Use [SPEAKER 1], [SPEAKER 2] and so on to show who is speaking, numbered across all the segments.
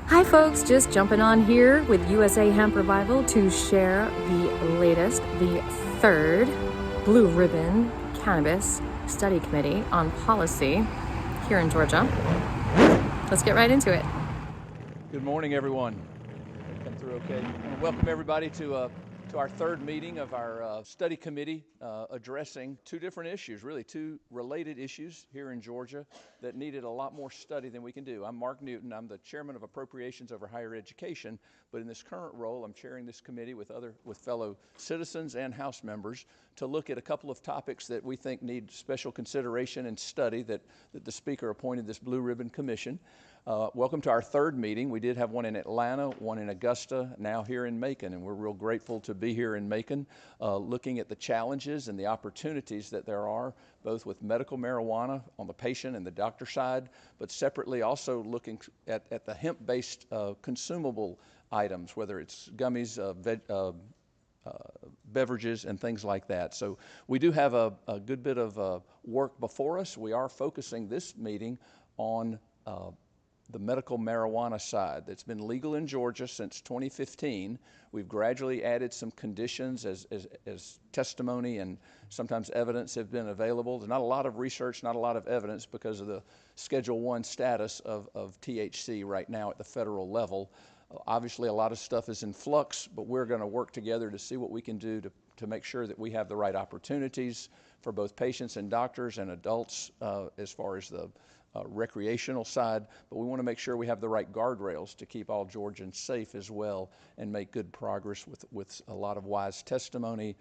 [SPEAKER 1] Hi folks, just jumping on here with USA Hemp Revival to share the latest, the third Blue Ribbon Cannabis Study Committee on Policy here in Georgia. Let's get right into it.
[SPEAKER 2] Good morning, everyone. Come through okay. I want to welcome everybody to our third meeting of our study committee addressing two different issues, really two related issues here in Georgia that needed a lot more study than we can do. I'm Mark Newton. I'm the chairman of appropriations over higher education, but in this current role, I'm chairing this committee with fellow citizens and House members to look at a couple of topics that we think need special consideration and study that the Speaker appointed this Blue Ribbon Commission. Welcome to our third meeting. We did have one in Atlanta, one in Augusta, now here in Macon, and we're real grateful to be here in Macon, looking at the challenges and the opportunities that there are, both with medical marijuana on the patient and the doctor side, but separately also looking at the hemp-based consumable items, whether it's gummies, beverages, and things like that. So we do have a good bit of work before us. We are focusing this meeting on the medical marijuana side. That's been legal in Georgia since 2015. We've gradually added some conditions as testimony and sometimes evidence have been available. There's not a lot of research, not a lot of evidence because of the Schedule I status of THC right now at the federal level. Obviously, a lot of stuff is in flux, but we're going to work together to see what we can do to make sure that we have the right opportunities for both patients and doctors and adults as far as the recreational side, but we want to make sure we have the right guardrails to keep all Georgians safe as well and make good progress with a lot of wise testimony.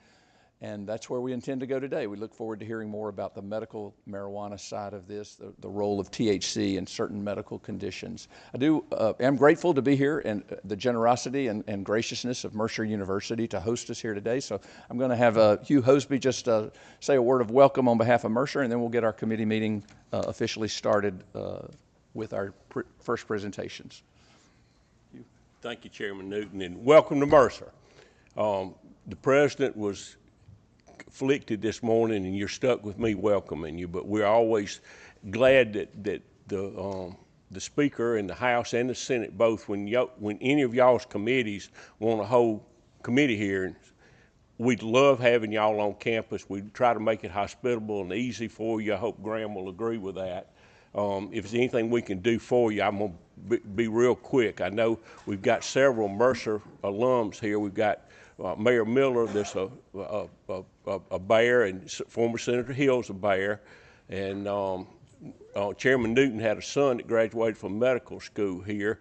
[SPEAKER 2] And that's where we intend to go today. We look forward to hearing more about the medical marijuana side of this, the role of THC in certain medical conditions. I'm grateful to be here and the generosity and graciousness of Mercer University to host us here today. So I'm going to have Hugh Hosby just say a word of welcome on behalf of Mercer, and then we'll get our committee meeting officially started with our first presentations.
[SPEAKER 3] Hugh. Thank you, Chairman Newton, and welcome to Mercer. The president was afflicted this morning, and you're stuck with me welcoming you, but we're always glad that the Speaker and the House and the Senate both, when any of y'all's committees want to hold committee hearings, we'd love having y'all on campus. We try to make it hospitable and easy for you. I hope Graham will agree with that. If there's anything we can do for you, I'm going to be real quick. I know we've got several Mercer alums here. We've got Mayor Miller, that's a Bear, and former Senator Hill's a Bear, and Chairman Newton had a son that graduated from medical school here.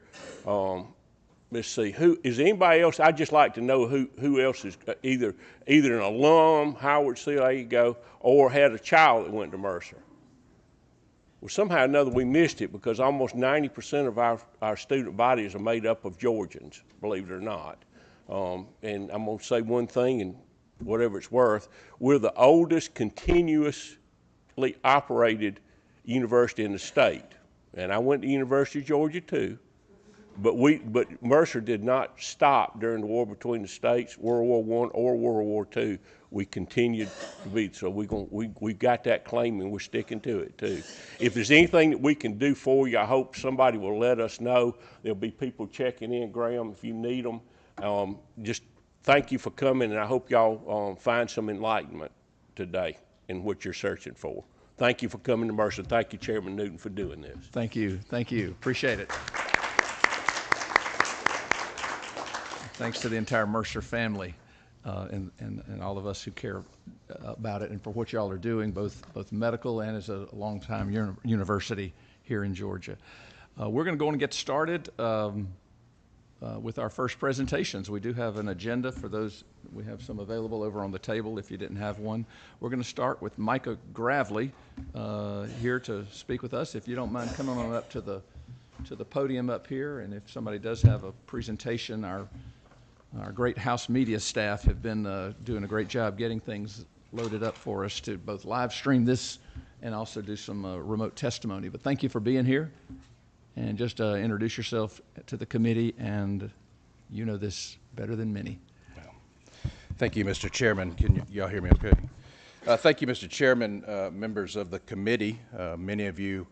[SPEAKER 3] Let's see, who is anybody else? I'd just like to know who else is either an alum, Howard C. There you go, or had a child that went to Mercer. Well, somehow or another we missed it because almost 90% of our student bodies are made up of Georgians, believe it or not. And I'm going to say one thing, and whatever it's worth, we're the oldest continuously operated university in the state. And I went to University of Georgia too, but Mercer did not stop during the war between the states, World War I or World War II. We continued to be, so we got that claim and we're sticking to it too. If there's anything that we can do for you, I hope somebody will let us know. There'll be people checking in, Graham, if you need them. Just thank you for coming, and I hope y'all find some enlightenment today in what you're searching for. Thank you for coming to Mercer. Thank you, Chairman Newton, for doing this.
[SPEAKER 2] Thank you. Appreciate it. Thanks to the entire Mercer family and all of us who care about it and for what y'all are doing, both medical and as a longtime university here in Georgia. We're going to go and get started with our first presentations. We do have an agenda for those. We have some available over on the table if you didn't have one. We're going to start with Micah Gravely here to speak with us. If you don't mind coming on up to the podium up here, and if somebody does have a presentation, our great House media staff have been doing a great job getting things loaded up for us to both live stream this and also do some remote testimony. But thank you for being here. And just introduce yourself to the committee, and you know this better than many.
[SPEAKER 4] Well, thank you, Mr. Chairman. Can y'all hear me okay? Thank you, Mr. Chairman, members of the committee. Many of you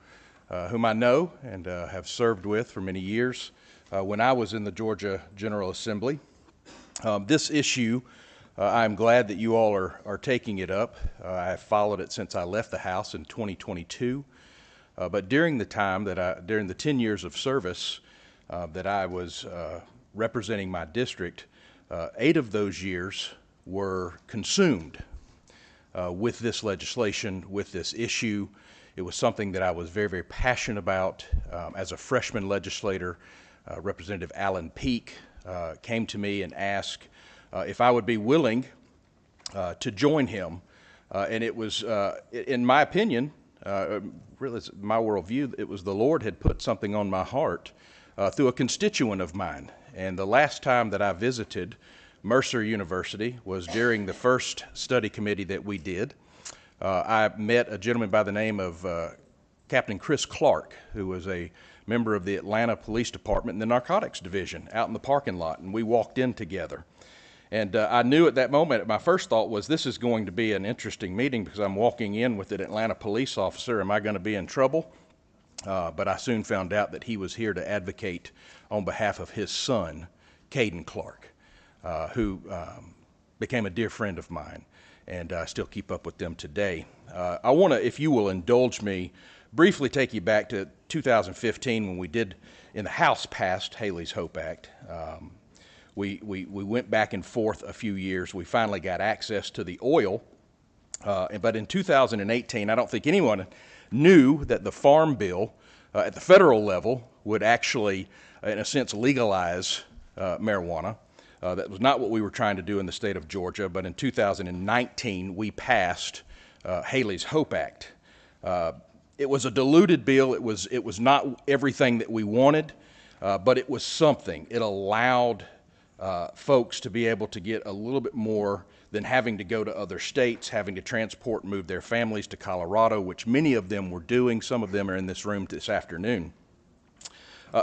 [SPEAKER 4] whom I know and have served with for many years when I was in the Georgia General Assembly. This issue, I'm glad that you all are taking it up. I have followed it since I left the House in 2022. But during the time during the 10 years of service that I was representing my district, 8 of those years were consumed with this legislation, with this issue. It was something that I was very, very passionate about. As a freshman legislator, Representative Alan Peake came to me and asked if I would be willing to join him. And it was, in my opinion, really my worldview, it was the Lord had put something on my heart through a constituent of mine. And the last time that I visited Mercer University was during the first study committee that we did. I met a gentleman by the name of Captain Chris Clark, who was a member of the Atlanta Police Department in the Narcotics Division out in the parking lot, and we walked in together. And I knew at that moment, my first thought was, this is going to be an interesting meeting because I'm walking in with an Atlanta police officer. Am I going to be in trouble? But I soon found out that he was here to advocate on behalf of his son, Caden Clark, who became a dear friend of mine, and I still keep up with them today. I want to, if you will indulge me, briefly take you back to 2015 when we did, in the House, passed Haley's Hope Act. We went back and forth a few years. We finally got access to the oil. But in 2018, I don't think anyone knew that the Farm Bill at the federal level would actually, in a sense, legalize marijuana. That was not what we were trying to do in the state of Georgia. But in 2019, we passed Haley's Hope Act. It was a diluted bill. It was not everything that we wanted, but it was something. It allowed folks to be able to get a little bit more than having to go to other states, having to transport and move their families to Colorado, which many of them were doing. Some of them are in this room this afternoon.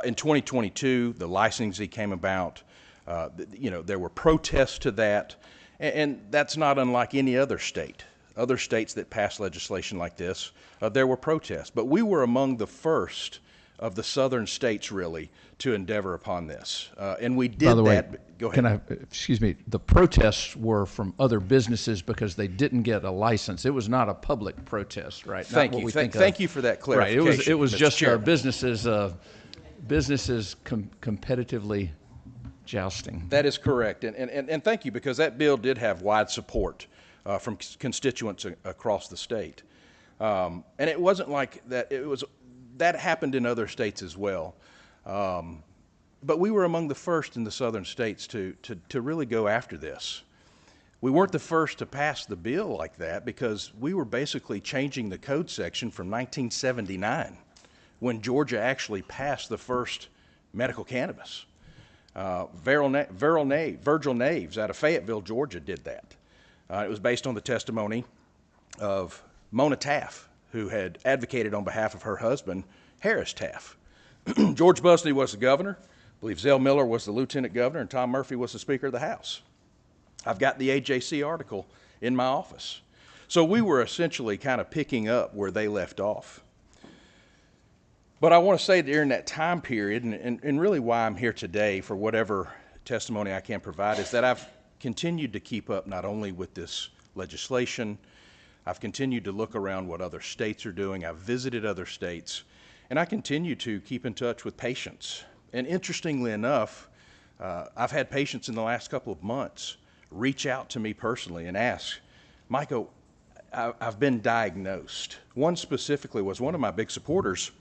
[SPEAKER 4] In 2022, the licensing came about. There were protests to that, and that's not unlike any other state. Other states that passed legislation like this, there were protests. But we were among the first of the southern states, really, to endeavor upon this. And we did that. By the way, go ahead.
[SPEAKER 5] Excuse me, the protests were from other businesses because they didn't get a license. It was not a public protest, right?
[SPEAKER 4] Thank you. Thank you for that clarification.
[SPEAKER 5] Right, it was just businesses competitively jousting.
[SPEAKER 4] That is correct. And thank you, because that bill did have wide support from constituents across the state. And it wasn't like that. That happened in other states as well. But we were among the first in the southern states to really go after this. We weren't the first to pass the bill like that because we were basically changing the code section from 1979 when Georgia actually passed the first medical cannabis. Virgil Naves out of Fayetteville, Georgia did that. It was based on the testimony of Mona Taft, who had advocated on behalf of her husband, Harris Taft. George Busney was the governor. I believe Zell Miller was the lieutenant governor, and Tom Murphy was the Speaker of the House. I've got the AJC article in my office. So we were essentially kind of picking up where they left off. But I want to say during that time period, and really why I'm here today for whatever testimony I can provide, is that I've continued to keep up not only with this legislation, I've continued to look around what other states are doing. I've visited other states, and I continue to keep in touch with patients. And interestingly enough, I've had patients in the last couple of months reach out to me personally and ask, Micah, I've been diagnosed. One specifically was one of my big supporters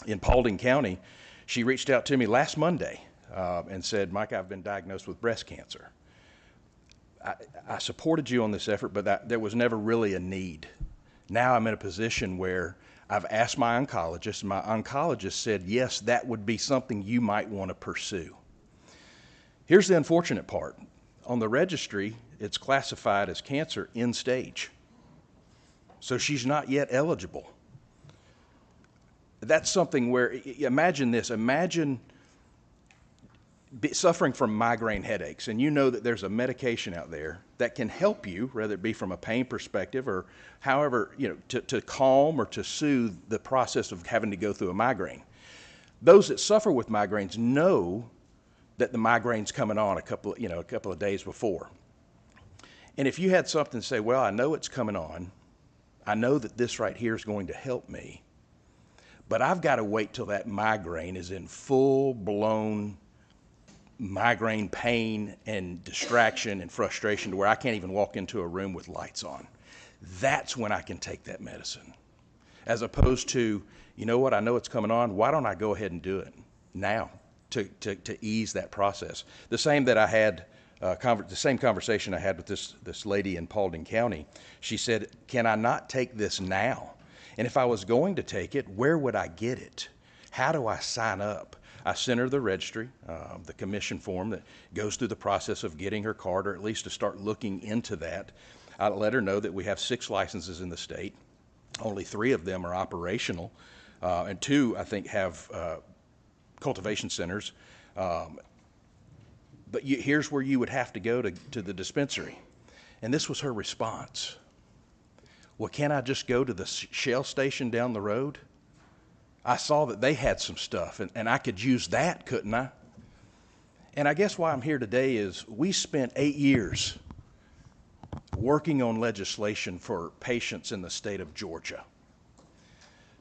[SPEAKER 4] in Paulding County. She reached out to me last Monday and said, Micah, I've been diagnosed with breast cancer. I supported you on this effort, but there was never really a need. Now I'm in a position where I've asked my oncologist, and my oncologist said, yes, that would be something you might want to pursue. Here's the unfortunate part. On the registry, it's classified as cancer end stage. So she's not yet eligible. That's something where, imagine this, imagine suffering from migraine headaches, and you know that there's a medication out there that can help you, whether it be from a pain perspective or however, to calm or to soothe the process of having to go through a migraine. Those that suffer with migraines know that the migraine's coming on a couple of days before. And if you had something to say, well, I know it's coming on, I know that this right here is going to help me, but I've got to wait till that migraine is in full-blown migraine pain and distraction and frustration to where I can't even walk into a room with lights on. That's when I can take that medicine. As opposed to, you know what, I know it's coming on, why don't I go ahead and do it now to ease that process? The same that I had, the same conversation I had with this lady in Paulding County. She said, can I not take this now? And if I was going to take it, where would I get it? How do I sign up? I sent her the registry, the commission form that goes through the process of getting her card, or at least to start looking into that. I let her know that we have 6 licenses in the state. Only 3 of them are operational, and 2, I think, have cultivation centers. But here's where you would have to go to the dispensary. And this was her response. Well, can I just go to the Shell station down the road? I saw that they had some stuff, and I could use that, couldn't I? And I guess why I'm here today is we spent 8 years working on legislation for patients in the state of Georgia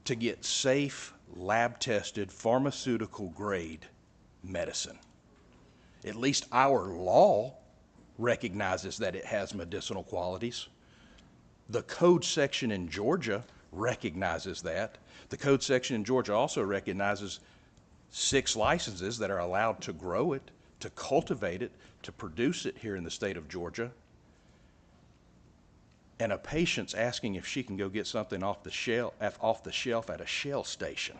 [SPEAKER 4] to get safe, lab-tested, pharmaceutical-grade medicine. At least our law recognizes that it has medicinal qualities. The code section in Georgia recognizes that. The code section in Georgia also recognizes 6 licenses that are allowed to grow it, to cultivate it, to produce it here in the state of Georgia. And a patient's asking if she can go get something off the shelf at a Shell station.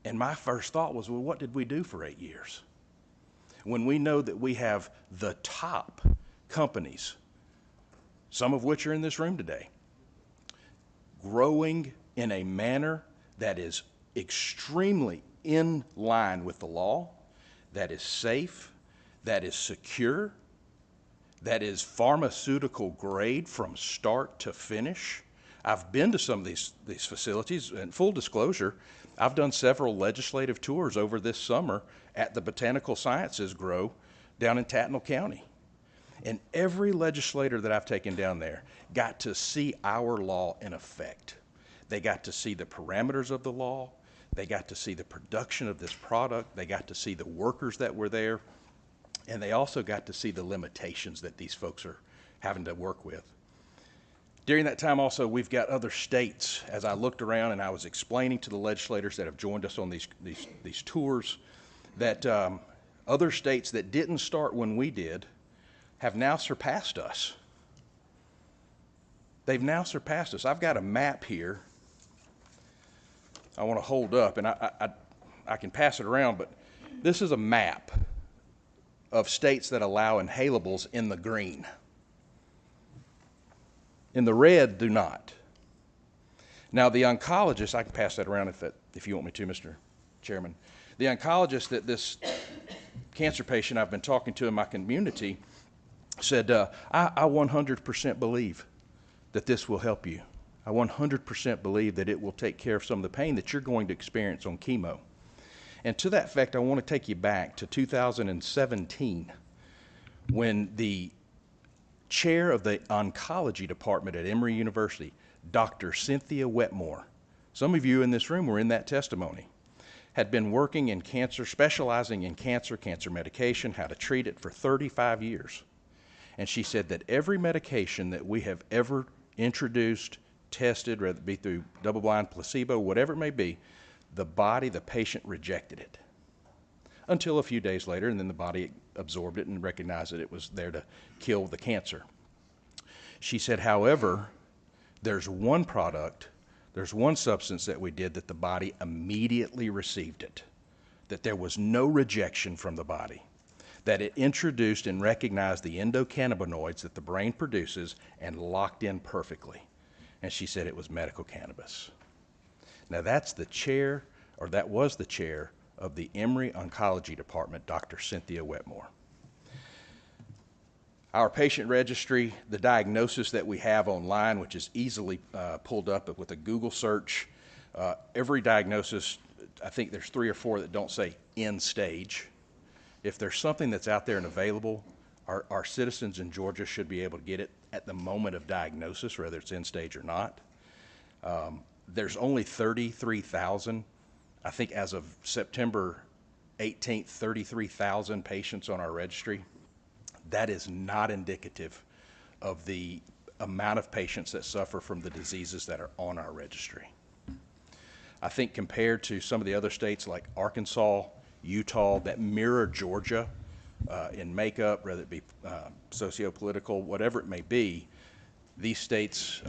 [SPEAKER 4] And my first thought was, well, what did we do for 8 years? When we know that we have the top companies, some of which are in this room today, growing in a manner that is extremely in line with the law, that is safe, that is secure, that is pharmaceutical grade from start to finish. I've been to some of these facilities, and full disclosure, I've done several legislative tours over this summer at the Botanical Sciences Grow down in Tattnall County. And every legislator that I've taken down there got to see our law in effect. They got to see the parameters of the law. They got to see the production of this product. They got to see the workers that were there. And they also got to see the limitations that these folks are having to work with. During that time also, we've got other states. As I looked around and I was explaining to the legislators that have joined us on these tours, that other states that didn't start when we did have now surpassed us. They've now surpassed us. I've got a map here I want to hold up, and I can pass it around, but this is a map of states that allow inhalables in the green. In the red, do not. Now, the oncologist, I can pass that around if you want me to, Mr. Chairman. The oncologist that this cancer patient I've been talking to in my community said, I 100% believe that this will help you. I 100% believe that it will take care of some of the pain that you're going to experience on chemo. And to that effect, I want to take you back to 2017 when the chair of the oncology department at Emory University, Dr. Cynthia Wetmore, some of you in this room were in that testimony, had been working in cancer, specializing in cancer medication, how to treat it for 35 years. And she said that every medication that we have ever introduced, tested, whether it be through double-blind placebo, whatever it may be, the patient rejected it. Until a few days later, and then the body absorbed it and recognized that it was there to kill the cancer. She said, however, there's one product, there's one substance that we did that the body immediately received it, that there was no rejection from the body, that it introduced and recognized the endocannabinoids that the brain produces and locked in perfectly. And she said it was medical cannabis. Now that's the chair, or that was the chair of the Emory Oncology Department, Dr. Cynthia Wetmore. Our patient registry, the diagnosis that we have online, which is easily pulled up with a Google search, every diagnosis, I think there's 3 or 4 that don't say end stage. If there's something that's out there and available, our citizens in Georgia should be able to get it at the moment of diagnosis, whether it's end stage or not. There's only 33,000, I think as of September 18th, 33,000 patients on our registry. That is not indicative of the amount of patients that suffer from the diseases that are on our registry. I think compared to some of the other states like Arkansas, Utah, that mirror Georgia in makeup, whether it be socio-political, whatever it may be, these states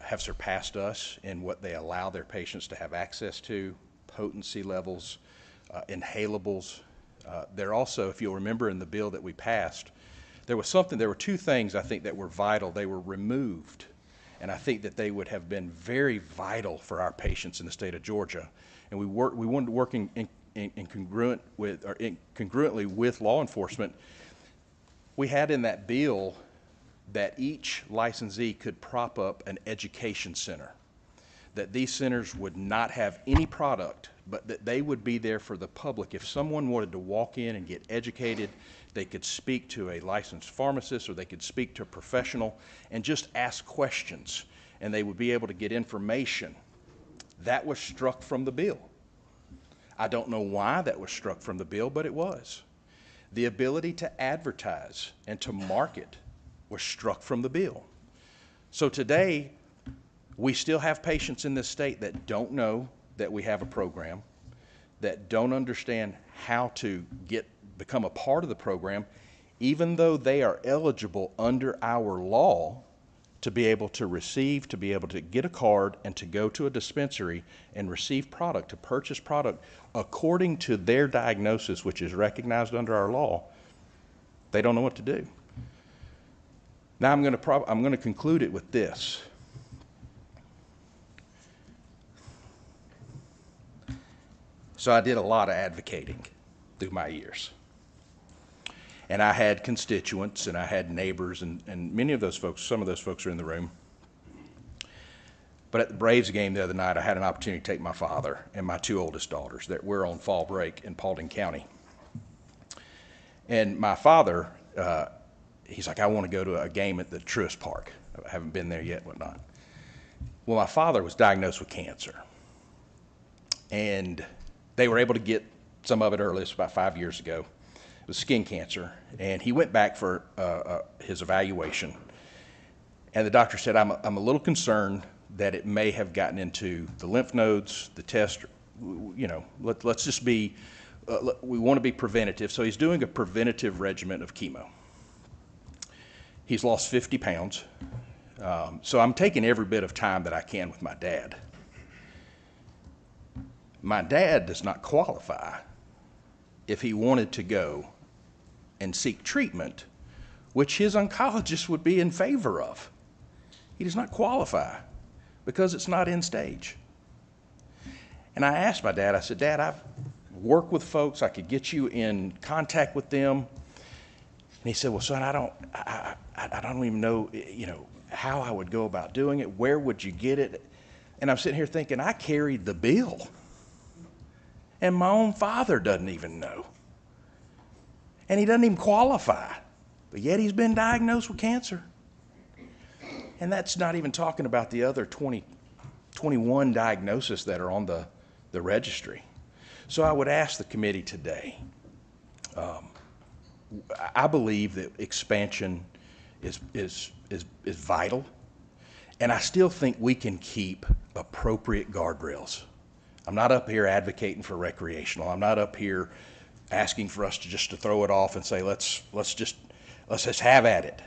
[SPEAKER 4] have surpassed us in what they allow their patients to have access to, potency levels, inhalables. They're also, if you'll remember in the bill that we passed, there were 2 things I think that were vital. They were removed, and I think that they would have been very vital for our patients in the state of Georgia. And we wanted to work congruently with law enforcement. We had in that bill that each licensee could prop up an education center, that these centers would not have any product, but that they would be there for the public. If someone wanted to walk in and get educated, they could speak to a licensed pharmacist or they could speak to a professional and just ask questions, and they would be able to get information. That was struck from the bill. I don't know why that was struck from the bill, but it was. The ability to advertise and to market was struck from the bill. So today, we still have patients in this state that don't know that we have a program, that don't understand how to become a part of the program, even though they are eligible under our law to be able to receive, to be able to get a card and to go to a dispensary and receive product, to purchase product according to their diagnosis, which is recognized under our law. They don't know what to do. Now I'm going to conclude it with this. So I did a lot of advocating through my years. And I had constituents and I had neighbors and many of those folks, some of those folks are in the room. But at the Braves game the other night, I had an opportunity to take my father and my 2 oldest daughters that were on fall break in Paulding County. And my father, he's like, I want to go to a game at the Truist Park. I haven't been there yet, whatnot. Well, my father was diagnosed with cancer. And they were able to get some of it early. It's about 5 years ago. It was skin cancer. And he went back for his evaluation. And the doctor said, I'm a little concerned that it may have gotten into the lymph nodes, the test, let's just be, we want to be preventative. So he's doing a preventative regimen of chemo. He's lost 50 pounds. So I'm taking every bit of time that I can with my dad. My dad does not qualify if he wanted to go and seek treatment, which his oncologist would be in favor of. He does not qualify because it's not end stage. And I asked my dad, I said, Dad, I've worked with folks, I could get you in contact with them. And he said, well, son, I don't even know, how I would go about doing it. Where would you get it? And I'm sitting here thinking, I carried the bill. And my own father doesn't even know. And he doesn't even qualify. But yet he's been diagnosed with cancer. And that's not even talking about the other 21 diagnoses that are on the registry. So I would ask the committee today, I believe that expansion is vital. And I still think we can keep appropriate guardrails. I'm not up here advocating for recreational. I'm not up here asking for us to throw it off and say, let's just have at it.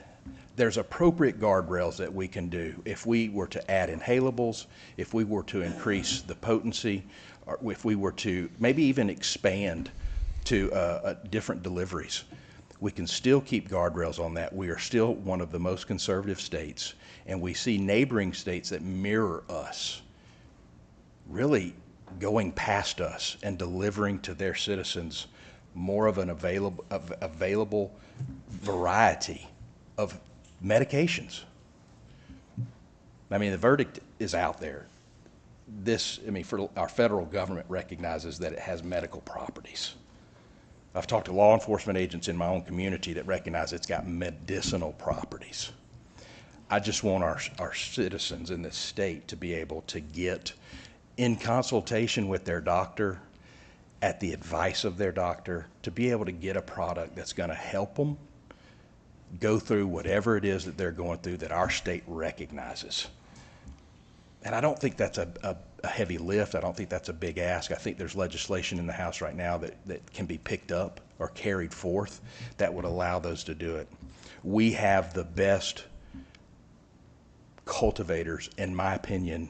[SPEAKER 4] There's appropriate guardrails that we can do. If we were to add inhalables, if we were to increase the potency, or if we were to maybe even expand to different deliveries, we can still keep guardrails on that. We are still one of the most conservative states, and we see neighboring states that mirror us really going past us and delivering to their citizens more of an available variety of medications. I mean, the verdict is out there. For our federal government recognizes that it has medical properties. I've talked to law enforcement agents in my own community that recognize it's got medicinal properties. I just want our citizens in this state to be able to get, in consultation with their doctor, at the advice of their doctor, to be able to get a product that's going to help them go through whatever it is that they're going through that our state recognizes. And I don't think that's a heavy lift. I don't think that's a big ask. I think there's legislation in the House right now that can be picked up or carried forth that would allow those to do it. We have the best cultivators, in my opinion,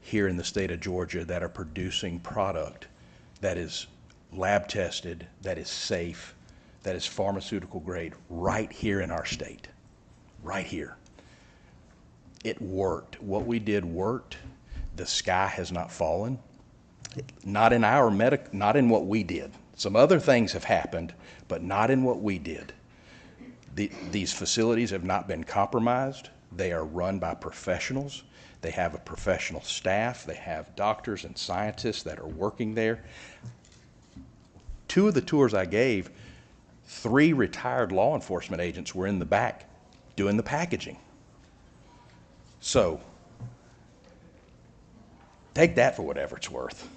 [SPEAKER 4] here in the state of Georgia that are producing product that is lab tested, that is safe, that is pharmaceutical grade right here in our state, right here. It worked. What we did worked. The sky has not fallen. Not in not in what we did. Some other things have happened, but not in what we did. These facilities have not been compromised. They are run by professionals. They have a professional staff. They have doctors and scientists that are working there. 2 of the tours I gave, 3 retired law enforcement agents were in the back doing the packaging. So take that for whatever it's worth.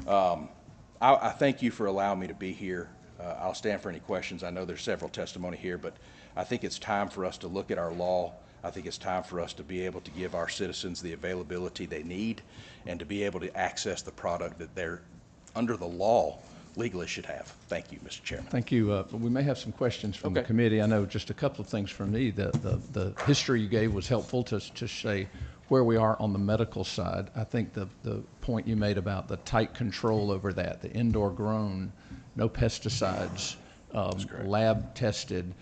[SPEAKER 4] I thank you for allowing me to be here. I'll stand for any questions. I know there's several testimony here, but I think it's time for us to look at our law. I think it's time for us to be able to give our citizens the availability they need and to be able to access the product that they're, under the law, legally should have. Thank you, Mr. Chairman.
[SPEAKER 5] Thank you. We may have some questions from the committee. I know just a couple of things from me. The history you gave was helpful to say where we are on the medical side. I think the point you made about the tight control over that, the indoor grown, no pesticides, lab tested,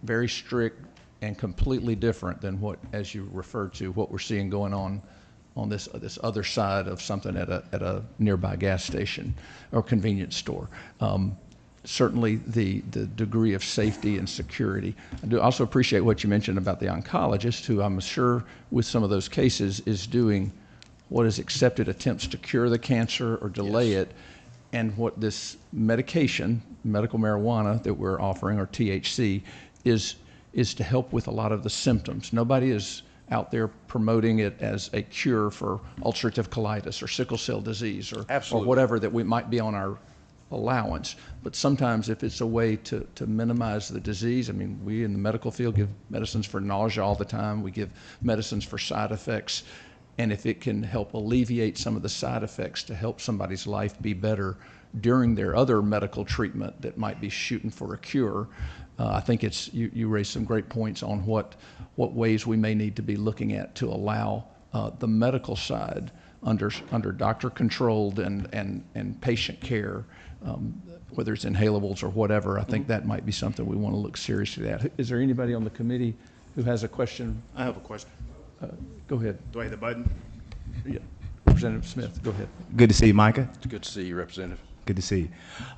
[SPEAKER 5] very strict and completely different than what, as you referred to, what we're seeing going on this other side of something at a nearby gas station or convenience store. Certainly the degree of safety and security. I do also appreciate what you mentioned about the oncologist, who I'm sure with some of those cases is doing what is accepted attempts to cure the cancer or delay it, and what this medication, medical marijuana that we're offering, or THC, is to help with a lot of the symptoms. Nobody is out there promoting it as a cure for ulcerative colitis or sickle cell disease or whatever that we might be on our allowance. But sometimes if it's a way to minimize the disease, I mean, we in the medical field give medicines for nausea all the time. We give medicines for side effects. And if it can help alleviate some of the side effects to help somebody's life be better during their other medical treatment that might be shooting for a cure, I think you raised some great points on what ways we may need to be looking at to allow the medical side under doctor controlled and patient care, whether it's inhalables or whatever. I think that might be something we want to look seriously at. Is there anybody on the committee who has a question?
[SPEAKER 6] I have a question.
[SPEAKER 5] Go ahead.
[SPEAKER 6] Do I hit the button?
[SPEAKER 5] Yeah. Representative Smith, go ahead.
[SPEAKER 6] Good to see you, Micah.
[SPEAKER 4] It's good to see you, Representative.
[SPEAKER 6] Good to see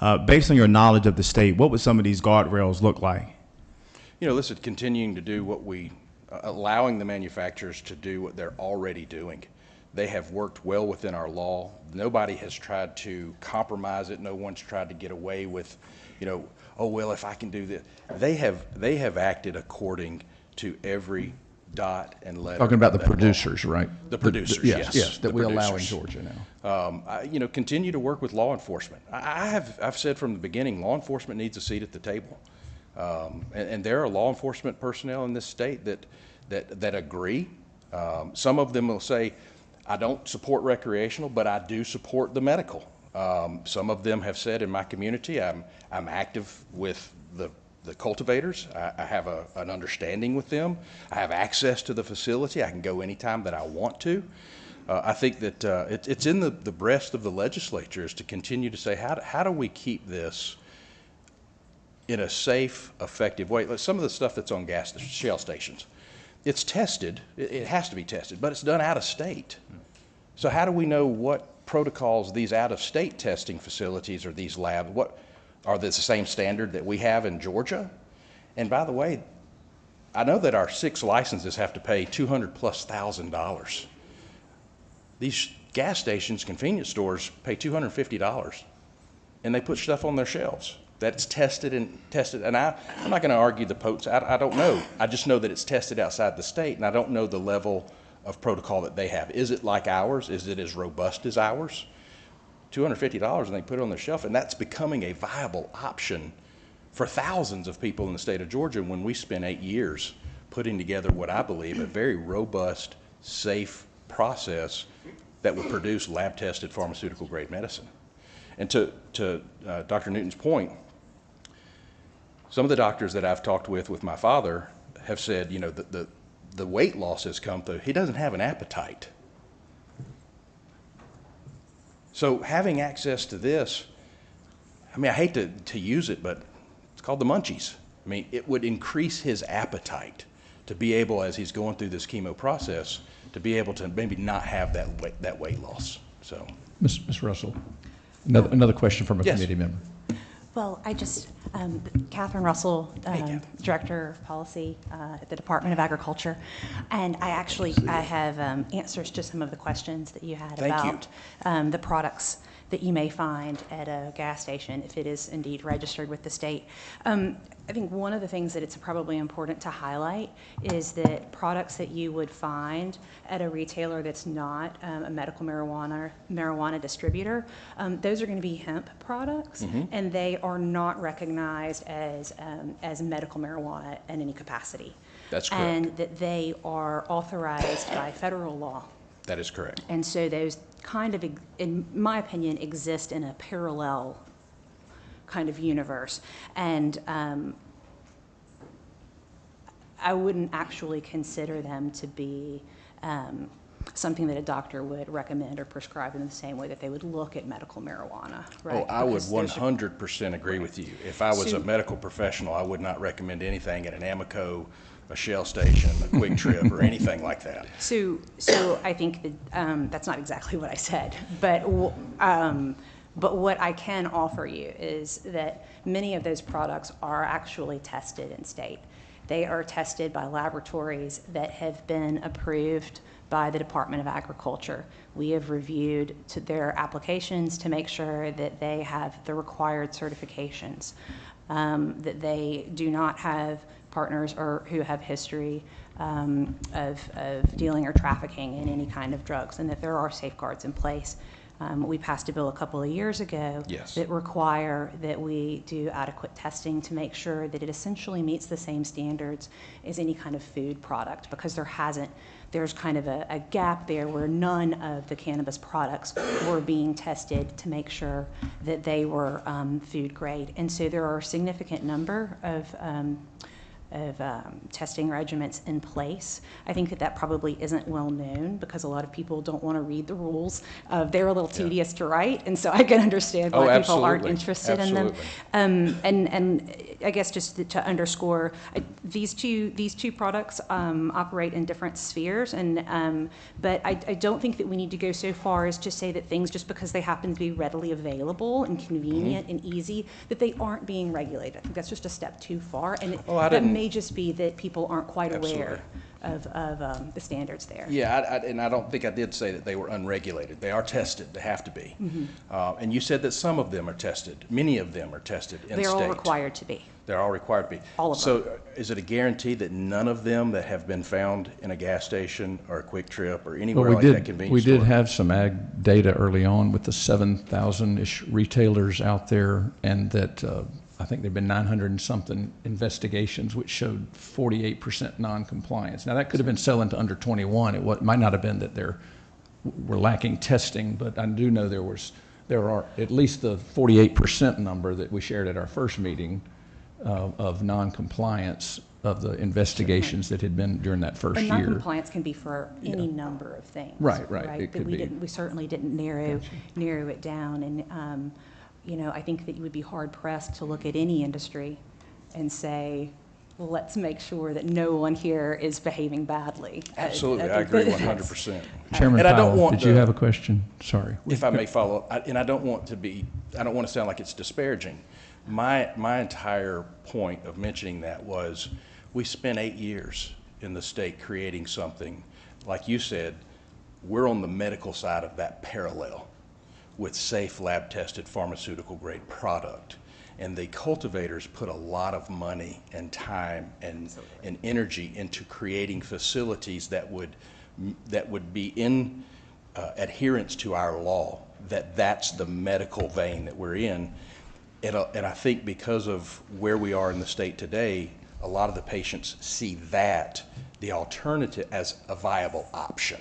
[SPEAKER 6] you. Based on your knowledge of the state, what would some of these guardrails look like?
[SPEAKER 4] You know, listen, continuing to do allowing the manufacturers to do what they're already doing. They have worked well within our law. Nobody has tried to compromise it. No one's tried to get away with, oh, well, if I can do this. They have acted according to every dot and letter.
[SPEAKER 5] Talking about the producers, right?
[SPEAKER 4] The producers,
[SPEAKER 5] yes, that we allow in Georgia now.
[SPEAKER 4] Continue to work with law enforcement. I've said from the beginning, law enforcement needs a seat at the table, and there are law enforcement personnel in this state that agree. Some of them will say, I don't support recreational, but I do support the medical. Some of them have said in my community, I'm active with the cultivators. I have an understanding with them. I have access to the facility. I can go anytime that I want to. I think that it's in the breast of the legislatures to continue to say, how do we keep this in a safe, effective way? Like some of the stuff that's on shell stations, it's tested. It has to be tested, but it's done out of state. So how do we know what protocols, these out-of-state testing facilities or these labs, what are the same standard that we have in Georgia? And by the way, I know that our 6 licenses have to pay $200,000+. These gas stations, convenience stores pay $250, and they put stuff on their shelves that's tested. And I'm not going to argue the potency. I don't know. I just know that it's tested outside the state, and I don't know the level of protocol that they have. Is it like ours? Is it as robust as ours? $250, and they put it on their shelf, and that's becoming a viable option for thousands of people in the state of Georgia when we spent 8 years putting together what I believe a very robust, safe process that would produce lab-tested pharmaceutical-grade medicine. And to Dr. Newton's point, some of the doctors that I've talked with my father have said, you know, the weight loss has come through. He doesn't have an appetite. So having access to this, I mean, I hate to use it, but it's called the munchies. I mean, it would increase his appetite to be able, as he's going through this chemo process, to be able to maybe not have that weight loss. So,
[SPEAKER 5] Ms. Russell, another question from a
[SPEAKER 4] Yes.
[SPEAKER 5] committee member.
[SPEAKER 7] Well, I just, Catherine Russell,
[SPEAKER 4] Catherine.
[SPEAKER 7] Director of Policy at the Department of Agriculture, and I have answers to some of the questions that you had
[SPEAKER 4] Thank you.
[SPEAKER 7] about the products that you may find at a gas station if it is indeed registered with the state. I think one of the things that it's probably important to highlight is that products that you would find at a retailer that's not a medical marijuana distributor, those are going to be hemp products, and they are not recognized as medical marijuana in any capacity.
[SPEAKER 4] That's correct.
[SPEAKER 7] And that they are authorized by federal law.
[SPEAKER 4] that is correct.
[SPEAKER 7] And so those kind of, in my opinion, exist in a parallel kind of universe. And I wouldn't actually consider them to be something that a doctor would recommend or prescribe in the same way that they would look at medical marijuana, right?
[SPEAKER 4] Oh, I would
[SPEAKER 7] Because there's
[SPEAKER 4] 100% agree with you. If I was
[SPEAKER 7] So-
[SPEAKER 4] a medical professional, I would not recommend anything at an Amoco, a Shell station, a Quick Trip, or anything like that.
[SPEAKER 7] So I think that that's not exactly what I said, but what I can offer you is that many of those products are actually tested in state. They are tested by laboratories that have been approved by the Department of Agriculture. We have reviewed their applications to make sure that they have the required certifications, that they do not have partners or who have history of dealing or trafficking in any kind of drugs, and that there are safeguards in place. We passed a bill a couple of years ago
[SPEAKER 4] Yes.
[SPEAKER 7] that require that we do adequate testing to make sure that it essentially meets the same standards as any kind of food product, because there's kind of a gap there where none of the cannabis products were being tested to make sure that they were food grade. And so there are a significant number of testing regimens in place. I think that probably isn't well known because a lot of people don't want to read the rules. They're a little tedious to write, and so I can understand why people aren't interested in them. And I guess just to underscore, these two products operate in different spheres, but I don't think that we need to go so far as to say that things, just because they happen to be readily available and convenient and easy, that they aren't being regulated. I think that's just a step too far, and that may just be that people aren't quite aware of the standards there.
[SPEAKER 4] Yeah, and I don't think I did say that they were unregulated. They are tested. They have to be. And you said that some of them are tested. Many of them are tested in
[SPEAKER 7] They're
[SPEAKER 4] state.
[SPEAKER 7] all required to be.
[SPEAKER 4] They're all required to be.
[SPEAKER 7] All of
[SPEAKER 4] them. So is it a guarantee that none of them that have been found in a gas station or a Quick Trip or anywhere like that convenience store?
[SPEAKER 5] We did have some ag data early on with the 7,000-ish retailers out there, and that I think there've been 900 and something investigations, which showed 48% non-compliance. Now that could have been selling to under 21. It might not have been that we're lacking testing, but I do know there are at least the 48% number that we shared at our first meeting of non-compliance of the investigations that had been during that first
[SPEAKER 7] And
[SPEAKER 5] year.
[SPEAKER 7] non-compliance can be for any number of things.
[SPEAKER 5] Right. It could be.
[SPEAKER 7] We certainly didn't narrow it down, and I think that you would be hard pressed to look at any industry and say, let's make sure that no one here is behaving badly.
[SPEAKER 4] Absolutely, I agree 100%.
[SPEAKER 5] Chairman
[SPEAKER 4] And I don't
[SPEAKER 5] Powell,
[SPEAKER 4] want
[SPEAKER 5] did you
[SPEAKER 4] to-
[SPEAKER 5] have a question? Sorry.
[SPEAKER 4] If I may follow up, and I don't want to sound like it's disparaging. My entire point of mentioning that was we spent 8 years in the state creating something. Like you said, we're on the medical side of that parallel with safe lab-tested pharmaceutical grade product. And the cultivators put a lot of money and time and energy into creating facilities that would be in adherence to our law, that's the medical vein that we're in. And I think because of where we are in the state today, a lot of the patients see that, the alternative, as a viable option.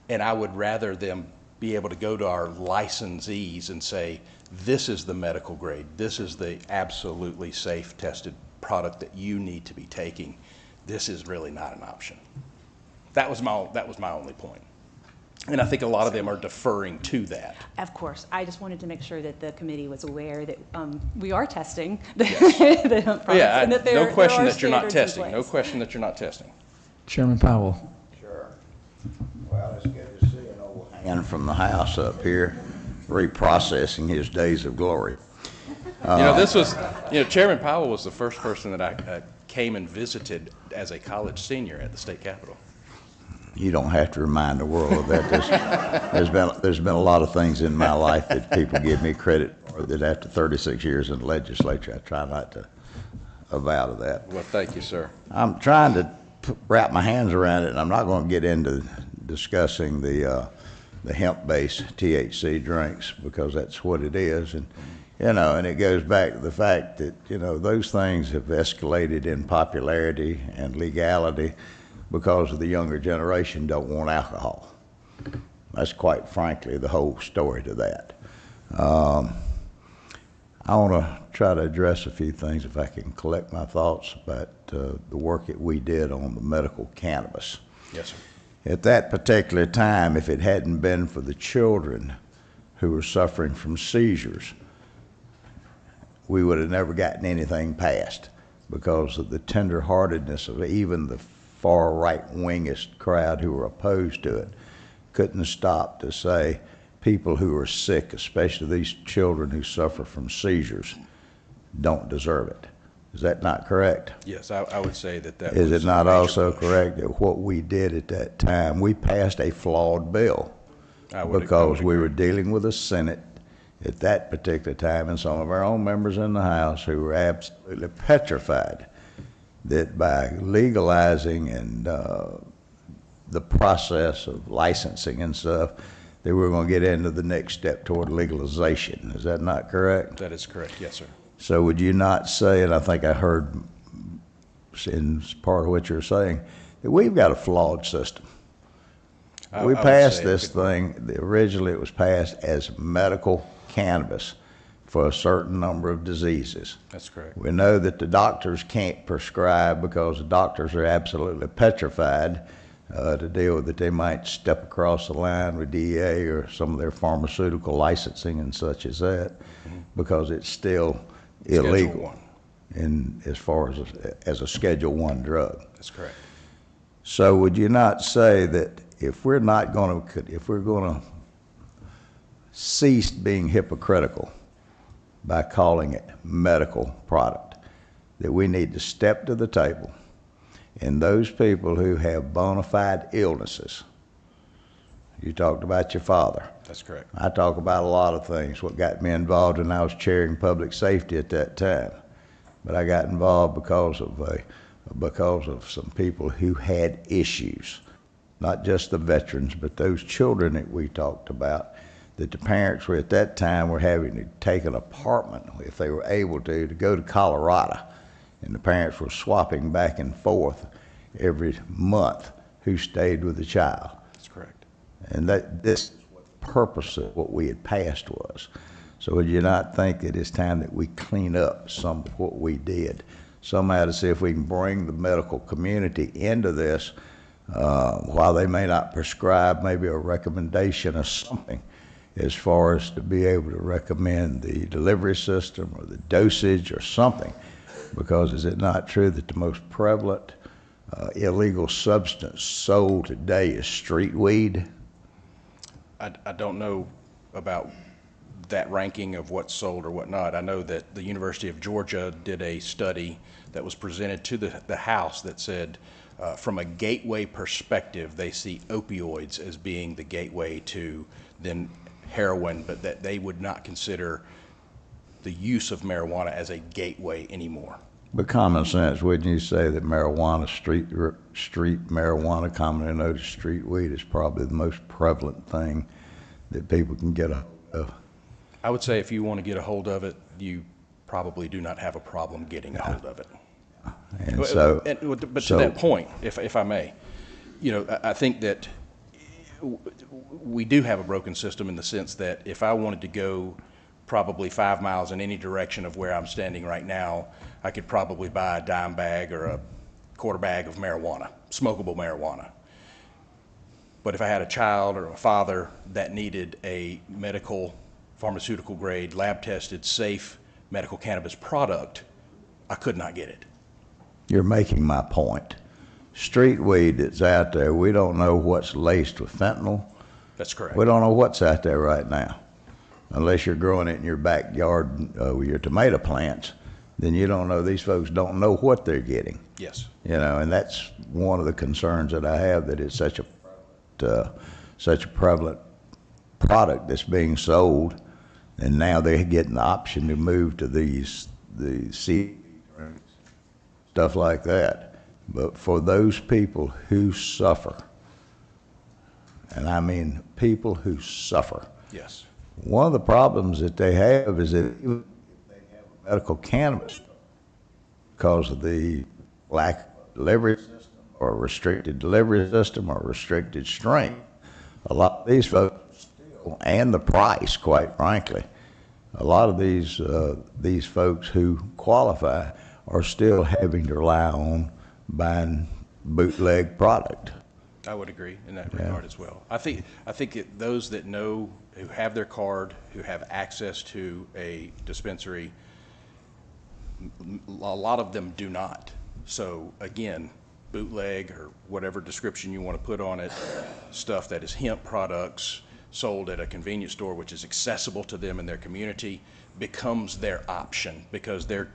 [SPEAKER 4] And I would rather them be able to go to our licensees and say, this is the medical grade, this is the absolutely safe tested product that you need to be taking. This is really not an option. That was my only point. And I think a lot of them are deferring to that.
[SPEAKER 7] Of course, I just wanted to make sure that the committee was aware that we are testing the,
[SPEAKER 4] Yes.
[SPEAKER 7] the hemp products.
[SPEAKER 4] Yeah,
[SPEAKER 7] and that
[SPEAKER 4] no question
[SPEAKER 7] are
[SPEAKER 4] that you're not
[SPEAKER 7] standards in
[SPEAKER 4] testing. No
[SPEAKER 7] place.
[SPEAKER 4] question that you're not testing.
[SPEAKER 5] Chairman Powell.
[SPEAKER 8] Sure. Well, it's good to see an old hand from the house up here reprocessing his days of glory.
[SPEAKER 4] Chairman Powell was the first person that I came and visited as a college senior at the state capitol.
[SPEAKER 8] You don't have to remind the world of that. There's been a lot of things in my life that people give me credit for that after 36 years in the legislature, I try not to avow to that.
[SPEAKER 4] Well, thank you, sir.
[SPEAKER 8] I'm trying to wrap my hands around it, and I'm not going to get into discussing the hemp-based THC drinks because that's what it is, and and it goes back to the fact that those things have escalated in popularity and legality because of the younger generation don't want alcohol. That's quite frankly the whole story to that. I want to try to address a few things if I can collect my thoughts about the work that we did on the medical cannabis.
[SPEAKER 4] Yes, sir.
[SPEAKER 8] At that particular time, if it hadn't been for the children who were suffering from seizures, we would have never gotten anything passed because of the tender-heartedness of even the far right-wingest crowd who were opposed to it. Couldn't stop to say people who are sick, especially these children who suffer from seizures, don't deserve it. Is that not correct?
[SPEAKER 4] Yes, I would say that
[SPEAKER 8] Is
[SPEAKER 4] was
[SPEAKER 8] it not
[SPEAKER 4] a major
[SPEAKER 8] also
[SPEAKER 4] push.
[SPEAKER 8] correct that what we did at that time, we passed a flawed bill
[SPEAKER 4] I would
[SPEAKER 8] because we
[SPEAKER 4] agree.
[SPEAKER 8] were dealing with a Senate at that particular time and some of our own members in the House who were absolutely petrified that by legalizing and the process of licensing and stuff, that we're going to get into the next step toward legalization. Is that not correct?
[SPEAKER 4] That is correct, yes, sir.
[SPEAKER 8] So would you not say, and I think I heard in part of what you're saying, that we've got a flawed system?
[SPEAKER 4] I
[SPEAKER 8] We
[SPEAKER 4] would
[SPEAKER 8] passed
[SPEAKER 4] say
[SPEAKER 8] this thing, originally it was passed as medical cannabis for a certain number of diseases.
[SPEAKER 4] That's correct.
[SPEAKER 8] We know that the doctors can't prescribe because the doctors are absolutely petrified to deal with it. They might step across the line with DEA or some of their pharmaceutical licensing and such as that because it's still illegal as far as a Schedule I drug.
[SPEAKER 4] That's correct.
[SPEAKER 8] So would you not say that if we're going to cease being hypocritical by calling it medical product, that we need to step to the table and those people who have bona fide illnesses? You talked about your father.
[SPEAKER 4] That's correct.
[SPEAKER 8] I talk about a lot of things. What got me involved, and I was chairing public safety at that time, but I got involved because of some people who had issues, not just the veterans, but those children that we talked about, that the parents were at that time were having to take an apartment, if they were able to go to Colorado, and the parents were swapping back and forth every month who stayed with the child.
[SPEAKER 4] That's correct.
[SPEAKER 8] And this is what the purpose of what we had passed was. So would you not think that it's time that we clean up some of what we did, somehow to see if we can bring the medical community into this, while they may not prescribe maybe a recommendation or something, as far as to be able to recommend the delivery system or the dosage or something, Because is it not true that the most prevalent illegal substance sold today is street weed?
[SPEAKER 4] I don't know about that ranking of what's sold or whatnot. I know that the University of Georgia did a study that was presented to the House that said from a gateway perspective, they see opioids as being the gateway to then heroin, but that they would not consider the use of marijuana as a gateway anymore.
[SPEAKER 8] But common sense, wouldn't you say that marijuana, street marijuana, commonly known as street weed, is probably the most prevalent thing that people can get a hold of?
[SPEAKER 4] I would say if you want to get a hold of it, you probably do not have a problem getting a hold of it.
[SPEAKER 8] And
[SPEAKER 4] But to that point, if I may, I think that we do have a broken system in the sense that if I wanted to go probably 5 miles in any direction of where I'm standing right now, I could probably buy a dime bag or a quarter bag of marijuana, smokable marijuana. But if I had a child or a father that needed a medical, pharmaceutical grade, lab tested, safe medical cannabis product, I could not get it.
[SPEAKER 8] You're making my point. Street weed that's out there, we don't know what's laced with fentanyl.
[SPEAKER 4] That's correct.
[SPEAKER 8] We don't know what's out there right now. Unless you're growing it in your backyard with your tomato plants, then you don't know. These folks don't know what they're getting.
[SPEAKER 4] Yes.
[SPEAKER 8] And that's one of the concerns that I have, that it's such a prevalent product that's being sold, and now they're getting the option to move to the CBD drinks, stuff like that. But for those people who suffer, and I mean people who suffer,
[SPEAKER 4] Yes.
[SPEAKER 8] one of the problems that they have is that even if they have a medical cannabis, because of the lack of delivery system or restricted delivery system or restricted strength, a lot of these folks still, and the price, quite frankly, a lot of these folks who qualify are still having to rely on buying bootleg product.
[SPEAKER 4] I would agree in that regard as well. I think those that know, who have their card, who have access to a dispensary, a lot of them do not. So again, bootleg or whatever description you want to put on it, stuff that is hemp products sold at a convenience store, which is accessible to them in their community, becomes their option because they're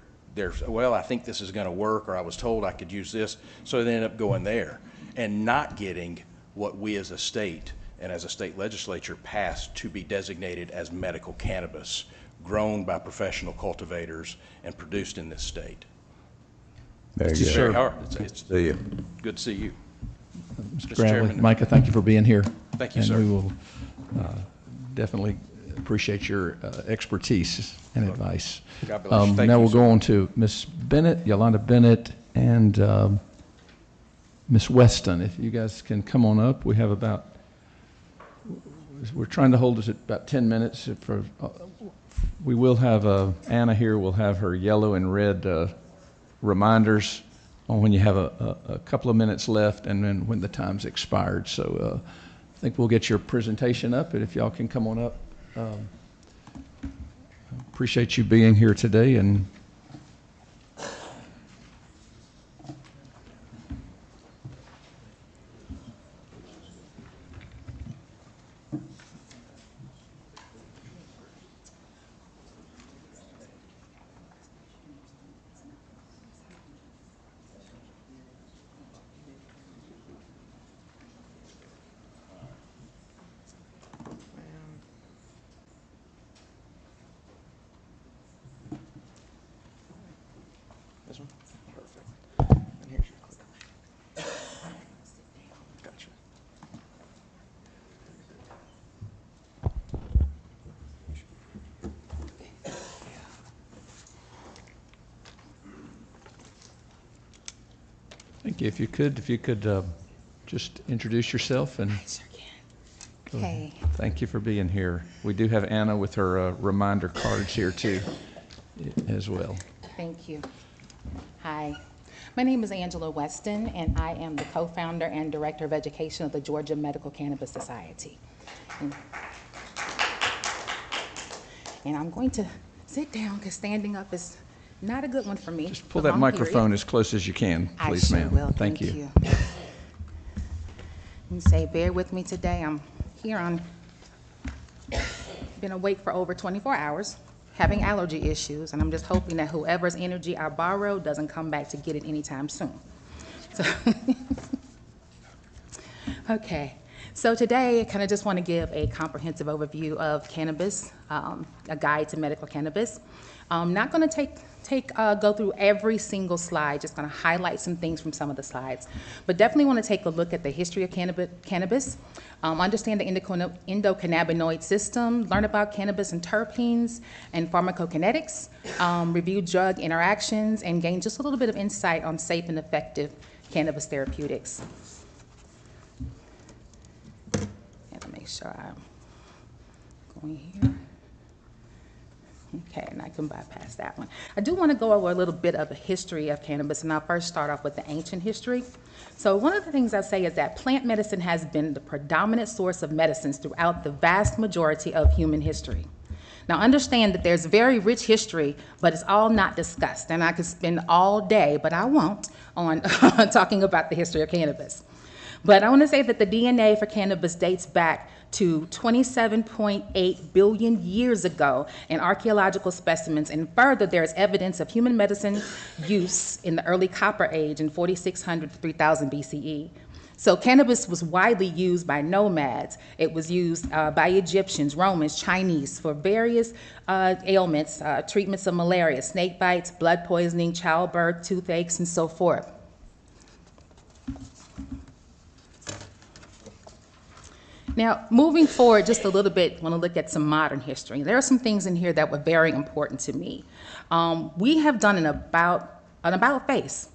[SPEAKER 4] well, I think this is going to work, or I was told I could use this, so they end up going there and not getting what we as a state and as a state legislature passed to be designated as medical cannabis, grown by professional cultivators and produced in this state.
[SPEAKER 8] Very
[SPEAKER 4] It's
[SPEAKER 8] good.
[SPEAKER 4] very hard. It's
[SPEAKER 8] See you.
[SPEAKER 4] good to see you.
[SPEAKER 5] Mr.
[SPEAKER 4] Mr.
[SPEAKER 5] Gravely,
[SPEAKER 4] Chairman.
[SPEAKER 5] Micah, thank you for being here.
[SPEAKER 4] Thank you, sir.
[SPEAKER 5] And we will definitely appreciate your expertise and advice.
[SPEAKER 4] God bless you. Thank
[SPEAKER 5] now
[SPEAKER 4] you,
[SPEAKER 5] we'll
[SPEAKER 4] sir.
[SPEAKER 5] go on to Ms. Bennett, Yolanda Bennett, and Ms. Weston. If you guys can come on up, we have we're trying to hold us at about 10 minutes. We will have Anna here. We'll have her yellow and red reminders on when you have a couple of minutes left and then when the time's expired. So I think we'll get your presentation up, and if y'all can come on up. Appreciate you being here today. And
[SPEAKER 4] This one? Perfect. And here's your clicker. Gotcha.
[SPEAKER 5] thank you. If you could just introduce yourself and
[SPEAKER 9] Okay.
[SPEAKER 5] thank you for being here. We do have Anna with her reminder cards here too, as well.
[SPEAKER 9] Thank you. Hi. My name is Angela Weston, and I am the co-founder and director of education of the Georgia Medical Cannabis Society. And I'm going to sit down because standing up is Not a good one for me.
[SPEAKER 5] Just pull
[SPEAKER 9] the
[SPEAKER 5] that
[SPEAKER 9] long
[SPEAKER 5] microphone
[SPEAKER 9] period.
[SPEAKER 5] as close as you can,
[SPEAKER 9] I
[SPEAKER 5] please,
[SPEAKER 9] sure
[SPEAKER 5] ma'am.
[SPEAKER 9] will.
[SPEAKER 5] Thank you.
[SPEAKER 9] And say, bear with me today. I'm here on, been awake for over 24 hours, having allergy issues, and I'm just hoping that whoever's energy I borrow doesn't come back to get it anytime soon. So, okay. So today, I kind of just want to give a comprehensive overview of cannabis, a guide to medical cannabis. I'm not going to go through every single slide, just going to highlight some things from some of the slides. But definitely want to take a look at the history of cannabis, understand the endocannabinoid system, learn about cannabis and terpenes and pharmacokinetics, review drug interactions, and gain just a little bit of insight on safe and effective cannabis therapeutics. And make sure I'm going here. Okay, and I can bypass that one. I do want to go over a little bit of the history of cannabis, and I'll first start off with the ancient history. So one of the things I say is that plant medicine has been the predominant source of medicines throughout the vast majority of human history. Now understand that there's very rich history, but it's all not discussed, and I could spend all day, but I won't, on talking about the history of cannabis. But I want to say that the DNA for cannabis dates back to 27.8 billion years ago in archaeological specimens, and further there's evidence of human medicine use in the early Copper Age in 4600 to 3000 BCE. So cannabis was widely used by nomads. It was used by Egyptians, Romans, Chinese for various ailments, treatments of malaria, snake bites, blood poisoning, childbirth, toothaches, and so forth. Now, moving forward just a little bit, I want to look at some modern history. There are some things in here that were very important to me. We have done an about face.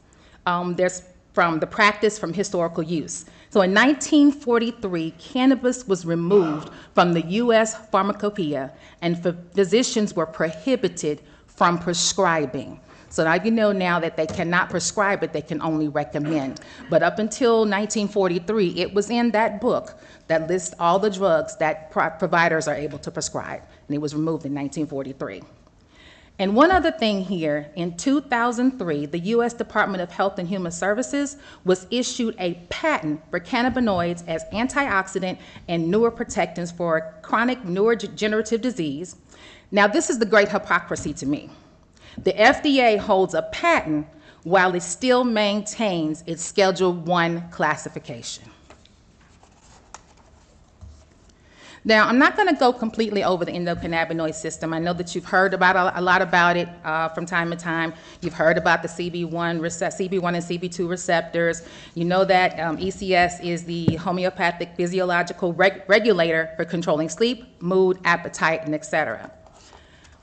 [SPEAKER 9] There's from the practice from historical use. So in 1943, cannabis was removed from the U.S. pharmacopoeia, and physicians were prohibited from prescribing. So now you know now that they cannot prescribe it, they can only recommend. But up until 1943, it was in that book that lists all the drugs that providers are able to prescribe, and it was removed in 1943. And one other thing here, in 2003, the U.S. Department of Health and Human Services was issued a patent for cannabinoids as antioxidant and neuroprotectants for chronic neurodegenerative disease. Now, this is the great hypocrisy to me. The FDA holds a patent while it still maintains its Schedule I classification. Now, I'm not going to go completely over the endocannabinoid system. I know that you've heard about a lot about it from time to time. You've heard about the CB1 and CB2 receptors. You know that ECS is the homeopathic physiological regulator for controlling sleep, mood, appetite, and etc.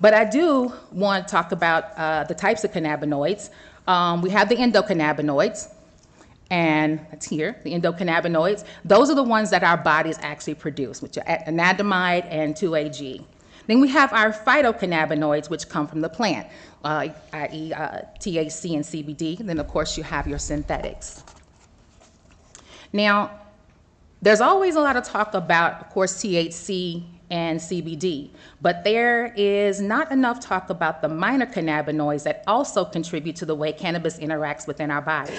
[SPEAKER 9] But I do want to talk about the types of cannabinoids. We have the endocannabinoids. And that's here, the endocannabinoids. Those are the ones that our bodies actually produce, which are anandamide and 2-AG. Then we have our phytocannabinoids, which come from the plant, i.e. THC and CBD. And then, of course, you have your synthetics. Now, there's always a lot of talk about, of course, THC and CBD, but there is not enough talk about the minor cannabinoids that also contribute to the way cannabis interacts within our body.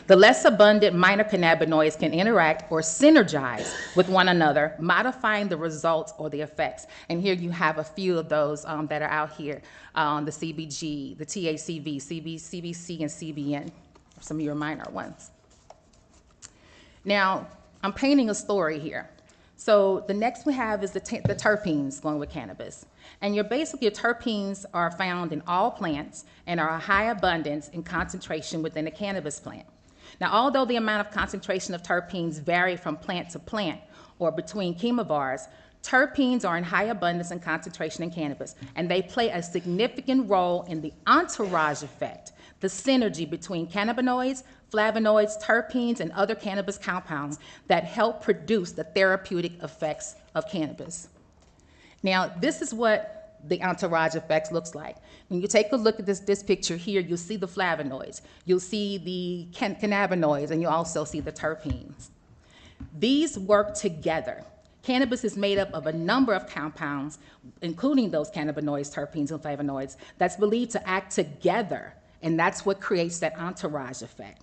[SPEAKER 9] The less abundant minor cannabinoids can interact or synergize with one another, modifying the results or the effects. And here you have a few of those that are out here, the CBG, the THCV, CBC, and CBN, some of your minor ones. Now, I'm painting a story here. So the next we have is the terpenes going with cannabis. And your terpenes are found in all plants and are a high abundance in concentration within a cannabis plant. Now, although the amount of concentration of terpenes vary from plant to plant or between chemovars, terpenes are in high abundance and concentration in cannabis, and they play a significant role in the entourage effect, the synergy between cannabinoids, flavonoids, terpenes, and other cannabis compounds that help produce the therapeutic effects of cannabis. Now, this is what the entourage effects looks like. When you take a look at this picture here, you'll see the flavonoids, you'll see the cannabinoids, and you also see the terpenes. These work together. Cannabis is made up of a number of compounds, including those cannabinoids, terpenes, and flavonoids, that's believed to act together, and that's what creates that entourage effect.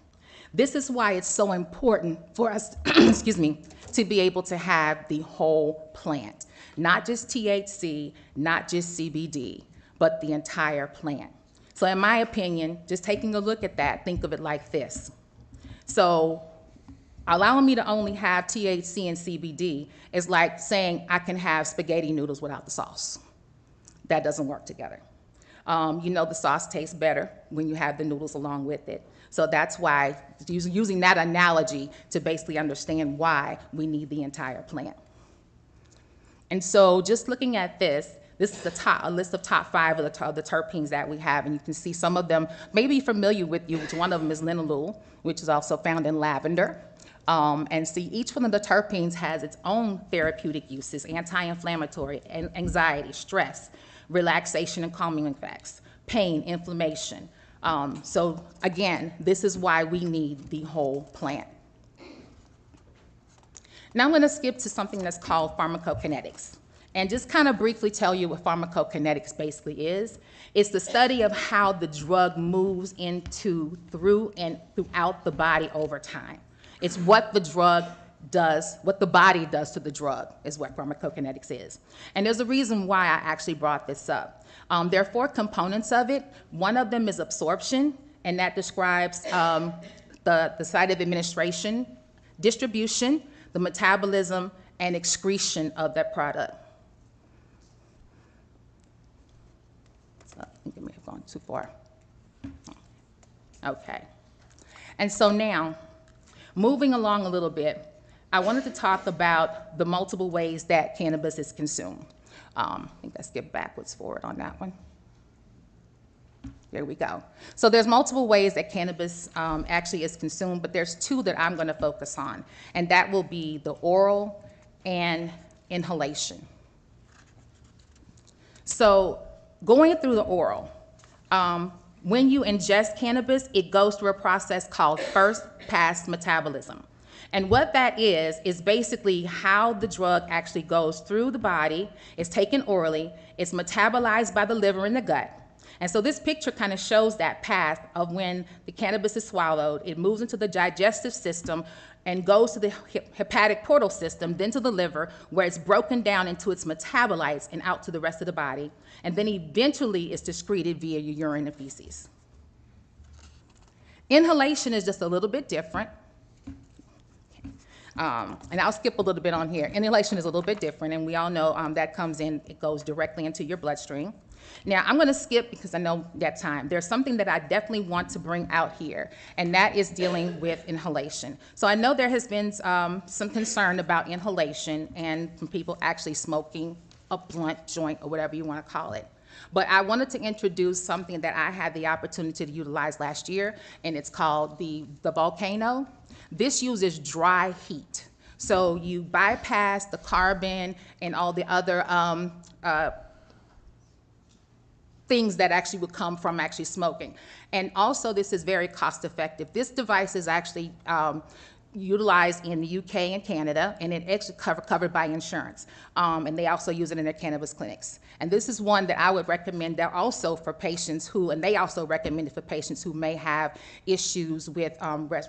[SPEAKER 9] This is why it's so important for us, excuse me, to be able to have the whole plant, not just THC, not just CBD, but the entire plant. So in my opinion, just taking a look at that, think of it like this. So allowing me to only have THC and CBD is like saying I can have spaghetti noodles without the sauce. That doesn't work together. You know the sauce tastes better when you have the noodles along with it. So that's why, using that analogy to basically understand why we need the entire plant. And so just looking at this is a list of top 5 of the terpenes that we have, and you can see some of them may be familiar with you, which one of them is linalool, which is also found in lavender. And see, each one of the terpenes has its own therapeutic uses: anti-inflammatory, anxiety, stress, relaxation and calming effects, pain, inflammation. So again, this is why we need the whole plant. Now I'm going to skip to something that's called pharmacokinetics, and just kind of briefly tell you what pharmacokinetics basically is. It's the study of how the drug moves into, through, and throughout the body over time. It's what the drug does, what the body does to the drug is what pharmacokinetics is. And there's a reason why I actually brought this up. There are 4 components of it. One of them is absorption, and that describes the site of administration, distribution, the metabolism, and excretion of that product. So I think I may have gone too far. Okay. And so now, moving along a little bit, I wanted to talk about the multiple ways that cannabis is consumed. I think I skipped backwards forward on that one. There we go. So there's multiple ways that cannabis actually is consumed, but there's 2 that I'm going to focus on, and that will be the oral and inhalation. So going through the oral, when you ingest cannabis, it goes through a process called first-pass metabolism. And what that is basically how the drug actually goes through the body. It's taken orally, it's metabolized by the liver and the gut. And so this picture kind of shows that path of when the cannabis is swallowed, it moves into the digestive system and goes to the hepatic portal system, then to the liver, where it's broken down into its metabolites and out to the rest of the body. And then eventually it's excreted via your urine and feces. Inhalation is just a little bit different. And I'll skip a little bit on here. Inhalation is a little bit different, and we all know that comes in, it goes directly into your bloodstream. Now, I'm going to skip because I know that time. There's something that I definitely want to bring out here, and that is dealing with inhalation. So I know there has been some concern about inhalation and from people actually smoking a blunt joint or whatever you want to call it. But I wanted to introduce something that I had the opportunity to utilize last year, and it's called the Volcano. This uses dry heat. So you bypass the carbon and all the other things that actually would come from actually smoking. And also this is very cost effective. This device is actually utilized in the UK and Canada, and it's actually covered by insurance. And they also use it in their cannabis clinics. And this is one that I would recommend that also for patients who, and they also recommend it for patients who may have issues with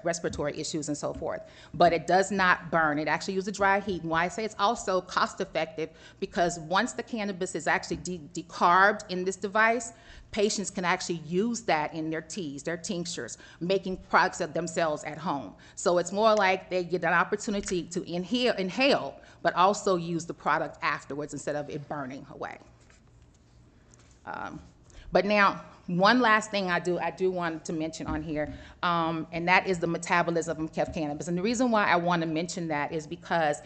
[SPEAKER 9] respiratory issues and so forth. But it does not burn. It actually uses dry heat. And why I say it's also cost effective, because once the cannabis is actually decarbed in this device, patients can actually use that in their teas, their tinctures, making products of themselves at home. So it's more like they get an opportunity to inhale, but also use the product afterwards instead of it burning away. But now, one last thing I do want to mention on here, and that is the metabolism of cannabis. And the reason why I want to mention that is because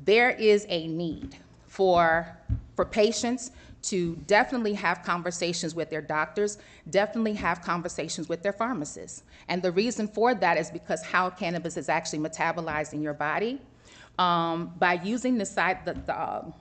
[SPEAKER 9] there is a need for patients to definitely have conversations with their doctors, definitely have conversations with their pharmacists. And the reason for that is because how cannabis is actually metabolized in your body. By using the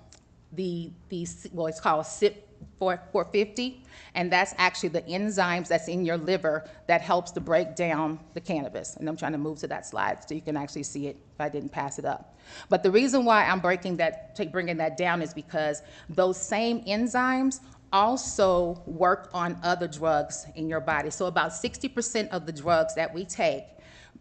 [SPEAKER 9] well, it's called SIP 450, and that's actually the enzymes that's in your liver that helps to break down the cannabis. And I'm trying to move to that slide so you can actually see it if I didn't pass it up. But the reason why I'm bringing that down is because those same enzymes also work on other drugs in your body. So about 60% of the drugs that we take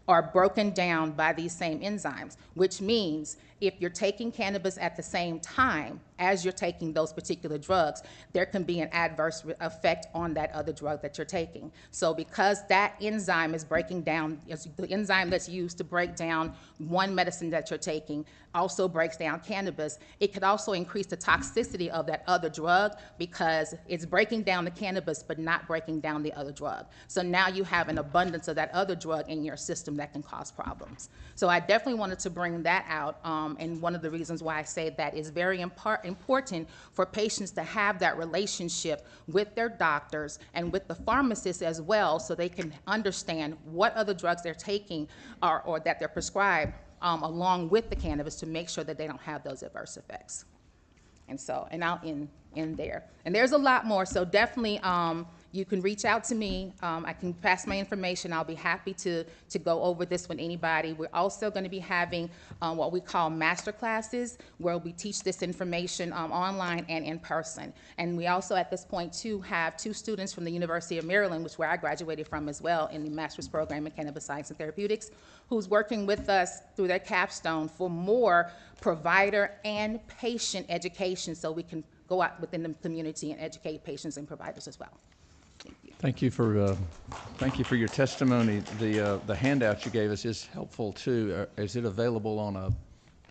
[SPEAKER 9] are broken down by these same enzymes, which means if you're taking cannabis at the same time as you're taking those particular drugs, there can be an adverse effect on that other drug that you're taking. So because that enzyme is breaking down, the enzyme that's used to break down one medicine that you're taking also breaks down cannabis, it could also increase the toxicity of that other drug because it's breaking down the cannabis but not breaking down the other drug. So now you have an abundance of that other drug in your system that can cause problems. So I definitely wanted to bring that out, and one of the reasons why I say that is very important for patients to have that relationship with their doctors and with the pharmacists as well, so they can understand what other drugs they're taking or that they're prescribed along with the cannabis to make sure that they don't have those adverse effects. And so, and I'll end there. And there's a lot more, so definitely you can reach out to me. I can pass my information. I'll be happy to go over this with anybody. We're also going to be having what we call master classes, where we teach this information online and in person. And we also, at this point, too, have 2 students from the University of Maryland, which is where I graduated from as well, in the master's program in cannabis science and therapeutics, who's working with us through their capstone for more provider and patient education, so we can go out within the community and educate patients and providers as well.
[SPEAKER 5] Thank you for your testimony. The handout you gave us is helpful too. Is it available on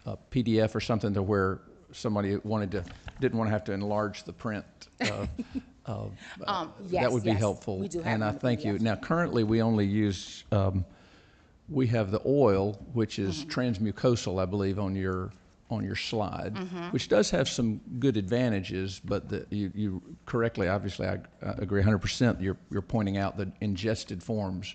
[SPEAKER 5] a PDF or something to where somebody didn't want to have to enlarge the print?
[SPEAKER 9] Yes,
[SPEAKER 5] that would be
[SPEAKER 9] yes.
[SPEAKER 5] helpful.
[SPEAKER 9] We do have
[SPEAKER 5] and I
[SPEAKER 9] them in
[SPEAKER 5] thank
[SPEAKER 9] PDF.
[SPEAKER 5] you. Now, currently, we only use we have the oil, which is transmucosal, I believe, on your slide, which does have some good advantages, but you correctly, obviously, I agree 100%. You're pointing out that ingested forms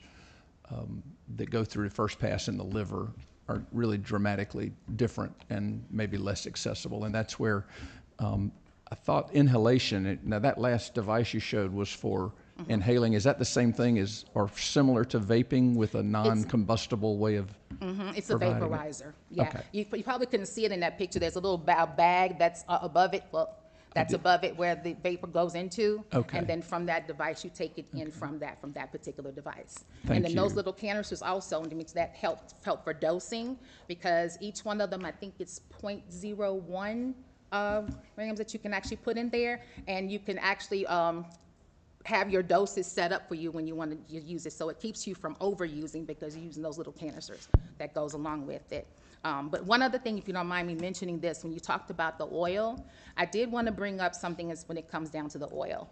[SPEAKER 5] that go through the first pass in the liver are really dramatically different and maybe less accessible, and that's where I thought inhalation. Now, that last device you showed was for inhaling. Is that the same thing as or similar to vaping with a non-combustible way of?
[SPEAKER 9] It's a vaporizer. Yeah.
[SPEAKER 5] Okay.
[SPEAKER 9] You probably couldn't see it in that picture. There's a little bag that's above it. Well, that's above it where the vapor goes into.
[SPEAKER 5] Okay.
[SPEAKER 9] And then from that device, you take it in from that particular device.
[SPEAKER 5] Thank
[SPEAKER 9] and then
[SPEAKER 5] you.
[SPEAKER 9] those little canisters also, that help for dosing, because each one of them, I think it's 0.01 grams that you can actually put in there, and you can actually have your doses set up for you when you want to use it, so it keeps you from overusing because you're using those little canisters that goes along with it. But one other thing, if you don't mind me mentioning this, when you talked about the oil, I did want to bring up something when it comes down to the oil.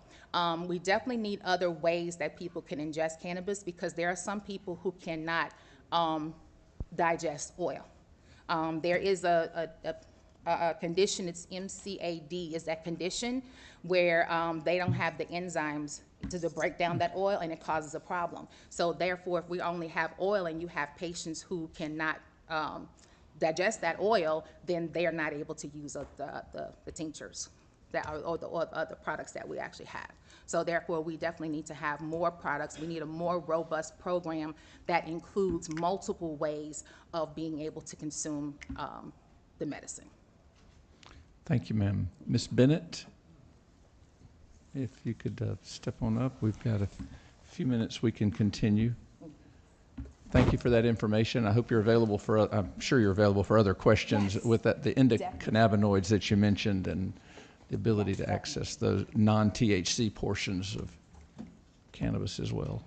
[SPEAKER 9] We definitely need other ways that people can ingest cannabis, because there are some people who cannot digest oil. There is a condition, it's MCAD, is that condition where they don't have the enzymes to break down that oil, and it causes a problem. So therefore, if we only have oil and you have patients who cannot digest that oil, then they are not able to use the tinctures or the other products that we actually have. So therefore, we definitely need to have more products. We need a more robust program that includes multiple ways of being able to consume the medicine.
[SPEAKER 5] Thank you, ma'am. Ms. Bennett, if you could step on up. We've got a few minutes we can continue. Thank you for that information. I hope you're available I'm sure you're available for other questions with the endocannabinoids that you mentioned and the ability to access those non-THC portions of cannabis as well.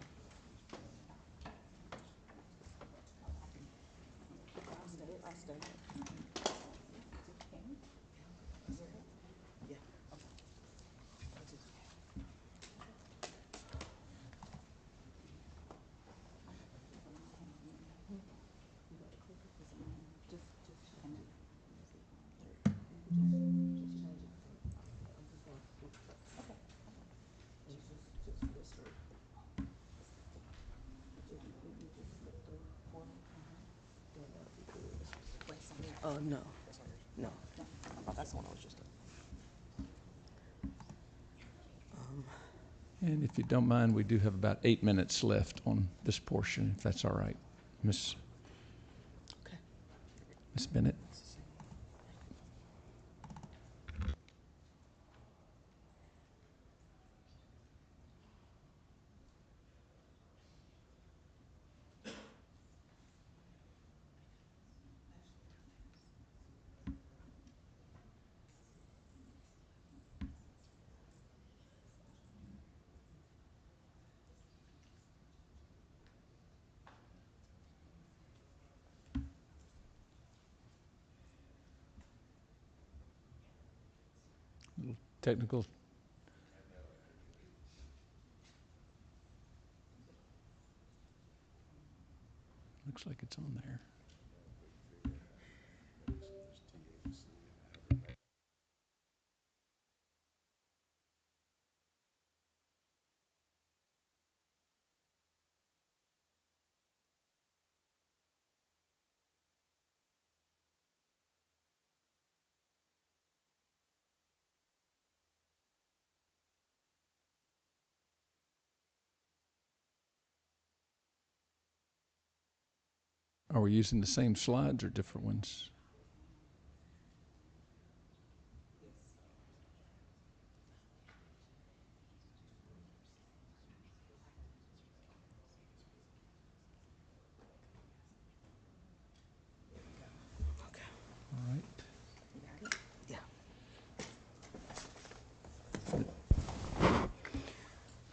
[SPEAKER 10] No. Oh, that's the one I was just at.
[SPEAKER 5] And if you don't mind, we do have about 8 minutes left on this portion, if that's all right. Miss Bennett. Technical. Looks like it's on there. Are we using the same slides or different ones? All right.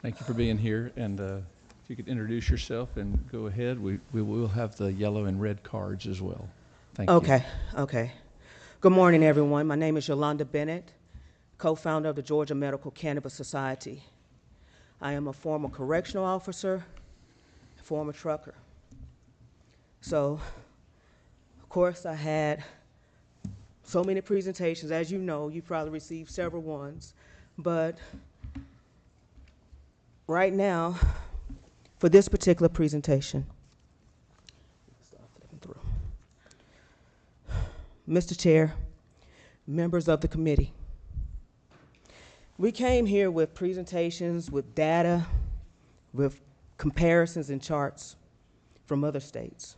[SPEAKER 5] Thank you for being here, and if you could introduce yourself and go ahead. We will have the yellow and red cards as well. Thank you.
[SPEAKER 10] Okay. Good morning, everyone. My name is Yolanda Bennett, co-founder of the Georgia Medical Cannabis Society. I am a former correctional officer, former trucker. So, of course, I had so many presentations. As you know, you probably received several ones, but right now, for this particular presentation, Mr. Chair, members of the committee, we came here with presentations, with data, with comparisons and charts from other states.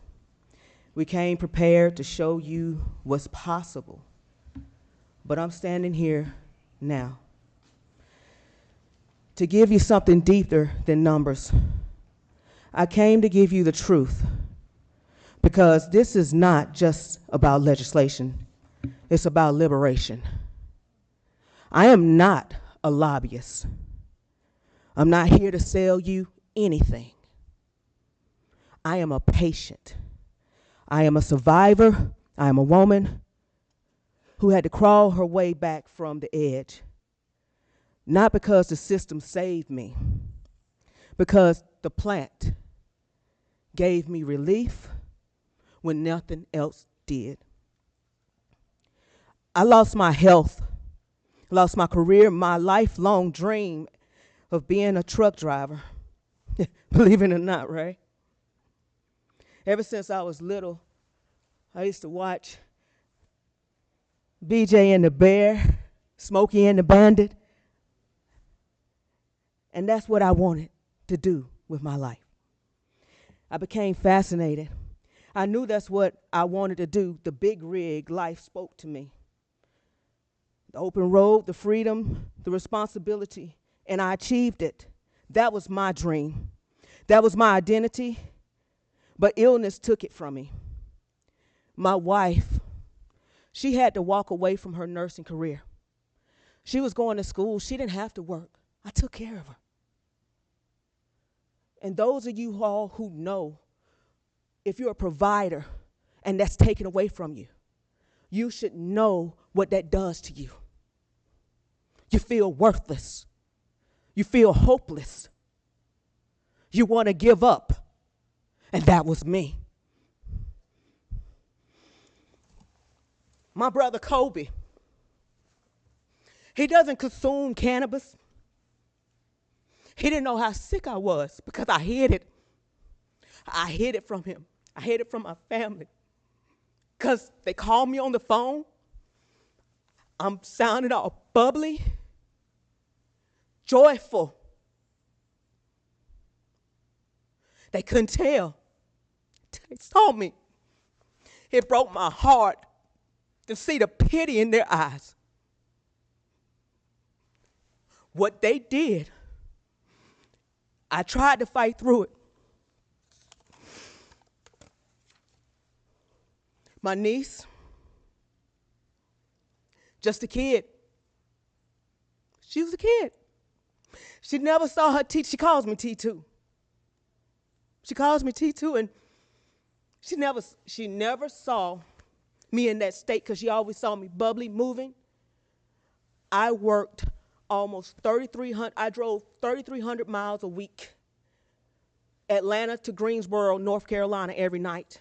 [SPEAKER 10] We came prepared to show you what's possible, but I'm standing here now to give you something deeper than numbers. I came to give you the truth, because this is not just about legislation, it's about liberation. I am not a lobbyist. I'm not here to sell you anything. I am a patient. I am a survivor. I am a woman who had to crawl her way back from the edge. Not because the system saved me, because the plant gave me relief when nothing else did. I lost my health, lost my career, my lifelong dream of being a truck driver. Believe it or not, right? Ever since I was little, I used to watch BJ and the Bear, Smokey and the Bandit, and that's what I wanted to do with my life. I became fascinated. I knew that's what I wanted to do. The big rig life spoke to me. The open road, the freedom, the responsibility, and I achieved it. That was my dream. That was my identity, but illness took it from me. My wife, she had to walk away from her nursing career. She was going to school. She didn't have to work. I took care of her. And those of you all who know, if you're a provider and that's taken away from you, you should know what that does to you. You feel worthless. You feel hopeless. You want to give up. And that was me. My brother Kobe, he doesn't consume cannabis. He didn't know how sick I was because I hid it. I hid it from him. I hid it from my family. Because they called me on the phone. I'm sounding all bubbly, joyful. They couldn't tell. They saw me. It broke my heart to see the pity in their eyes. What they did, I tried to fight through it. My niece, just a kid. She was a kid. She never saw her T. She calls me T2. She calls me T2, and she never saw me in that state because she always saw me bubbly, moving. I worked almost 3,300. I drove 3,300 miles a week, Atlanta to Greensboro, North Carolina, every night.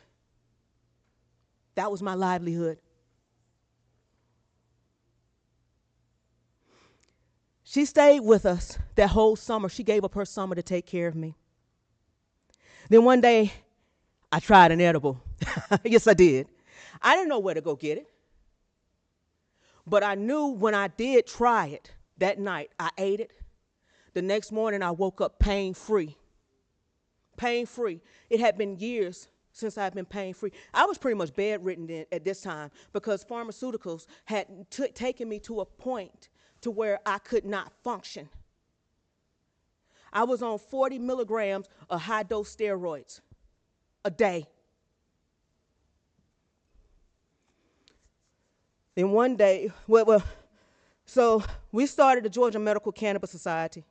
[SPEAKER 10] That was my livelihood. She stayed with us that whole summer. She gave up her summer to take care of me. Then one day, I tried an edible. Yes, I did. I didn't know where to go get it. But I knew when I did try it that night, I ate it. The next morning, I woke up pain-free. Pain-free. It had been years since I've been pain-free. I was pretty much bedridden at this time because pharmaceuticals had taken me to a point to where I could not function. I was on 40 milligrams of high-dose steroids a day. Then one day, so we started the Georgia Medical Cannabis Society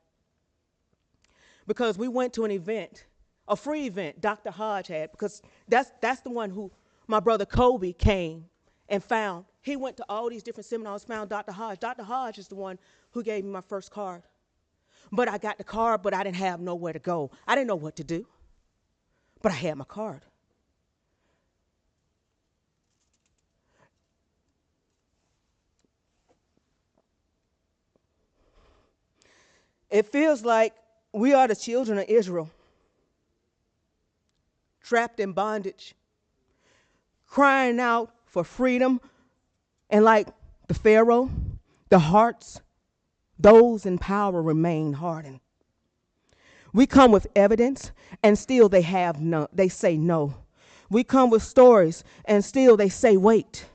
[SPEAKER 10] because we went to an event, a free event Dr. Hodge had, because that's the one who my brother Kobe came and found. He went to all these different seminars, found Dr. Hodge. Dr. Hodge is the one who gave me my first card. But I got the card, but I didn't have nowhere to go. I didn't know what to do, but I had my card. It feels like we are the children of Israel, trapped in bondage, crying out for freedom, and like the Pharaoh, the hearts, those in power remain hardened. We come with evidence, and still they say no. We come with stories, and still they say wait.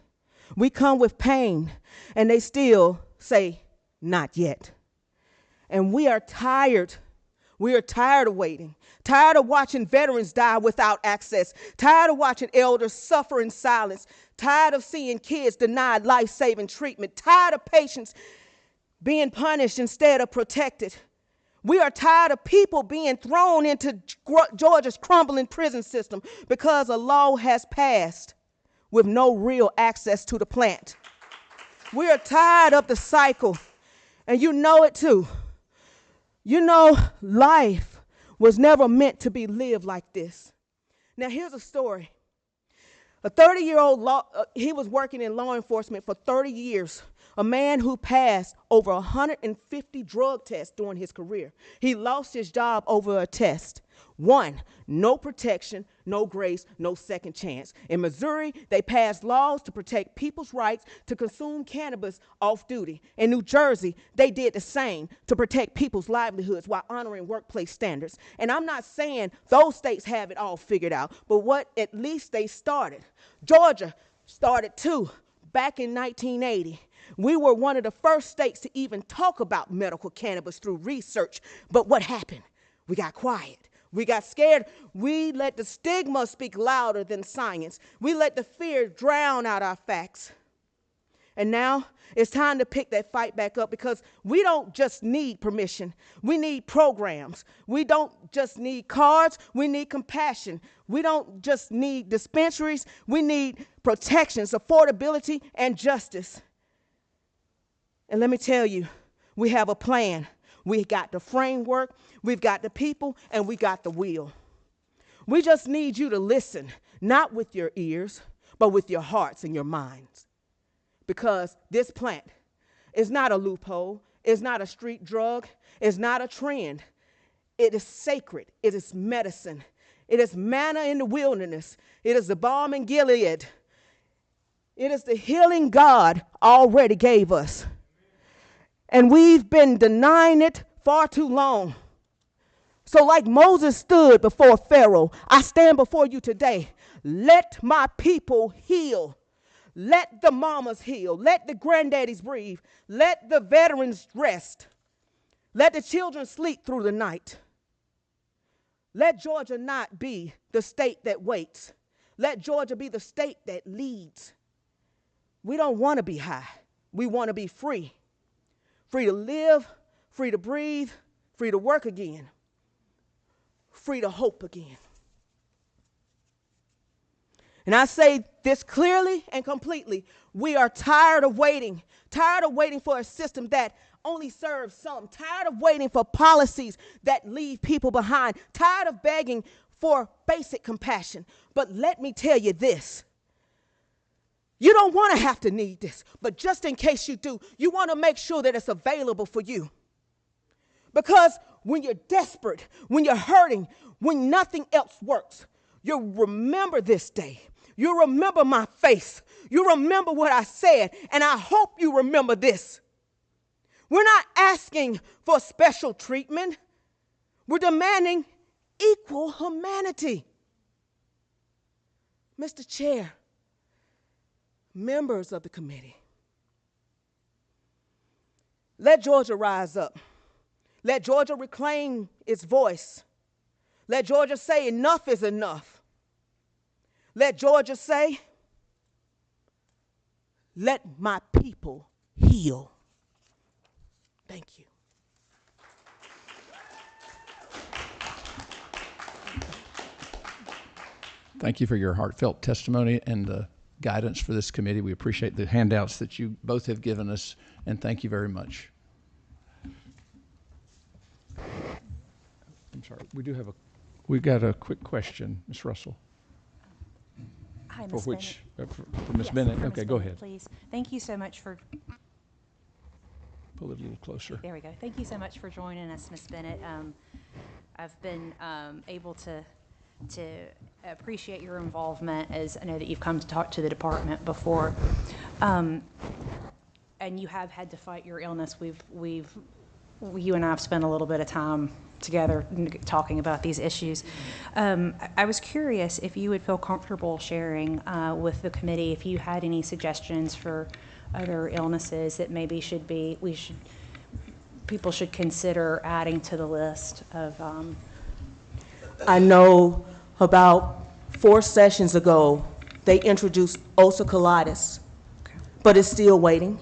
[SPEAKER 10] We come with pain, and they still say not yet. And we are tired. We are tired of waiting, tired of watching veterans die without access, tired of watching elders suffer in silence, tired of seeing kids denied life-saving treatment, tired of patients being punished instead of protected. We are tired of people being thrown into Georgia's crumbling prison system because a law has passed with no real access to the plant. We are tired of the cycle, and you know it too. You know, life was never meant to be lived like this. Now, here's a story. A 30-year-old, he was working in law enforcement for 30 years, a man who passed over 150 drug tests during his career. He lost his job over a test. One, no protection, no grace, no second chance. In Missouri, they passed laws to protect people's rights to consume cannabis off duty. In New Jersey, they did the same to protect people's livelihoods while honoring workplace standards. And I'm not saying those states have it all figured out, but what at least they started. Georgia started too, back in 1980. We were one of the first states to even talk about medical cannabis through research. But what happened? We got quiet. We got scared. We let the stigma speak louder than science. We let the fear drown out our facts. And now it's time to pick that fight back up because we don't just need permission. We need programs. We don't just need cards. We need compassion. We don't just need dispensaries. We need protections, affordability, and justice. And let me tell you, we have a plan. We got the framework, we've got the people, and we got the will. We just need you to listen, not with your ears, but with your hearts and your minds. Because this plant is not a loophole, it's not a street drug, it's not a trend. It is sacred, it is medicine, it is manna in the wilderness, it is the balm in Gilead. It is the healing God already gave us. And we've been denying it far too long. So like Moses stood before Pharaoh, I stand before you today. Let my people heal. Let the mamas heal. Let the granddaddies breathe. Let the veterans rest. Let the children sleep through the night. Let Georgia not be the state that waits. Let Georgia be the state that leads. We don't want to be high. We want to be free. Free to live, free to breathe, free to work again, free to hope again. And I say this clearly and completely. We are tired of waiting for a system that only serves some, tired of waiting for policies that leave people behind, tired of begging for basic compassion. But let me tell you this. You don't want to have to need this, but just in case you do, you want to make sure that it's available for you. Because when you're desperate, when you're hurting, when nothing else works, you'll remember this day. You remember my face. You remember what I said. And I hope you remember this. We're not asking for special treatment. We're demanding equal humanity. Mr. Chair, members of the committee, let Georgia rise up. Let Georgia reclaim its voice. Let Georgia say enough is enough. Let Georgia say, let my people heal. Thank you.
[SPEAKER 5] Thank you for your heartfelt testimony and the guidance for this committee. We appreciate the handouts that you both have given us, and thank you very much. I'm sorry, we've got a quick question, Ms. Russell.
[SPEAKER 7] Hi,
[SPEAKER 5] For
[SPEAKER 7] Ms.
[SPEAKER 5] which,
[SPEAKER 7] Bennett.
[SPEAKER 5] for Ms.
[SPEAKER 7] Yes,
[SPEAKER 5] Bennett.
[SPEAKER 7] for
[SPEAKER 5] Okay,
[SPEAKER 7] Ms.
[SPEAKER 5] go
[SPEAKER 7] Bennett,
[SPEAKER 5] ahead.
[SPEAKER 7] please. Thank you so much for,
[SPEAKER 5] Pull it a little closer.
[SPEAKER 7] there we go. Thank you so much for joining us, Ms. Bennett. I've been able to appreciate your involvement, as I know that you've come to talk to the department before. And you have had to fight your illness. You and I have spent a little bit of time together talking about these issues. I was curious if you would feel comfortable sharing with the committee if you had any suggestions for other illnesses that maybe people should consider adding to the list of.
[SPEAKER 10] I know about 4 sessions ago, they introduced ulcerative colitis, but it's still waiting.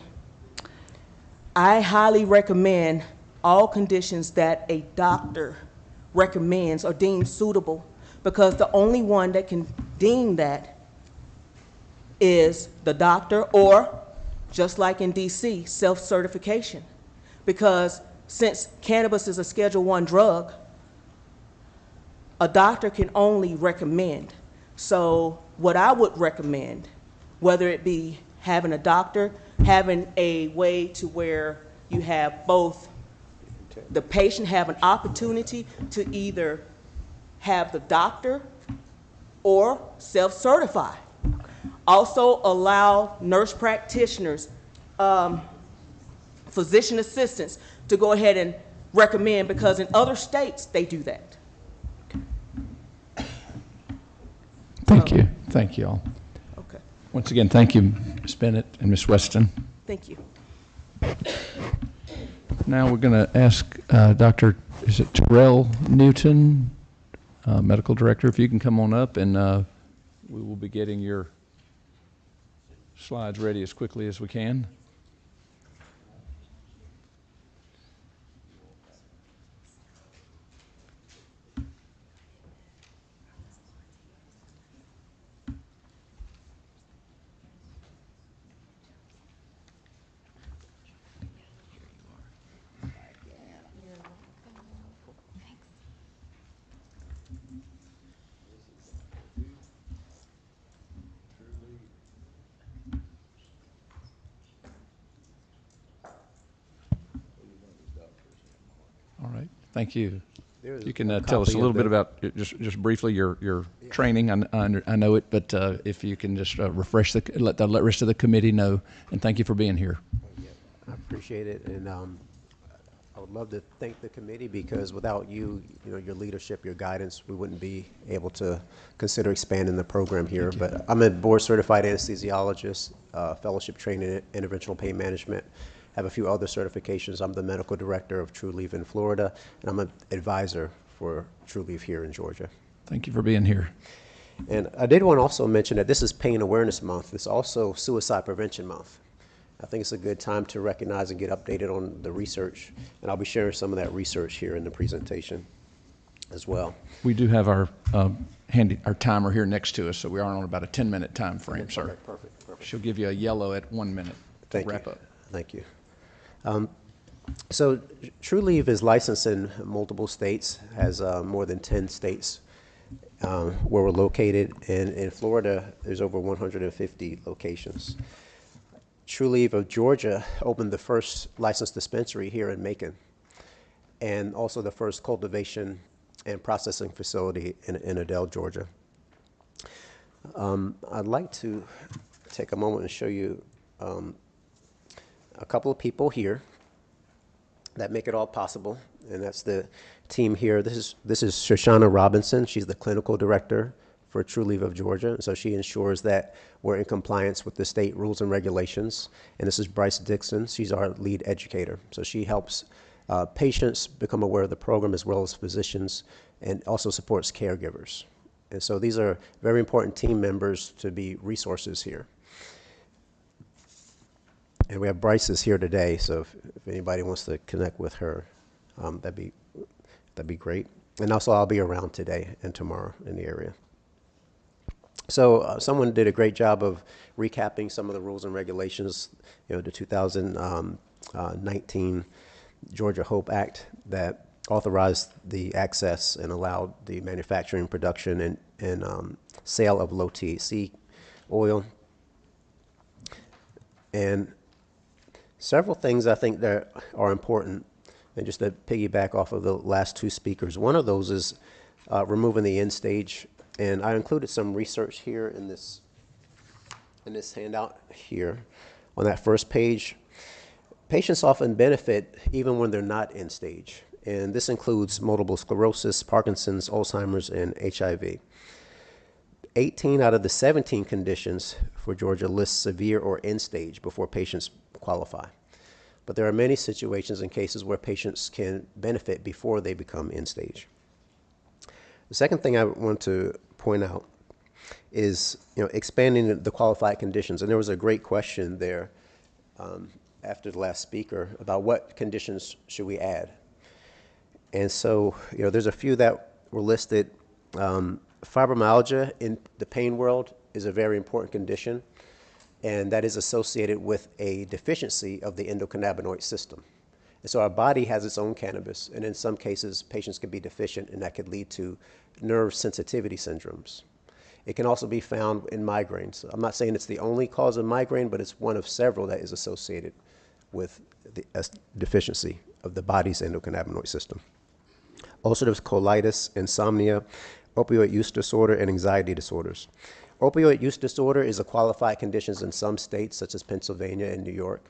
[SPEAKER 10] I highly recommend all conditions that a doctor recommends or deems suitable, because the only one that can deem that is the doctor, or just like in DC, self-certification. Because since cannabis is a Schedule I drug, a doctor can only recommend. So what I would recommend, whether it be having a doctor, having a way to where you have both the patient have an opportunity to either have the doctor or self-certify. Also allow nurse practitioners, physician assistants to go ahead and recommend, because in other states they do that.
[SPEAKER 5] Thank you. Thank you all.
[SPEAKER 10] Okay.
[SPEAKER 5] Once again, thank you, Ms. Bennett and Ms. Weston.
[SPEAKER 10] Thank you.
[SPEAKER 5] Now we're going to ask Dr. Is it Terel Newton, Medical Director, if you can come on up, and we will be getting your slides ready as quickly as we can. All right, thank you. You can tell us a little bit about, just briefly, your training. I know it, but if you can just refresh let the rest of the committee know, and thank you for being here.
[SPEAKER 11] I appreciate it, and I would love to thank the committee because without you, your leadership, your guidance, we wouldn't be able to consider expanding the program here. But I'm a board certified anesthesiologist, fellowship trained in interventional pain management. Have a few other certifications. I'm the medical director of Trulieve in Florida, and I'm an advisor for Trulieve here in Georgia.
[SPEAKER 5] Thank you for being here.
[SPEAKER 11] And I did want to also mention that this is Pain Awareness Month. It's also Suicide Prevention Month. I think it's a good time to recognize and get updated on the research, and I'll be sharing some of that research here in the presentation as well.
[SPEAKER 5] We do have our our timer here next to us, so we are on about a 10-minute time frame,
[SPEAKER 11] Okay,
[SPEAKER 5] sir.
[SPEAKER 11] Perfect.
[SPEAKER 5] She'll give you a yellow at 1 minute to wrap up.
[SPEAKER 11] Thank you. So Trulieve is licensed in multiple states, has more than 10 states where we're located. And in Florida, there's over 150 locations. Trulieve of Georgia opened the first licensed dispensary here in Macon, and also the first cultivation and processing facility in Adel, Georgia. I'd like to take a moment and show you a couple of people here that make it all possible, and that's the team here. This is Shoshana Robinson. She's the clinical director for Trulieve of Georgia, and so she ensures that we're in compliance with the state rules and regulations. And this is Bryce Dixon. She's our lead educator, so she helps patients become aware of the program as well as physicians, and also supports caregivers. And so these are very important team members to be resources here. And we have Bryce is here today, so if anybody wants to connect with her, that'd be great. And also, I'll be around today and tomorrow in the area. So someone did a great job of recapping some of the rules and regulations. The 2019 Georgia Hope Act that authorized the access and allowed the manufacturing, production, and sale of low THC oil. And several things I think that are important, and just to piggyback off of the last two speakers, one of those is removing the end stage. And I included some research here in this handout here on that first page. Patients often benefit even when they're not end stage, and this includes multiple sclerosis, Parkinson's, Alzheimer's, and HIV. 18 out of the 17 conditions for Georgia list severe or end stage before patients qualify. But there are many situations and cases where patients can benefit before they become end stage. The second thing I want to point out is expanding the qualified conditions. And there was a great question there after the last speaker about what conditions should we add. And so there's a few that were listed. Fibromyalgia in the pain world is a very important condition, and that is associated with a deficiency of the endocannabinoid system. And so our body has its own cannabis, and in some cases, patients can be deficient, and that could lead to nerve sensitivity syndromes. It can also be found in migraines. I'm not saying it's the only cause of migraine, but it's one of several that is associated with the deficiency of the body's endocannabinoid system. Ulcerative colitis, insomnia, opioid use disorder, and anxiety disorders. Opioid use disorder is a qualified condition in some states, such as Pennsylvania and New York.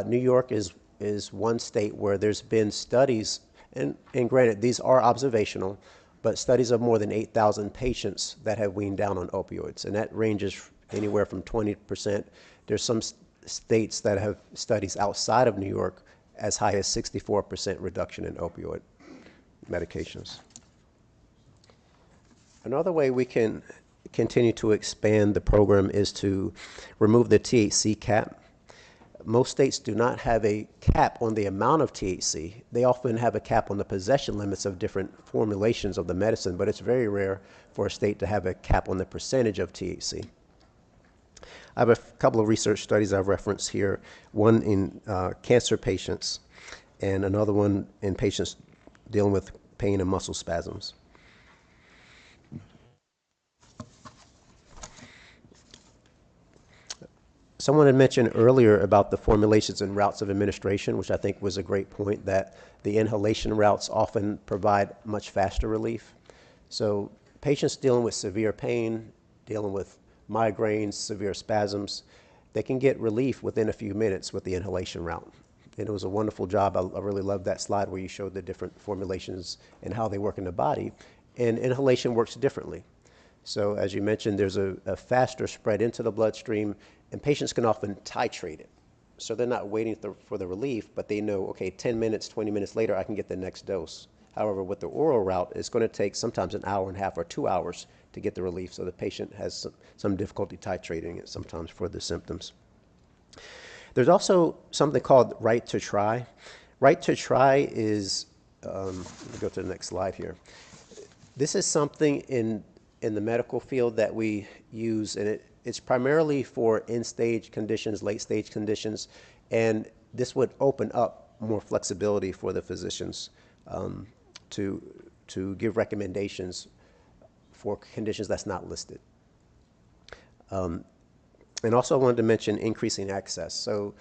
[SPEAKER 11] New York is one state where there's been studies, and granted, these are observational, but studies of more than 8,000 patients that have weaned down on opioids, and that ranges anywhere from 20%. There's some states that have studies outside of New York as high as 64% reduction in opioid medications. Another way we can continue to expand the program is to remove the THC cap. Most states do not have a cap on the amount of THC. They often have a cap on the possession limits of different formulations of the medicine, but it's very rare for a state to have a cap on the percentage of THC. I have a couple of research studies I've referenced here, one in cancer patients and another one in patients dealing with pain and muscle spasms. Someone had mentioned earlier about the formulations and routes of administration, which I think was a great point, that the inhalation routes often provide much faster relief. So patients dealing with severe pain, dealing with migraines, severe spasms, they can get relief within a few minutes with the inhalation route. and it was a wonderful job. I really loved that slide where you showed the different formulations and how they work in the body. And inhalation works differently. So as you mentioned, there's a faster spread into the bloodstream, and patients can often titrate it. So they're not waiting for the relief, but they know, okay, 10 minutes, 20 minutes later, I can get the next dose. However, with the oral route, it's going to take sometimes an hour and a half or 2 hours to get the relief, so the patient has some difficulty titrating it sometimes for the symptoms. There's also something called right to try. Right to try is, let me go to the next slide here. This is something in the medical field that we use, and it's primarily for end-stage conditions, late-stage conditions, and this would open up more flexibility for the physicians to give recommendations for conditions that's not listed. And also I wanted to mention increasing access. So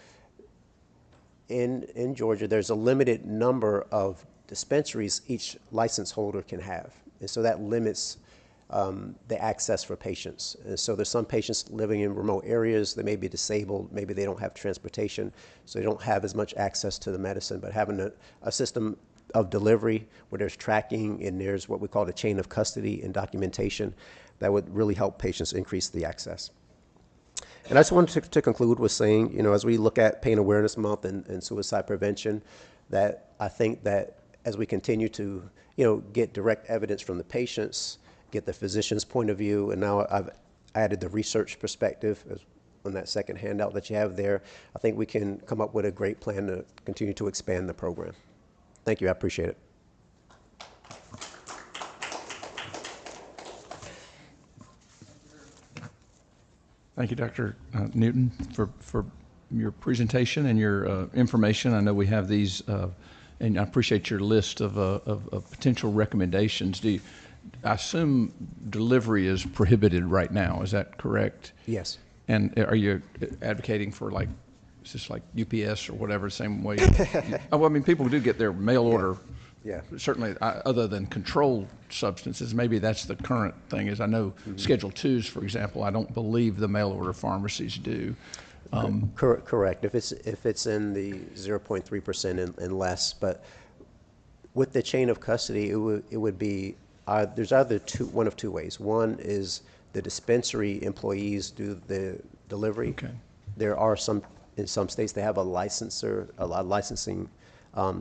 [SPEAKER 11] in Georgia, there's a limited number of dispensaries each license holder can have. And so that limits the access for patients. And so there's some patients living in remote areas, they may be disabled, maybe they don't have transportation, so they don't have as much access to the medicine, but having a system of delivery where there's tracking and there's what we call the chain of custody and documentation, that would really help patients increase the access. And I just wanted to conclude with saying, you know, as we look at Pain Awareness Month and suicide prevention, that I think that as we continue to, you know, get direct evidence from the patients, get the physician's point of view, and now I've added the research perspective on that second handout that you have there, I think we can come up with a great plan to continue to expand the program. Thank you, I appreciate it.
[SPEAKER 5] Thank you, Dr. Newton, for your presentation and your information. I know we have these, and I appreciate your list of potential recommendations. I assume delivery is prohibited right now, is that correct?
[SPEAKER 11] Yes.
[SPEAKER 5] And are you advocating for, like, it's just like UPS or whatever, same way? Well, I mean, people do get their mail order.
[SPEAKER 11] Yeah.
[SPEAKER 5] Certainly, other than controlled substances, maybe that's the current thing. Is I know Schedule 2s, for example, I don't believe the mail order pharmacies do.
[SPEAKER 11] Correct. If it's in the 0.3% and less, but with the chain of custody, it would be there's either one of two ways. One is the dispensary employees do the delivery.
[SPEAKER 5] Okay.
[SPEAKER 11] There are in some states they have a licensing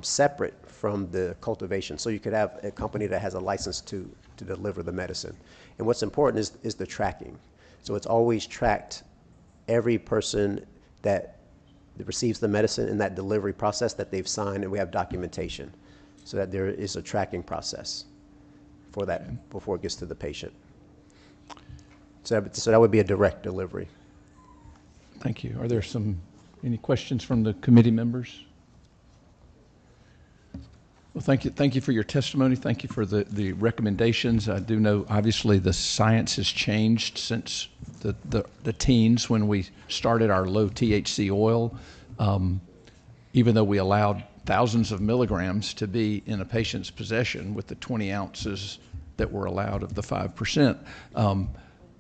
[SPEAKER 11] separate from the cultivation. So you could have a company that has a license to deliver the medicine. And what's important is the tracking. So it's always tracked, every person that receives the medicine in that delivery process that they've signed, and we have documentation so that there is a tracking process for that before it gets to the patient. So that would be a direct delivery.
[SPEAKER 5] Thank you. Are there any questions from the committee members? Well, thank you for your testimony. Thank you for the recommendations. I do know, obviously, the science has changed since the teens when we started our low THC oil. Even though we allowed thousands of milligrams to be in a patient's possession with the 20 ounces that were allowed of the 5%,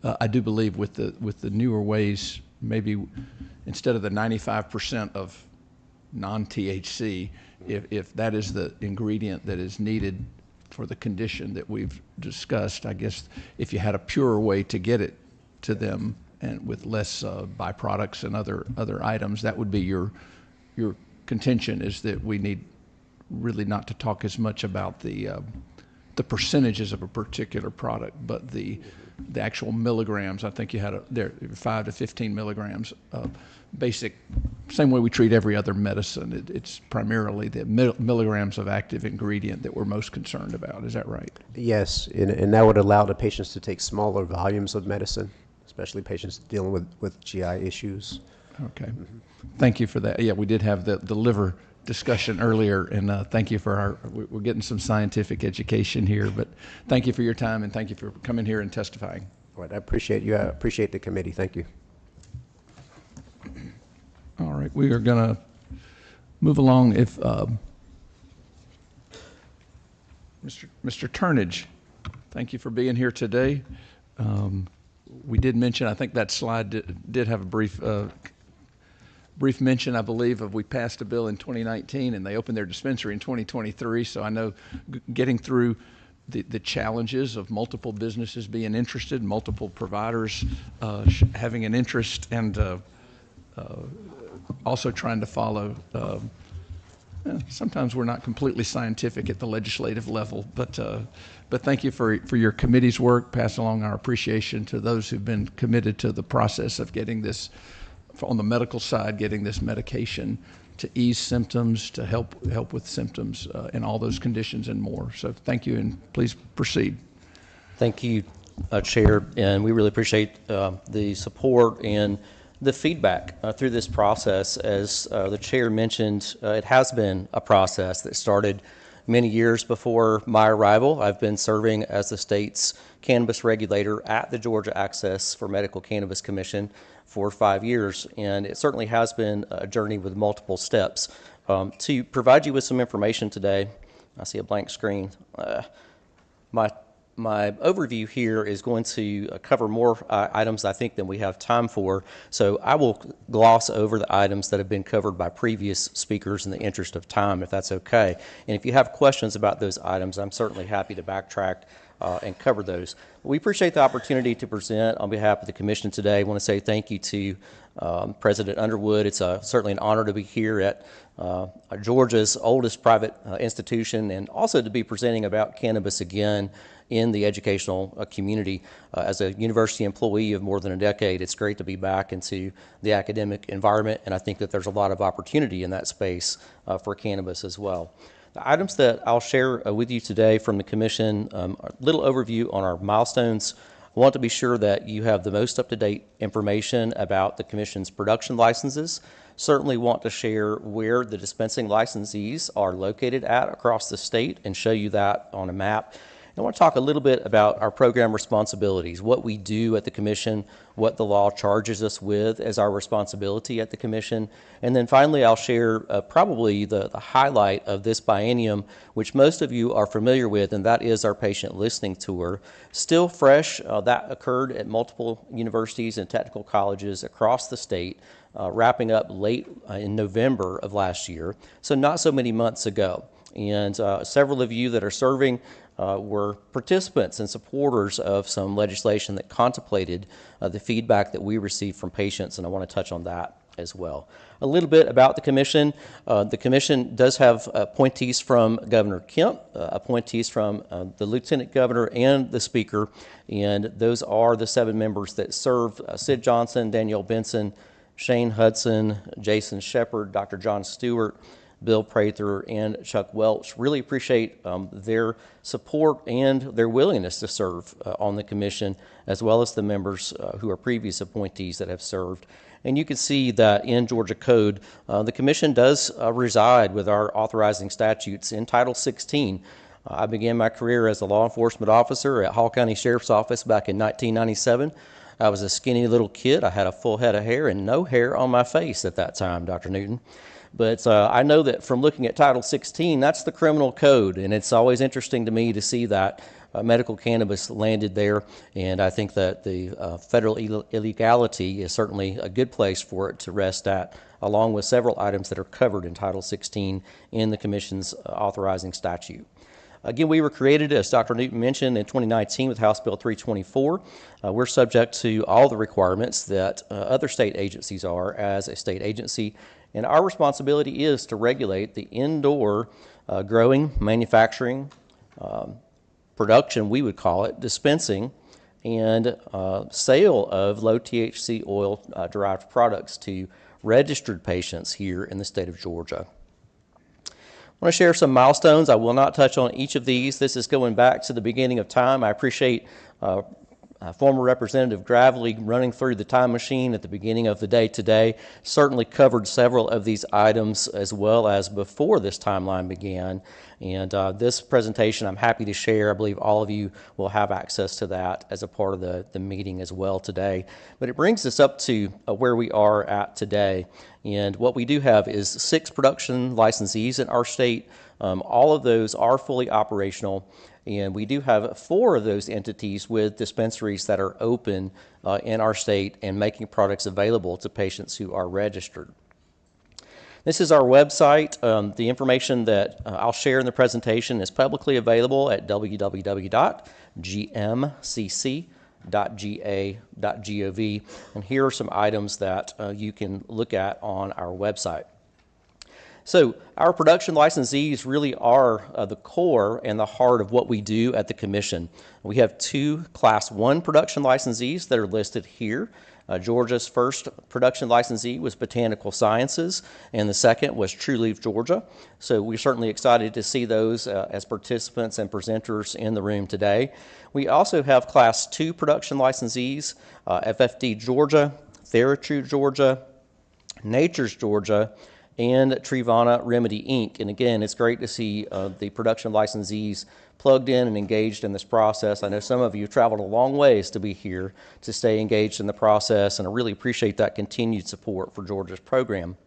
[SPEAKER 5] I do believe with the newer ways, maybe instead of the 95% of non-THC, if that is the ingredient that is needed for the condition that we've discussed, I guess if you had a purer way to get it to them and with less byproducts and other items, that would be your contention, is that we need really not to talk as much about the percentages of a particular product, but the actual milligrams. I think you had there 5 to 15 milligrams of basic, same way we treat every other medicine. It's primarily the milligrams of active ingredient that we're most concerned about. Is that right?
[SPEAKER 11] Yes, and that would allow the patients to take smaller volumes of medicine, especially patients dealing with GI issues.
[SPEAKER 5] Okay. Thank you for that. Yeah, we did have the liver discussion earlier, and thank you for we're getting some scientific education here, but thank you for your time, and thank you for coming here and testifying.
[SPEAKER 11] All right, I appreciate you. I appreciate the committee. Thank you.
[SPEAKER 5] All right, we are going to move along. If Mr. Turnage, thank you for being here today. We did mention, I think that slide did have a brief brief mention, I believe, of we passed a bill in 2019 and they opened their dispensary in 2023. So I know getting through the challenges of multiple businesses being interested, multiple providers having an interest, and also trying to follow. Sometimes we're not completely scientific at the legislative level, but thank you for your committee's work. Pass along our appreciation to those who've been committed to the process of getting this, on the medical side, getting this medication to ease symptoms, to help with symptoms in all those conditions and more. So thank you, and please proceed.
[SPEAKER 12] Thank you, Chair, and we really appreciate the support and the feedback through this process. As the Chair mentioned, it has been a process that started many years before my arrival. I've been serving as the state's cannabis regulator at the Georgia Access for Medical Cannabis Commission for 5 years, and it certainly has been a journey with multiple steps. To provide you with some information today, I see a blank screen. My overview here is going to cover more items, I think, than we have time for, so I will gloss over the items that have been covered by previous speakers in the interest of time, if that's okay. And if you have questions about those items, I'm certainly happy to backtrack and cover those. We appreciate the opportunity to present on behalf of the Commission today. I want to say thank you to President Underwood. It's certainly an honor to be here at Georgia's oldest private institution, and also to be presenting about cannabis again in the educational community. As a university employee of more than a decade, it's great to be back into the academic environment, and I think that there's a lot of opportunity in that space for cannabis as well. The items that I'll share with you today from the Commission, a little overview on our milestones. I want to be sure that you have the most up-to-date information about the Commission's production licenses. Certainly want to share where the dispensing licensees are located at across the state and show you that on a map. I want to talk a little bit about our program responsibilities, what we do at the Commission, what the law charges us with as our responsibility at the Commission. And then finally, I'll share probably the highlight of this biennium, which most of you are familiar with, and that is our patient listening tour. Still fresh, that occurred at multiple universities and technical colleges across the state, wrapping up late in November of last year, so not so many months ago. And several of you that are serving were participants and supporters of some legislation that contemplated the feedback that we received from patients, and I want to touch on that as well. A little bit about the Commission. The Commission does have appointees from Governor Kemp, appointees from the Lieutenant Governor and the Speaker, and those are the 7 members that serve: Sid Johnson, Danielle Benson, Shane Hudson, Jason Shepard, Dr. John Stewart, Bill Prather, and Chuck Welch. Really appreciate their support and their willingness to serve on the Commission, as well as the members who are previous appointees that have served. And you can see that in Georgia Code, the Commission does reside with our authorizing statutes in Title 16. I began my career as a law enforcement officer at Hall County Sheriff's Office back in 1997. I was a skinny little kid. I had a full head of hair and no hair on my face at that time, Dr. Newton. But I know that from looking at Title 16, that's the criminal code, and it's always interesting to me to see that medical cannabis landed there, and I think that the federal illegality is certainly a good place for it to rest at, along with several items that are covered in Title 16 in the Commission's authorizing statute. Again, we were created, as Dr. Newton mentioned, in 2019 with House Bill 324. We're subject to all the requirements that other state agencies are as a state agency, and our responsibility is to regulate the indoor growing, manufacturing, production, we would call it, dispensing, and sale of low THC oil derived products to registered patients here in the state of Georgia. I want to share some milestones. I will not touch on each of these. This is going back to the beginning of time. I appreciate former Representative Gravely running through the time machine at the beginning of the day today. Certainly covered several of these items as well as before this timeline began. And this presentation I'm happy to share. I believe all of you will have access to that as a part of the meeting as well today. But it brings us up to where we are at today. And what we do have is 6 production licensees in our state. All of those are fully operational. And we do have 4 of those entities with dispensaries that are open in our state and making products available to patients who are registered. This is our website. The information that I'll share in the presentation is publicly available at www.gmcc.ga.gov. And here are some items that you can look at on our website. So our production licensees really are the core and the heart of what we do at the Commission. We have 2 Class 1 production licensees that are listed here. Georgia's first production licensee was Botanical Sciences, and the second was Trulieve, Georgia. So we're certainly excited to see those as participants and presenters in the room today. We also have Class 2 production licensees, FFD Georgia, TheraTrue Georgia, Nature's Georgia, and Trivana Remedy Inc. And again, it's great to see the production licensees plugged in and engaged in this process. I know some of you have traveled a long ways to be here to stay engaged in the process, and I really appreciate that continued support for Georgia's program.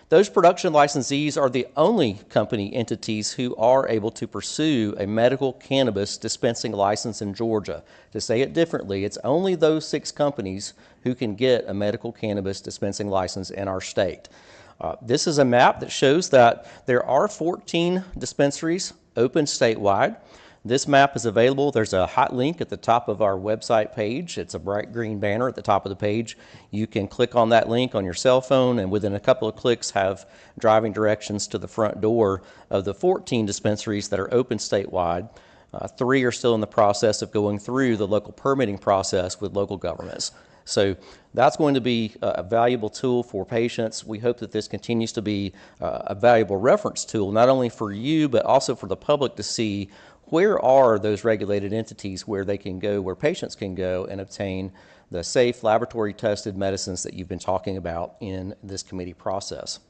[SPEAKER 12] Those production licensees are the only company entities who are able to pursue a medical cannabis dispensing license in Georgia. To say it differently, it's only those 6 companies who can get a medical cannabis dispensing license in our state. This is a map that shows that there are 14 dispensaries open statewide. This map is available. There's a hot link at the top of our website page. It's a bright green banner at the top of the page. You can click on that link on your cell phone, and within a couple of clicks have driving directions to the front door of the 14 dispensaries that are open statewide. 3 are still in the process of going through the local permitting process with local governments. So that's going to be a valuable tool for patients. We hope that this continues to be a valuable reference tool, not only for you, but also for the public to see where are those regulated entities where they can go, where patients can go and obtain the safe laboratory tested medicines that you've been talking about in this committee process.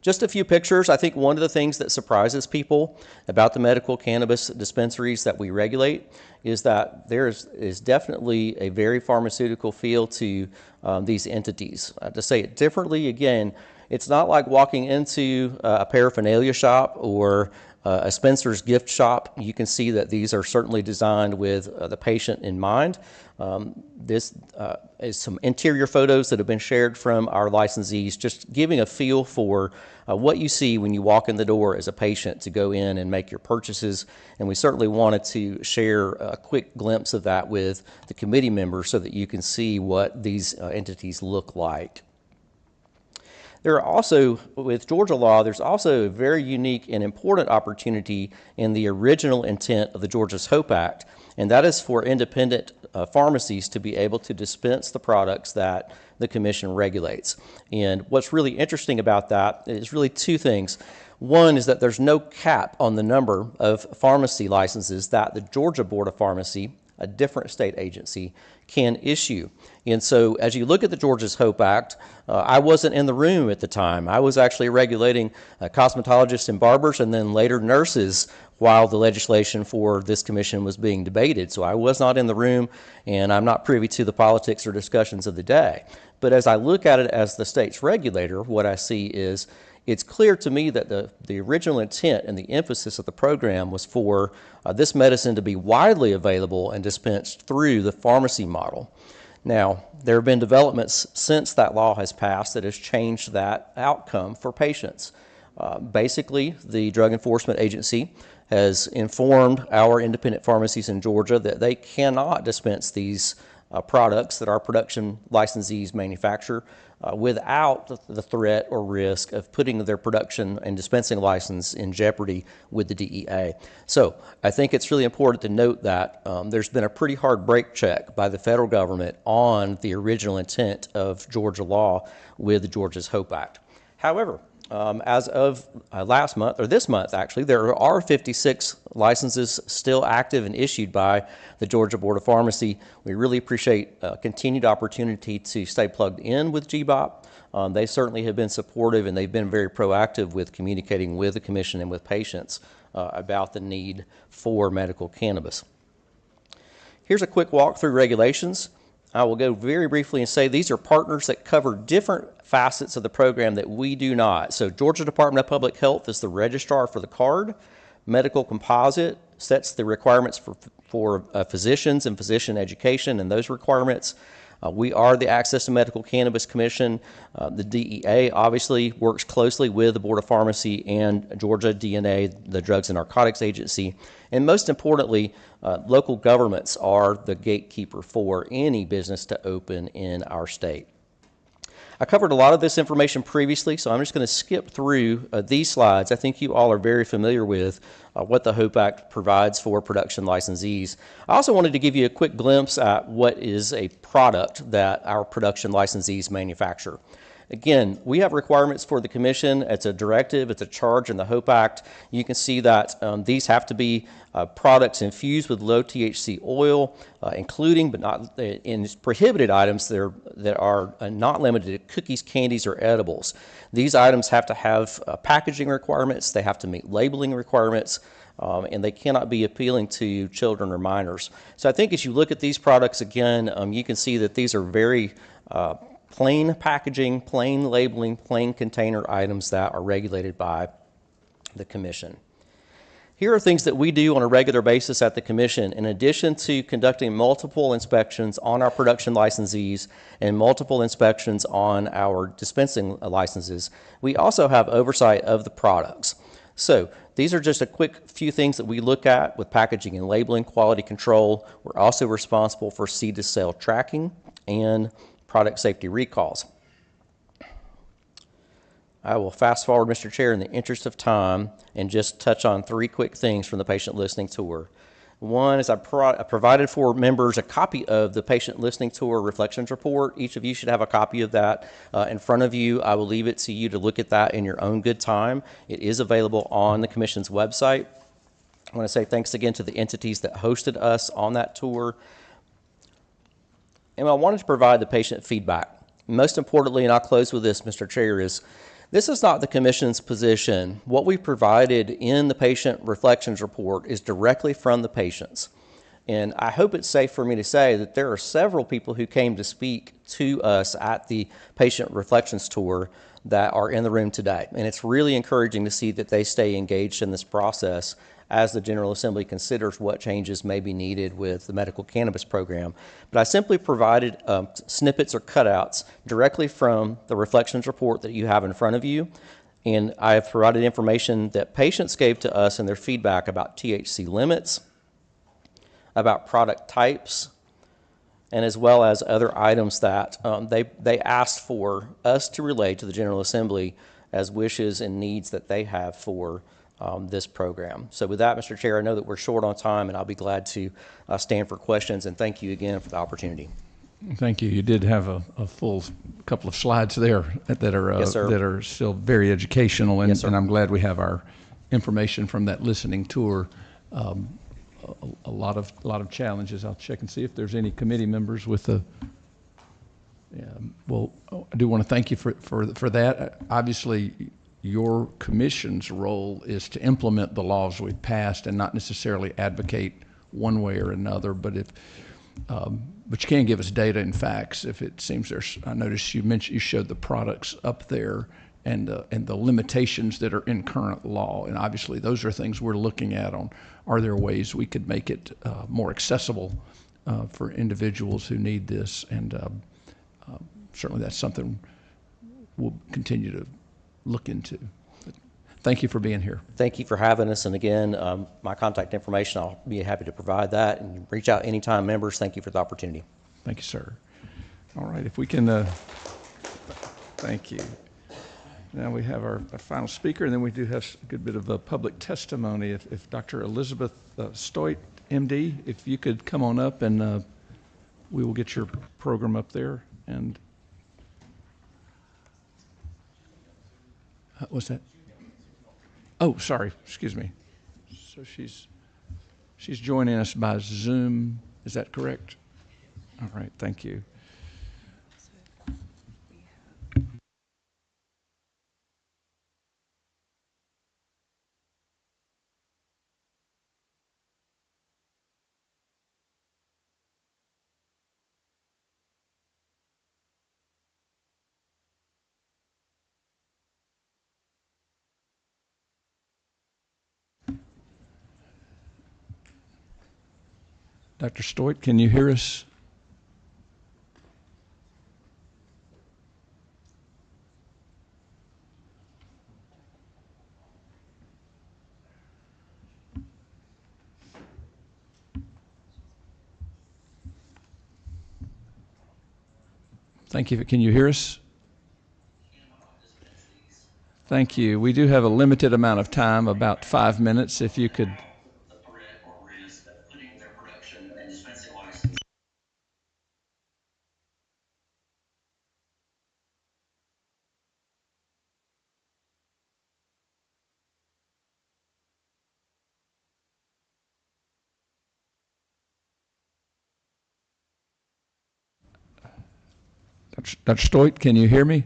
[SPEAKER 12] Just a few pictures. I think one of the things that surprises people about the medical cannabis dispensaries that we regulate is that there is definitely a very pharmaceutical feel to these entities. To say it differently, again, it's not like walking into a paraphernalia shop or a Spencer's gift shop. You can see that these are certainly designed with the patient in mind. This is some interior photos that have been shared from our licensees, just giving a feel for what you see when you walk in the door as a patient to go in and make your purchases. And we certainly wanted to share a quick glimpse of that with the committee members so that you can see what these entities look like. There are also, with Georgia law, there's also a very unique and important opportunity in the original intent of the Georgia's Hope Act, and that is for independent pharmacies to be able to dispense the products that the Commission regulates. And what's really interesting about that is really 2 things. One is that there's no cap on the number of pharmacy licenses that the Georgia Board of Pharmacy, a different state agency, can issue. And so as you look at the Georgia's Hope Act, I wasn't in the room at the time. I was actually regulating cosmetologists and barbers and then later nurses while the legislation for this commission was being debated. So I was not in the room, and I'm not privy to the politics or discussions of the day. But as I look at it as the state's regulator, what I see is it's clear to me that the original intent and the emphasis of the program was for this medicine to be widely available and dispensed through the pharmacy model. Now, there have been developments since that law has passed that has changed that outcome for patients. Basically, the Drug Enforcement Agency has informed our independent pharmacies in Georgia that they cannot dispense these products that our production licensees manufacture without the threat or risk of putting their production and dispensing license in jeopardy with the DEA. So I think it's really important to note that there's been a pretty hard brake check by the federal government on the original intent of Georgia law with the Georgia's Hope Act. However, as of last month, or this month actually, there are 56 licenses still active and issued by the Georgia Board of Pharmacy. We really appreciate continued opportunity to stay plugged in with GBOP. They certainly have been supportive, and they've been very proactive with communicating with the Commission and with patients about the need for medical cannabis. Here's a quick walk through regulations. I will go very briefly and say these are partners that cover different facets of the program that we do not. So Georgia Department of Public Health is the registrar for the card. Medical Composite sets the requirements for physicians and physician education and those requirements. We are the Access to Medical Cannabis Commission. The DEA obviously works closely with the Board of Pharmacy and Georgia DNA, the Drugs and Narcotics Agency. And most importantly, local governments are the gatekeeper for any business to open in our state. I covered a lot of this information previously, so I'm just going to skip through these slides. I think you all are very familiar with what the HOPE Act provides for production licensees. I also wanted to give you a quick glimpse at what is a product that our production licensees manufacture. Again, we have requirements for the commission. It's a directive, it's a charge in the HOPE Act. You can see that these have to be products infused with low THC oil, including but not in prohibited items that are not limited to cookies, candies, or edibles. These items have to have packaging requirements, they have to meet labeling requirements, and they cannot be appealing to children or minors. So I think as you look at these products again, you can see that these are very plain packaging, plain labeling, plain container items that are regulated by the commission. Here are things that we do on a regular basis at the commission. In addition to conducting multiple inspections on our production licensees and multiple inspections on our dispensing licenses, we also have oversight of the products. So these are just a quick few things that we look at with packaging and labeling, quality control. We're also responsible for seed to sale tracking and product safety recalls. I will fast forward, Mr. Chair, in the interest of time and just touch on three quick things from the patient listening tour. One is I provided for members a copy of the patient listening tour reflections report. Each of you should have a copy of that in front of you. I will leave it to you to look at that in your own good time. It is available on the Commission's website. I want to say thanks again to the entities that hosted us on that tour. And I wanted to provide the patient feedback. Most importantly, and I'll close with this, Mr. Chair, is this is not the Commission's position. What we provided in the patient reflections report is directly from the patients. And I hope it's safe for me to say that there are several people who came to speak to us at the patient reflections tour that are in the room today. And it's really encouraging to see that they stay engaged in this process as the General Assembly considers what changes may be needed with the medical cannabis program. But I simply provided snippets or cutouts directly from the reflections report that you have in front of you. And I have provided information that patients gave to us in their feedback about THC limits, about product types, and as well as other items that they asked for us to relay to the General Assembly as wishes and needs that they have for this program. So with that, Mr. Chair, I know that we're short on time, and I'll be glad to stand for questions, and thank you again for the opportunity.
[SPEAKER 5] Thank you. You did have a full couple of slides there that are
[SPEAKER 12] Yes, sir.
[SPEAKER 5] that are still very educational, and,
[SPEAKER 12] Yes, sir.
[SPEAKER 5] and I'm glad we have our information from that listening tour. A lot of challenges. I'll check and see if there's any committee members with the. Yeah, well, I do want to thank you for that. Obviously, your commission's role is to implement the laws we've passed and not necessarily advocate one way or another. But but you can give us data and facts if it seems there's. I noticed you showed the products up there and the limitations that are in current law, and obviously those are things we're looking at on. Are there ways we could make it more accessible for individuals who need this? And certainly that's something we'll continue to look into. But thank you for being here.
[SPEAKER 12] Thank you for having us. And again, my contact information, I'll be happy to provide that. And reach out anytime, members. Thank you for the opportunity.
[SPEAKER 5] Thank you, sir. All right, if we can, thank you. Now we have our final speaker, and then we do have a good bit of public testimony. If Dr. Elizabeth Stuyt, MD, if you could come on up, and we will get your program up there. And what's that? Oh, sorry, excuse me. So she's joining us by Zoom. Is that correct? All right, thank you. Dr. Stuyt, can you hear us? Thank you. Can you hear us? Thank you. We do have a limited amount of time, about 5 minutes, if you could. Dr. Stuyt, can you hear me?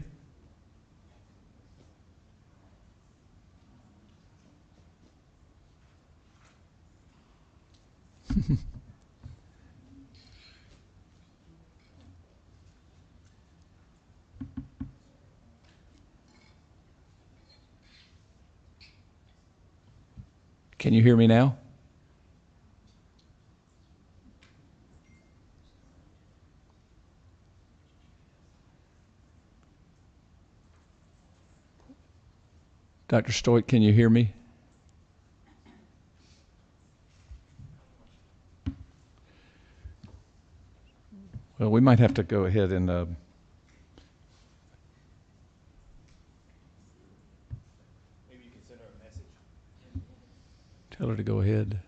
[SPEAKER 5] Can you hear me now? Dr. Stuyt, can you hear me? Well, we might have to go ahead and
[SPEAKER 6] maybe you can send her a message.
[SPEAKER 5] tell her to go ahead.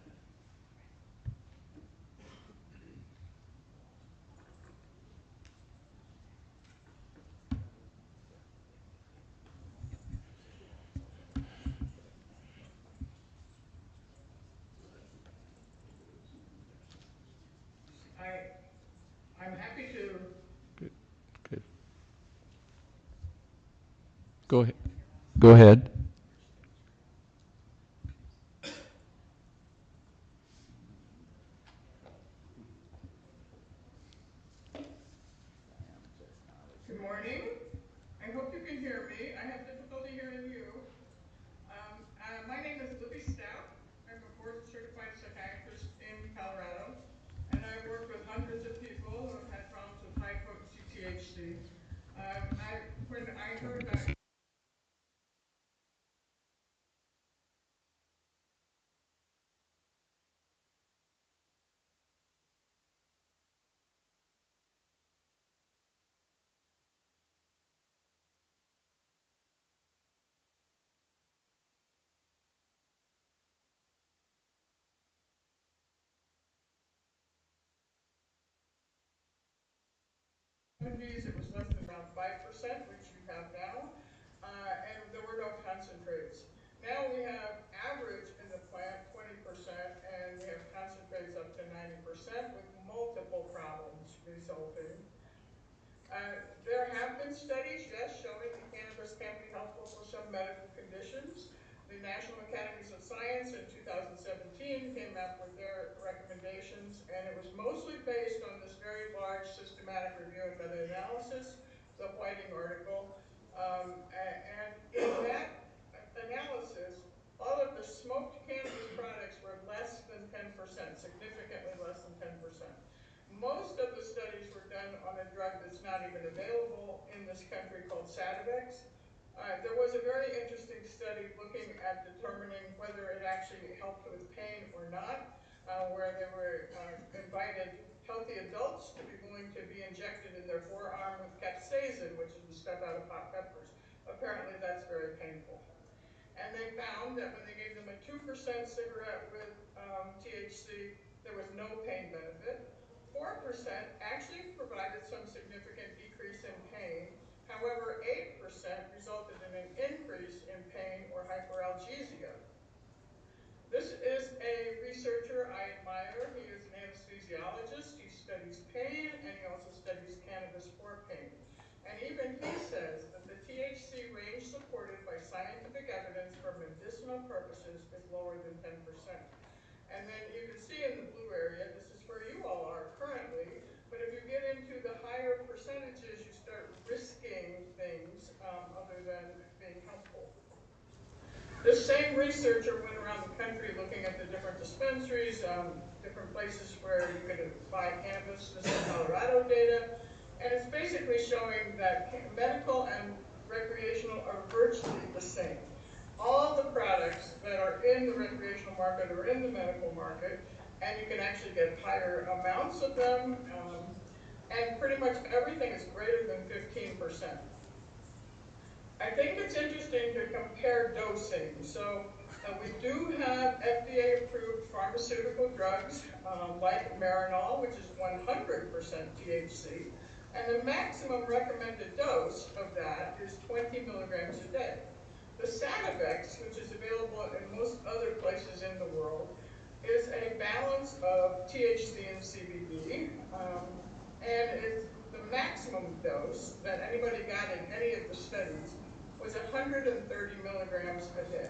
[SPEAKER 13] I'm happy to.
[SPEAKER 5] Good. Good. Go ahead. Go ahead.
[SPEAKER 13] Good morning. I hope you can hear me. I have difficulty hearing you. My name is Stuyt. I'm a board-certified psychiatrist in Colorado, and I've worked with hundreds of people who have had problems with high-potency THC. When I heard about it was less than around 5%, which you have now, and there were no concentrates. Now we have average in the plant 20%, and we have concentrates up to 90% with multiple problems resulting. There have been studies, yes, showing that cannabis can be helpful for some medical conditions. The National Academies of Science in 2017 came up with their recommendations, and it was mostly based on this very large systematic review and meta-analysis, the Whiting article. And in that analysis, all of the smoked cannabis products were less than 10%, significantly less than 10%. Most of the studies were done on a drug that's not even available in this country called Sativex. There was a very interesting study looking at determining whether it actually helped with pain or not, where they were invited healthy adults to be willing to be injected in their forearm with capsaicin, which is the stuff out of hot peppers. Apparently that's very painful. And they found that when they gave them a 2% cigarette with THC, there was no pain benefit. 4% actually provided some significant decrease in pain. However, 8% resulted in an increase in pain or hyperalgesia. This is a researcher I admire. He is an anesthesiologist. He studies pain, and he also studies cannabis for pain. And even he says that the THC range supported by scientific evidence for medicinal purposes is lower than 10%. And then you can see in the blue area, this is where you all are currently, but if you get into the higher percentages, you start risking things other than being helpful. This same researcher went around the country looking at the different dispensaries, different places where you could buy cannabis. This is Colorado data, and it's basically showing that medical and recreational are virtually the same. All the products that are in the recreational market are in the medical market, and you can actually get higher amounts of them. and pretty much everything is greater than 15%. I think it's interesting to compare dosing. So we do have FDA-approved pharmaceutical drugs like Marinol, which is 100% THC, and the maximum recommended dose of that is 20 milligrams a day. The Sativex, which is available in most other places in the world, is a balance of THC and CBD, and it's the maximum dose that anybody got in any of the studies was 130 milligrams a day.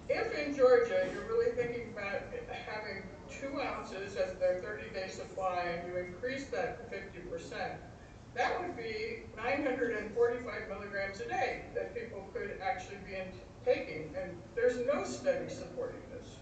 [SPEAKER 13] If in Georgia you're really thinking about having 2 ounces as their 30-day supply and you increase that to 50%, that would be 945 milligrams a day that people could actually be taking, and there's no study supporting this.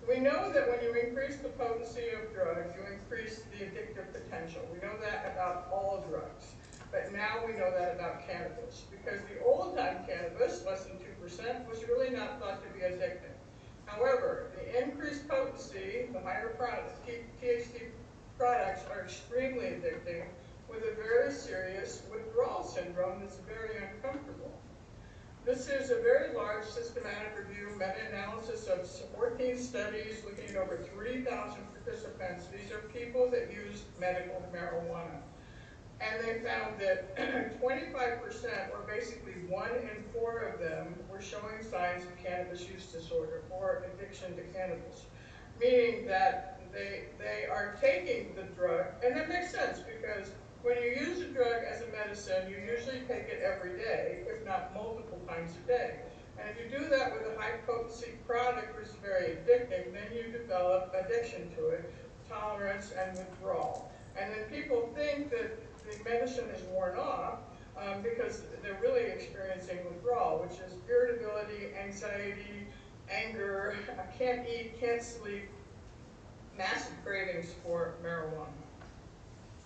[SPEAKER 13] We know that when you increase the potency of drugs, you increase the addictive potential. We know that about all drugs. But now we know that about cannabis, because the old-time cannabis, less than 2%, was really not thought to be addictive. However, the increased potency, the higher products, THC products are extremely addicting with a very serious withdrawal syndrome that's very uncomfortable. This is a very large systematic review, meta-analysis of 14 studies looking at over 3,000 participants. These are people that use medical marijuana. And they found that 25%, or basically 1 in 4 of them, were showing signs of cannabis use disorder or addiction to cannabis, meaning that they are taking the drug, and that makes sense because when you use a drug as a medicine, you usually take it every day, if not multiple times a day. And if you do that with a high-potency product which is very addicting, then you develop addiction to it, tolerance, and withdrawal. And then people think that the medicine is worn off because they're really experiencing withdrawal, which is irritability, anxiety, anger, can't eat, can't sleep, massive cravings for marijuana.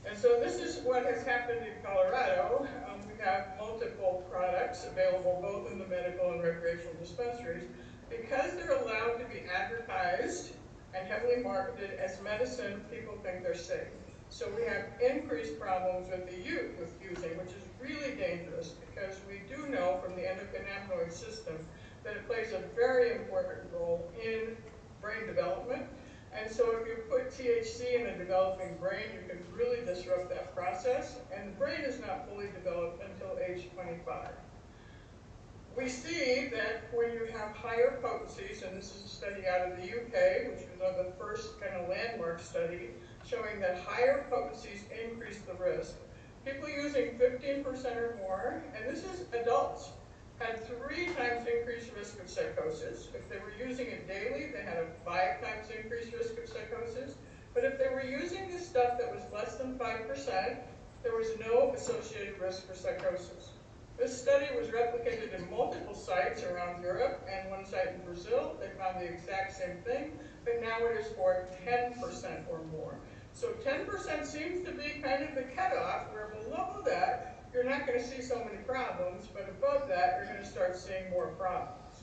[SPEAKER 13] And so this is what has happened in Colorado. We have multiple products available both in the medical and recreational dispensaries. Because they're allowed to be advertised and heavily marketed as medicine, people think they're safe. So we have increased problems with the youth with using, which is really dangerous because we do know from the endocannabinoid system that it plays a very important role in brain development. And so if you put THC in a developing brain, you can really disrupt that process. And the brain is not fully developed until age 25. We see that when you have higher potencies, and this is a study out of the UK, which was the first kind of landmark study, showing that higher potencies increase the risk. People using 15% or more, and this is adults, had 3 times increased risk of psychosis. If they were using it daily, they had a 5 times increased risk of psychosis. But if they were using this stuff that was less than 5%, there was no associated risk for psychosis. This study was replicated in multiple sites around Europe and 1 site in Brazil. They found the exact same thing, but now it is for 10% or more. So 10% seems to be kind of the cutoff, where below that, you're not going to see so many problems, but above that, you're going to start seeing more problems.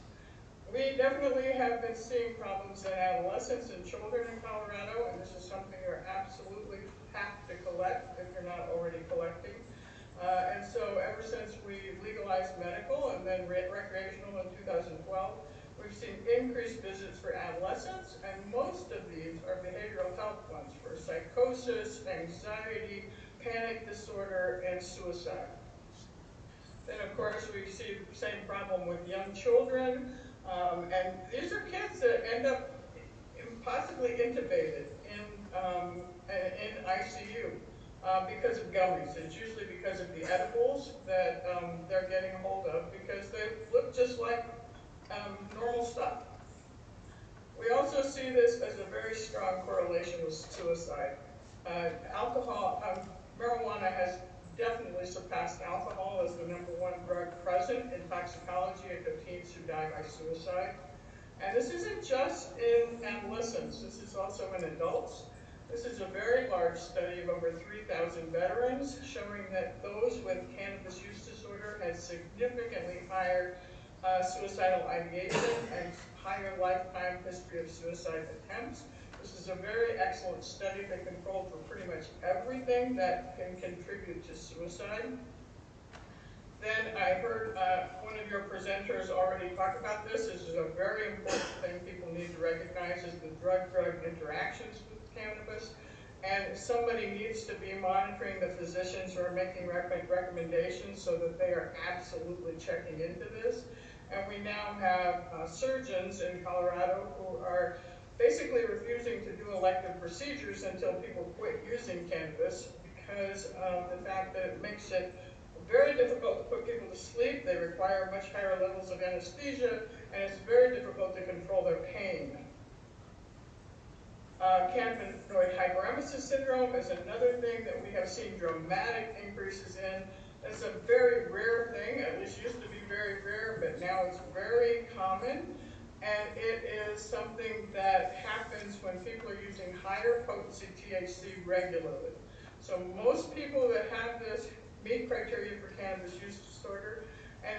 [SPEAKER 13] We definitely have been seeing problems in adolescents and children in Colorado, and this is something you absolutely have to collect if you're not already collecting. And so ever since we legalized medical and then recreational in 2012, we've seen increased visits for adolescents, and most of these are behavioral health ones for psychosis, anxiety, panic disorder, and suicide. Then of course we see the same problem with young children, and these are kids that end up possibly intubated in ICU because of gummies. It's usually because of the edibles that they're getting hold of because they look just like normal stuff. We also see this as a very strong correlation with suicide. Marijuana has definitely surpassed alcohol as the #1 drug present in toxicology in the teens who die by suicide. And this isn't just in adolescents, this is also in adults. This is a very large study of over 3,000 veterans showing that those with cannabis use disorder had significantly higher suicidal ideation and higher lifetime history of suicide attempts. This is a very excellent study that controlled for pretty much everything that can contribute to suicide. Then I heard one of your presenters already talk about this. This is a very important thing people need to recognize is the drug-drug interactions with cannabis. And somebody needs to be monitoring the physicians who are making recommendations so that they are absolutely checking into this. And we now have surgeons in Colorado who are basically refusing to do elective procedures until people quit using cannabis because of the fact that it makes it very difficult to put people to sleep. They require much higher levels of anesthesia, and it's very difficult to control their pain. Cannabinoid hyperemesis syndrome is another thing that we have seen dramatic increases in. It's a very rare thing, at least used to be very rare, but now it's very common. And it is something that happens when people are using higher potency THC regularly. So most people that have this meet criteria for cannabis use disorder, and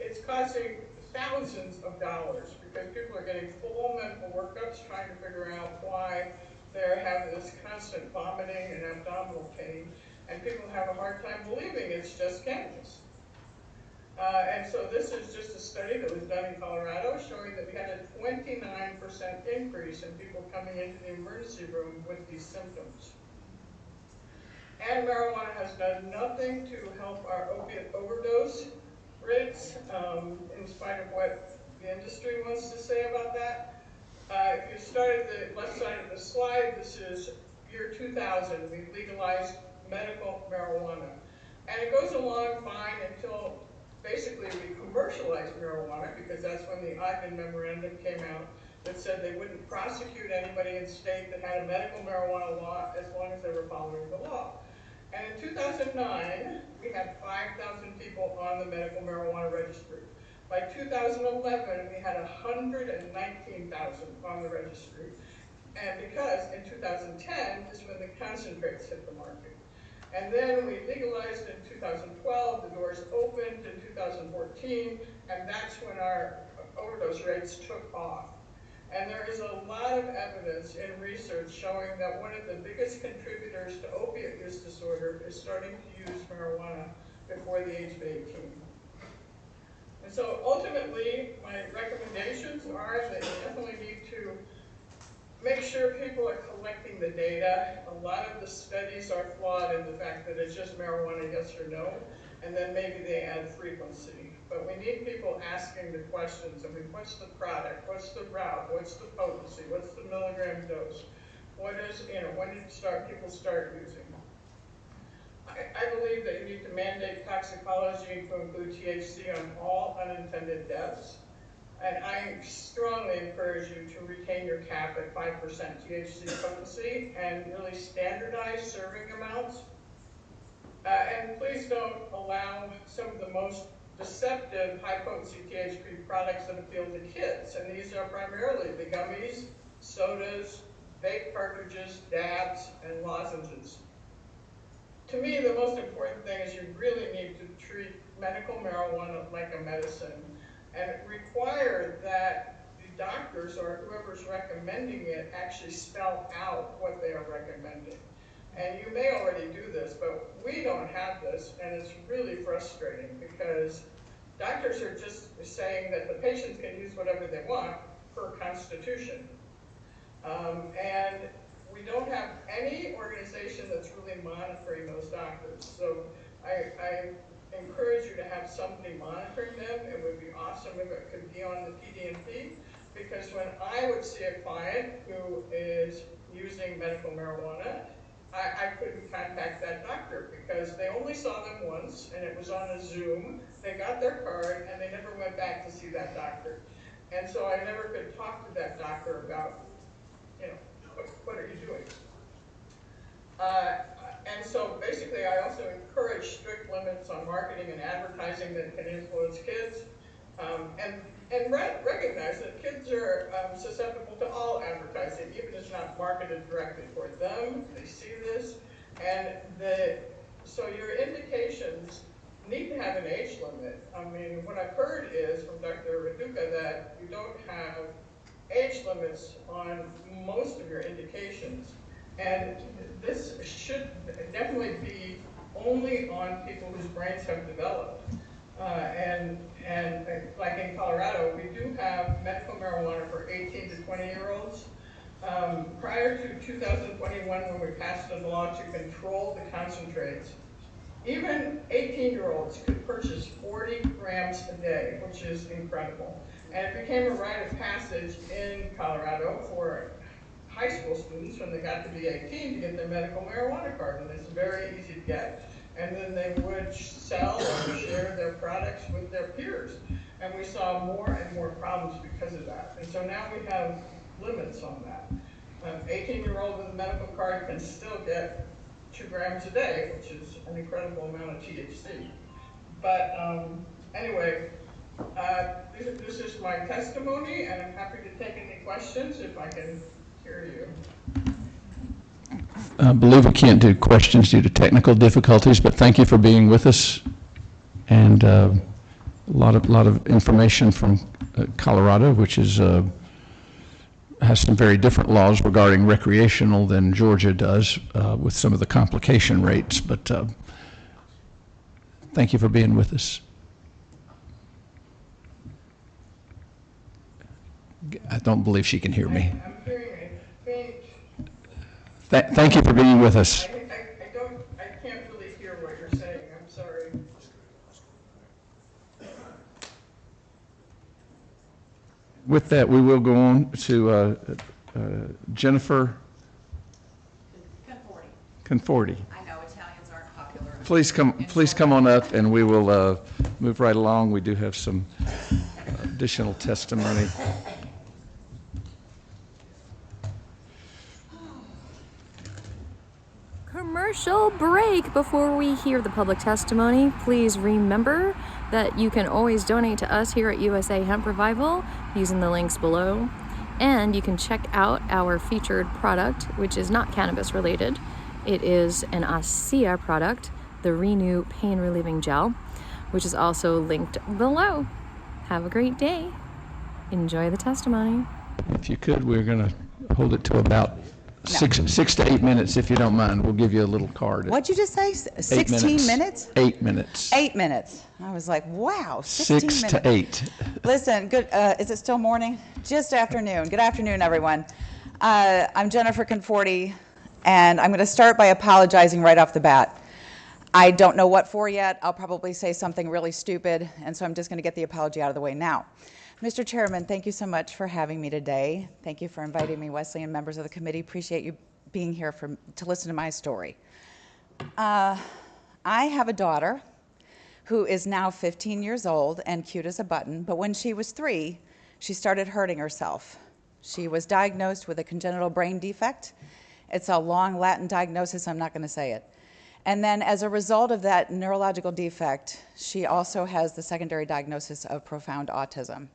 [SPEAKER 13] it's costing thousands of dollars because people are getting full medical workups trying to figure out why they're having this constant vomiting and abdominal pain, and people have a hard time believing it's just cannabis. And so this is just a study that was done in Colorado showing that we had a 29% increase in people coming into the emergency room with these symptoms. And marijuana has done nothing to help our opiate overdose rates, in spite of what the industry wants to say about that. If you start at the left side of the slide, this is year 2000. We legalized medical marijuana. And it goes along fine until basically we commercialized marijuana, because that's when the Ogden Memorandum came out that said they wouldn't prosecute anybody in state that had a medical marijuana law as long as they were following the law. And in 2009, we had 5,000 people on the medical marijuana registry. By 2011, we had 119,000 on the registry. And because in 2010 is when the concentrates hit the market. And then we legalized in 2012, the doors opened in 2014, and that's when our overdose rates took off. And there is a lot of evidence in research showing that one of the biggest contributors to opiate use disorder is starting to use marijuana before the age of 18. And so ultimately, my recommendations are that you definitely need to make sure people are collecting the data. A lot of the studies are flawed in the fact that it's just marijuana, yes or no, and then maybe they add frequency. But we need people asking the questions. I mean, what's the product? What's the route? What's the potency? What's the milligram dose? What is, when did people start using? I believe that you need to mandate toxicology to include THC on all unintended deaths. And I strongly encourage you to retain your cap at 5% THC potency and really standardize serving amounts. And please don't allow some of the most deceptive high-potency THC products that appeal to kids. And these are primarily the gummies, sodas, vape cartridges, dabs, and lozenges. To me, the most important thing is you really need to treat medical marijuana like a medicine and require that the doctors or whoever's recommending it actually spell out what they are recommending. And you may already do this, but we don't have this, and it's really frustrating because doctors are just saying that the patients can use whatever they want per Constitution. And we don't have any organization that's really monitoring those doctors. So I encourage you to have somebody monitoring them. It would be awesome if it could be on the PD&P, because when I would see a client who is using medical marijuana, I couldn't contact that doctor because they only saw them once and it was on a Zoom. They got their card and they never went back to see that doctor. And so I never could talk to that doctor about, what are you doing? And so basically I also encourage strict limits on marketing and advertising that can influence kids. And recognize that kids are susceptible to all advertising, even if it's not marketed directly toward them. They see this, and so your indications need to have an age limit. I mean, what I've heard is from Dr. Raduca that you don't have age limits on most of your indications. And this should definitely be only on people whose brains have developed. And like in Colorado, we do have medical marijuana for 18 to 20-year-olds. Prior to 2021, when we passed a law to control the concentrates, even 18-year-olds could purchase 40 grams a day, which is incredible. And it became a rite of passage in Colorado for high school students when they got to be 18 to get their medical marijuana card, and it's very easy to get. And then they would sell or share their products with their peers. And we saw more and more problems because of that. And so now we have limits on that. An 18-year-old with a medical card can still get 2 grams a day, which is an incredible amount of THC. But anyway, this is my testimony, and I'm happy to take any questions if I can hear you.
[SPEAKER 5] I believe we can't do questions due to technical difficulties, but thank you for being with us. And a lot of information from Colorado, which is has some very different laws regarding recreational than Georgia does, with some of the complication rates. But thank you for being with us. I don't believe she can hear me.
[SPEAKER 13] I'm hearing a faint.
[SPEAKER 5] Thank you for being with us.
[SPEAKER 13] I can't really hear what you're saying. I'm sorry.
[SPEAKER 5] With that, we will go on to Jennifer Conforti.
[SPEAKER 14] I know Italians aren't popular.
[SPEAKER 5] Please come on up, and we will move right along. We do have some additional testimony.
[SPEAKER 1] Commercial break before we hear the public testimony. Please remember that you can always donate to us here at USA Hemp Revival using the links below. And you can check out our featured product, which is not cannabis related. It is an ASEA product, the Renew Pain Relieving Gel, which is also linked below. Have a great day. Enjoy the testimony.
[SPEAKER 5] If you could, we're going to hold it to about 6 to 8 minutes, if you don't mind. We'll give you a little card.
[SPEAKER 14] What'd you just say? 16 minutes?
[SPEAKER 5] 8 minutes.
[SPEAKER 14] 8 minutes. I was like, wow, 16 minutes.
[SPEAKER 5] 6 to 8.
[SPEAKER 14] Listen, good. Is it still morning? Just afternoon. Good afternoon, everyone. I'm Jennifer Conforti, and I'm going to start by apologizing right off the bat. I don't know what for yet. I'll probably say something really stupid, and so I'm just going to get the apology out of the way now. Mr. Chairman, thank you so much for having me today. Thank you for inviting me, Wesley, and members of the committee. Appreciate you being here to listen to my story. I have a daughter who is now 15 years old and cute as a button, but when she was 3, she started hurting herself. She was diagnosed with a congenital brain defect. It's a long Latin diagnosis, I'm not going to say it. And then as a result of that neurological defect, she also has the secondary diagnosis of profound autism.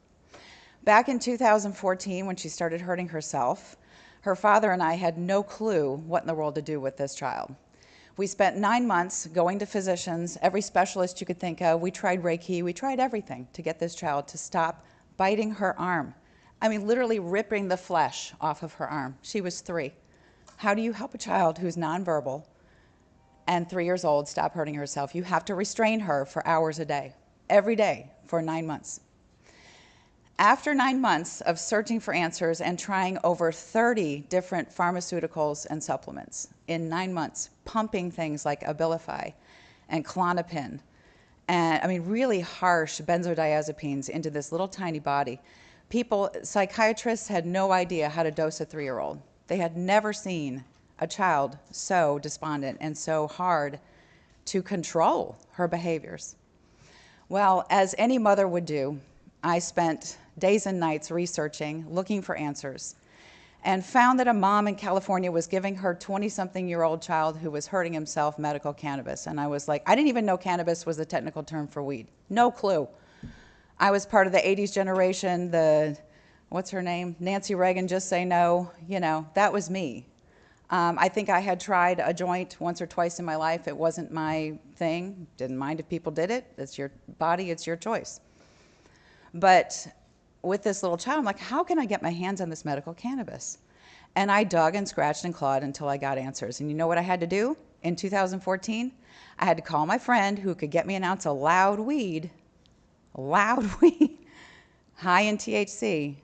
[SPEAKER 14] Back in 2014, when she started hurting herself, her father and I had no clue what in the world to do with this child. We spent 9 months going to physicians, every specialist you could think of. We tried Reiki, we tried everything to get this child to stop biting her arm. I mean, literally ripping the flesh off of her arm. She was 3. How do you help a child who's nonverbal and 3 years old stop hurting herself? You have to restrain her for hours a day, every day for 9 months. After 9 months of searching for answers and trying over 30 different pharmaceuticals and supplements in 9 months, pumping things like Abilify and Klonopin, and I mean really harsh benzodiazepines into this little tiny body, psychiatrists had no idea how to dose a 3-year-old. They had never seen a child so despondent and so hard to control her behaviors. Well, as any mother would do, I spent days and nights researching, looking for answers, and found that a mom in California was giving her 20-something-year-old child who was hurting himself medical cannabis. And I was like, I didn't even know cannabis was the technical term for weed. No clue. I was part of the 80s generation, what's her name? Nancy Reagan, just say no. You know, that was me. I think I had tried a joint once or twice in my life. It wasn't my thing. Didn't mind if people did it. It's your body, it's your choice. But with this little child, I'm like, how can I get my hands on this medical cannabis? And I dug and scratched and clawed until I got answers. And you know what I had to do in 2014? I had to call my friend who could get me an ounce of loud weed, high in THC,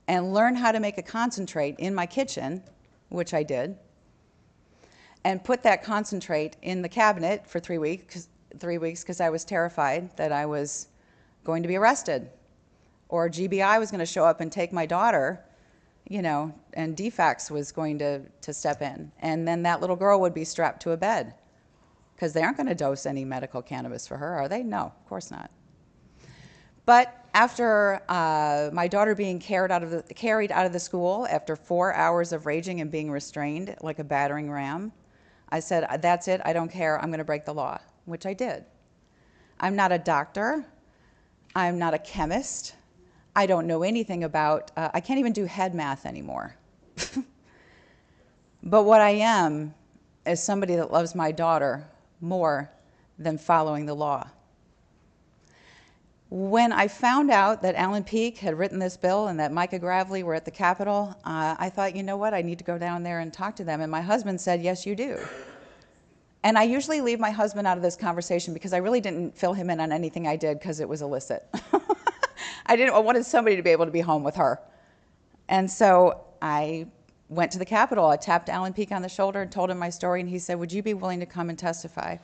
[SPEAKER 14] and learn how to make a concentrate in my kitchen, which I did, and put that concentrate in the cabinet for 3 weeks because I was terrified that I was going to be arrested, or GBI was going to show up and take my daughter, you know, and DFACS was going to step in. And then that little girl would be strapped to a bed because they aren't going to dose any medical cannabis for her, are they? No, of course not. But after my daughter being carried out of the school after 4 hours of raging and being restrained like a battering ram, I said, that's it, I don't care, I'm going to break the law, which I did. I'm not a doctor. I'm not a chemist. I don't know anything about, I can't even do head math anymore. But what I am is somebody that loves my daughter more than following the law. When I found out that Alan Peake had written this bill and that Micah Gravely were at the Capitol, I thought, you know what, I need to go down there and talk to them. And my husband said, yes, you do. And I usually leave my husband out of this conversation because I really didn't fill him in on anything I did because it was illicit. I wanted somebody to be able to be home with her. And so I went to the Capitol. I tapped Alan Peake on the shoulder and told him my story, and he said, would you be willing to come and testify?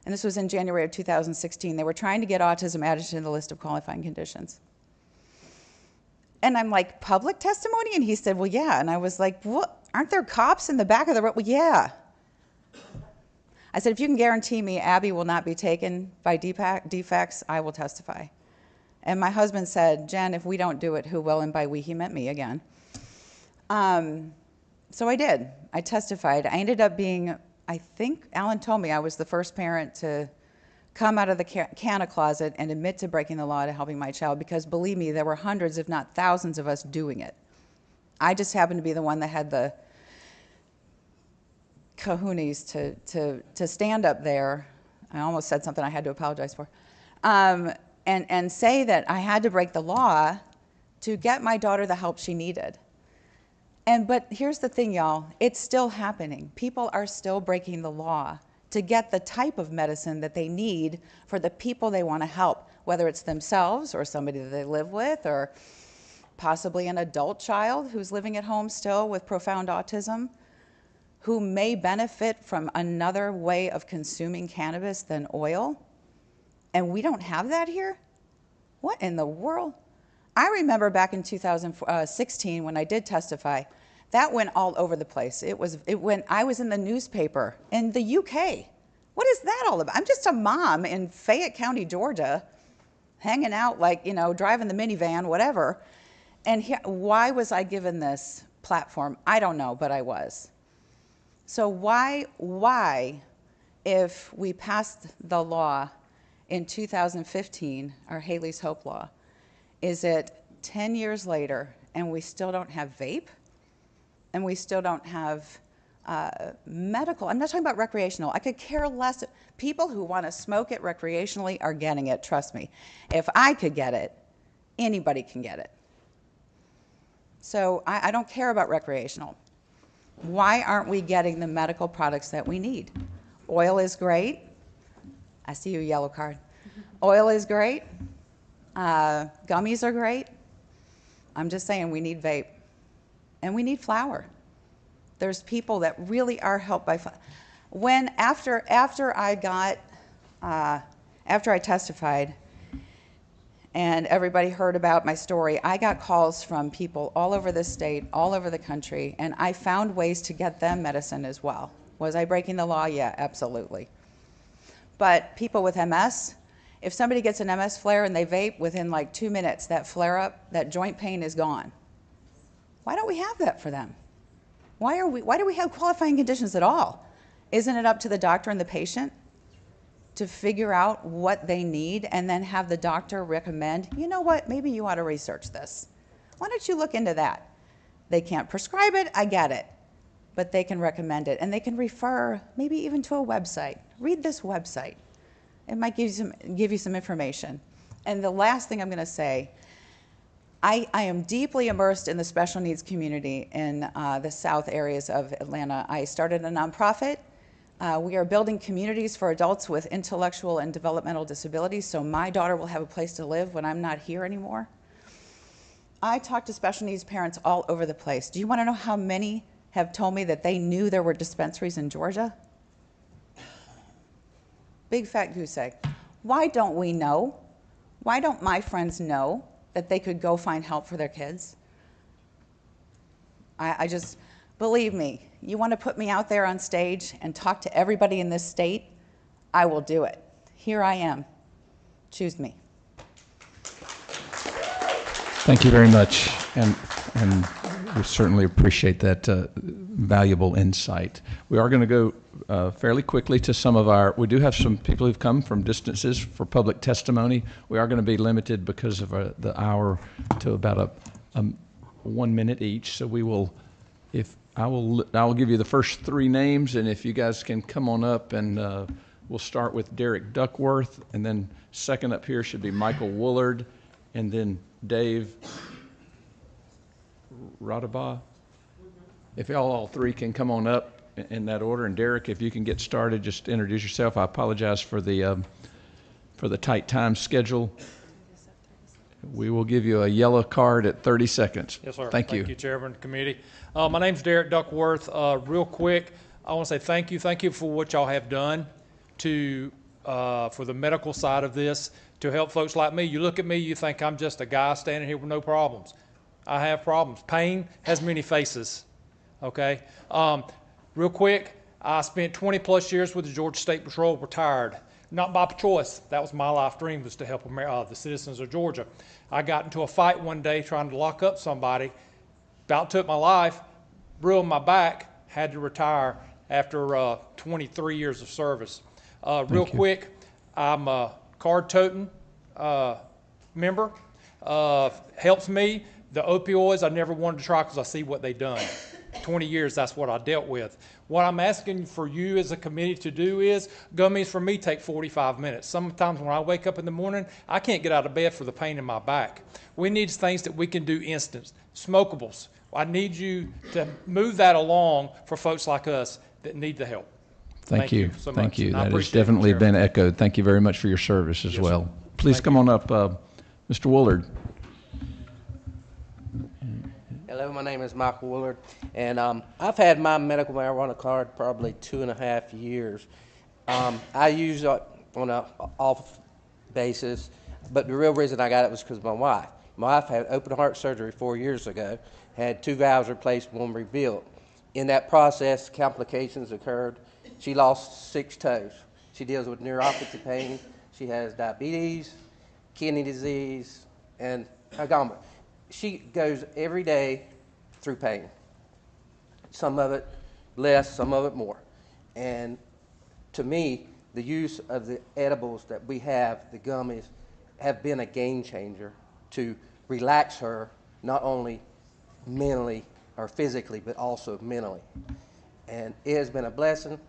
[SPEAKER 14] And this was in January of 2016. They were trying to get autism added to the list of qualifying conditions. And I'm like, public testimony? And he said, well, yeah. And I was like, what? Aren't there cops in the back of the road? Well, yeah. I said, if you can guarantee me Abby will not be taken by DFACS, I will testify. And my husband said, Jen, if we don't do it, who will? And by we, he meant me again. So I did. I testified. I ended up being, I think Alan told me I was the first parent to come out of the canna closet and admit to breaking the law to helping my child, because believe me, there were hundreds, if not thousands of us doing it. I just happened to be the one that had the kahunas to stand up there. I almost said something I had to apologize for. And say that I had to break the law to get my daughter the help she needed. But here's the thing, y'all, it's still happening. People are still breaking the law to get the type of medicine that they need for the people they want to help, whether it's themselves or somebody that they live with, or possibly an adult child who's living at home still with profound autism, who may benefit from another way of consuming cannabis than oil. And we don't have that here? What in the world? I remember back in 2016 when I did testify, that went all over the place. I was in the newspaper in the UK. What is that all about? I'm just a mom in Fayette County, Georgia, hanging out, like, you know, driving the minivan, whatever. And here, why was I given this platform? I don't know, but I was. So why, if we passed the law in 2015, our Haley's Hope law, is it 10 years later and we still don't have vape? And we still don't have medical. I'm not talking about recreational. I could care less. People who want to smoke it recreationally are getting it, trust me. If I could get it, anybody can get it. So I don't care about recreational. Why aren't we getting the medical products that we need? Oil is great. I see your yellow card. Oil is great. Gummies are great. I'm just saying we need vape. And we need flower. There's people that really are helped by flower. After I testified and everybody heard about my story, I got calls from people all over the state, all over the country, and I found ways to get them medicine as well. Was I breaking the law? Yeah, absolutely. But people with MS, if somebody gets an MS flare and they vape, within like 2 minutes, that flare up, that joint pain is gone. Why don't we have that for them? Why do we have qualifying conditions at all? Isn't it up to the doctor and the patient to figure out what they need and then have the doctor recommend, you know what, maybe you ought to research this. Why don't you look into that? They can't prescribe it, I get it, but they can recommend it, and they can refer maybe even to a website. Read this website. It might give you some information. And the last thing I'm going to say, I am deeply immersed in the special needs community in the south areas of Atlanta. I started a nonprofit. We are building communities for adults with intellectual and developmental disabilities, so my daughter will have a place to live when I'm not here anymore. I talk to special needs parents all over the place. Do you want to know how many have told me that they knew there were dispensaries in Georgia? Big fat goose egg. Why don't we know? Why don't my friends know that they could go find help for their kids? I just, believe me, you want to put me out there on stage and talk to everybody in this state, I will do it. Here I am. Choose me.
[SPEAKER 5] Thank you very much, and we certainly appreciate that valuable insight. We are going to go fairly quickly to some of our, we do have some people who've come from distances for public testimony. We are going to be limited because of the hour to about a 1 minute each. So we will, I will give you the first 3 names, and if you guys can come on up, and we'll start with Derek Duckworth, and then second up here should be Michael Woolard, and then Dave Radaba. If y'all all 3 can come on up in that order, and Derek, if you can get started, just introduce yourself. I apologize for the tight time schedule. We will give you a yellow card at 30 seconds.
[SPEAKER 15] Yes, sir.
[SPEAKER 5] Thank you.
[SPEAKER 15] Thank you, Chairman, committee. My name's Derek Duckworth. Real quick, I want to say thank you. Thank you for what y'all have done for the medical side of this, to help folks like me. You look at me, you think I'm just a guy standing here with no problems. I have problems. Pain has many faces, okay? Real quick, I spent 20 plus years with the Georgia State Patrol, retired. Not by choice. That was my life dream, was to help the citizens of Georgia. I got into a fight one day trying to lock up somebody, about took my life, ruined my back, had to retire after 23 years of service. Real quick, I'm a card-toting member. Helps me. The opioids I never wanted to try because I see what they've done. 20 years, that's what I dealt with. What I'm asking for you as a committee to do is, gummies for me take 45 minutes. Sometimes when I wake up in the morning, I can't get out of bed for the pain in my back. We need things that we can do instant. Smokables. I need you to move that along for folks like us that need the help.
[SPEAKER 5] Thank you
[SPEAKER 15] so much.
[SPEAKER 5] Thank you. That has
[SPEAKER 15] appreciate
[SPEAKER 5] definitely
[SPEAKER 15] it,
[SPEAKER 5] been echoed. Thank you very much for your service as well.
[SPEAKER 15] sir.
[SPEAKER 5] Please come on up, Mr. Woolard.
[SPEAKER 16] Hello, my name is Michael Woolard, and I've had my medical marijuana card probably 2.5 years. I use it on an off basis, but the real reason I got it was because of my wife. My wife had open heart surgery 4 years ago, had 2 valves replaced, 1 rebuilt. In that process, complications occurred. She lost 6 toes. She deals with neuropathy pain. She has diabetes, kidney disease, and a gallbladder. She goes every day through pain. Some of it less, some of it more. And to me, the use of the edibles that we have, the gummies, have been a game changer to relax her, not only mentally or physically, but also mentally. And it has been a blessing.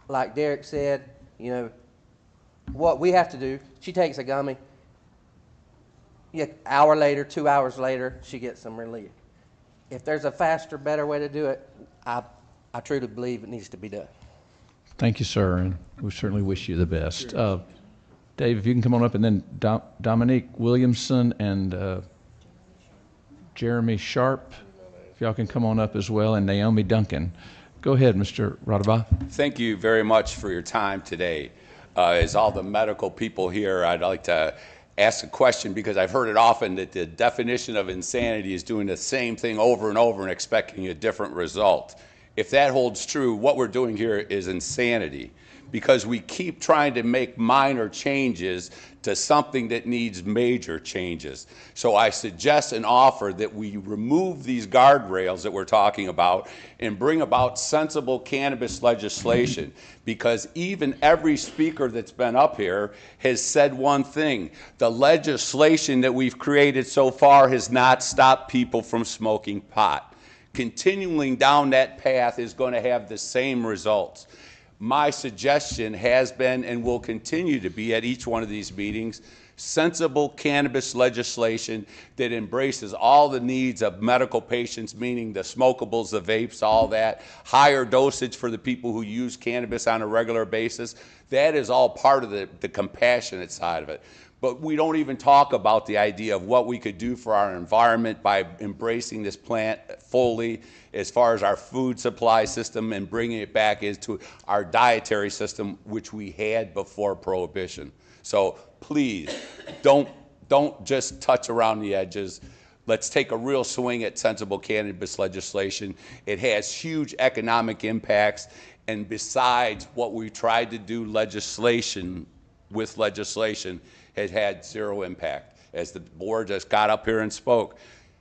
[SPEAKER 16] Like Derek said, you know, what we have to do, she takes a gummy, an hour later, 2 hours later, she gets some relief. If there's a faster, better way to do it, I truly believe it needs to be done.
[SPEAKER 5] Thank you, sir, and we certainly wish you the best. Dave, if you can come on up, and then Dominique Williamson and Jeremy Sharp, if y'all can come on up as well, and Naomi Duncan. Go ahead, Mr. Radaba.
[SPEAKER 17] Thank you very much for your time today. As all the medical people here, I'd like to ask a question, because I've heard it often that the definition of insanity is doing the same thing over and over and expecting a different result. If that holds true, what we're doing here is insanity, because we keep trying to make minor changes to something that needs major changes. So I suggest and offer that we remove these guardrails that we're talking about and bring about sensible cannabis legislation, because even every speaker that's been up here has said one thing: the legislation that we've created so far has not stopped people from smoking pot. Continuing down that path is going to have the same results. My suggestion has been and will continue to be at each one of these meetings sensible cannabis legislation that embraces all the needs of medical patients, meaning the smokables, the vapes, all that, higher dosage for the people who use cannabis on a regular basis. That is all part of the compassionate side of it. But we don't even talk about the idea of what we could do for our environment by embracing this plant fully as far as our food supply system and bringing it back into our dietary system, which we had before Prohibition. So please, don't just touch around the edges. Let's take a real swing at sensible cannabis legislation. It has huge economic impacts, and besides what we tried to do legislation, has had zero impact. As the board just got up here and spoke,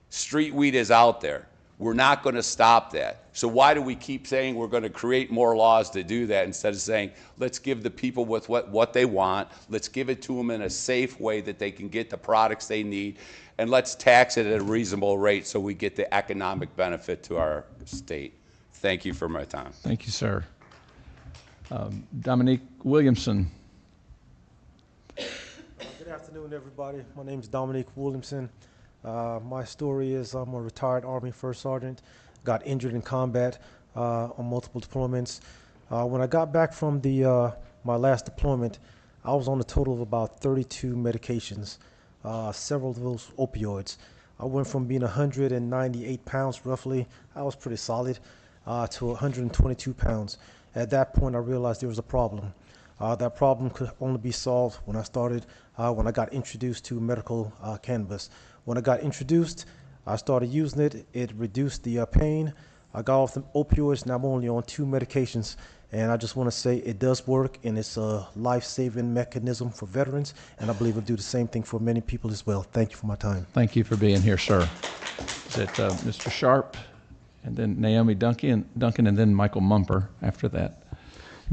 [SPEAKER 17] street weed is out there. We're not going to stop that. So why do we keep saying we're going to create more laws to do that instead of saying, let's give the people with what they want, let's give it to them in a safe way that they can get the products they need, and let's tax it at a reasonable rate so we get the economic benefit to our state. Thank you for my time.
[SPEAKER 5] Thank you, sir. Dominique Williamson.
[SPEAKER 18] Good afternoon, everybody. My name is Dominique Williamson. My story is I'm a retired Army First Sergeant, got injured in combat on multiple deployments. When I got back from my last deployment, I was on a total of about 32 medications, several of those opioids. I went from being 198 pounds roughly, I was pretty solid, to 122 pounds. At that point, I realized there was a problem. That problem could only be solved when I got introduced to medical cannabis. When I got introduced, I started using it. It reduced the pain. I got off the opioids. Now I'm only on 2 medications. And I just want to say it does work, and it's a life-saving mechanism for veterans. And I believe it'll do the same thing for many people as well. Thank you for my time.
[SPEAKER 5] Thank you for being here, sir. Is it Mr. Sharp, and then Naomi Duncan, and then Michael Mumper after that?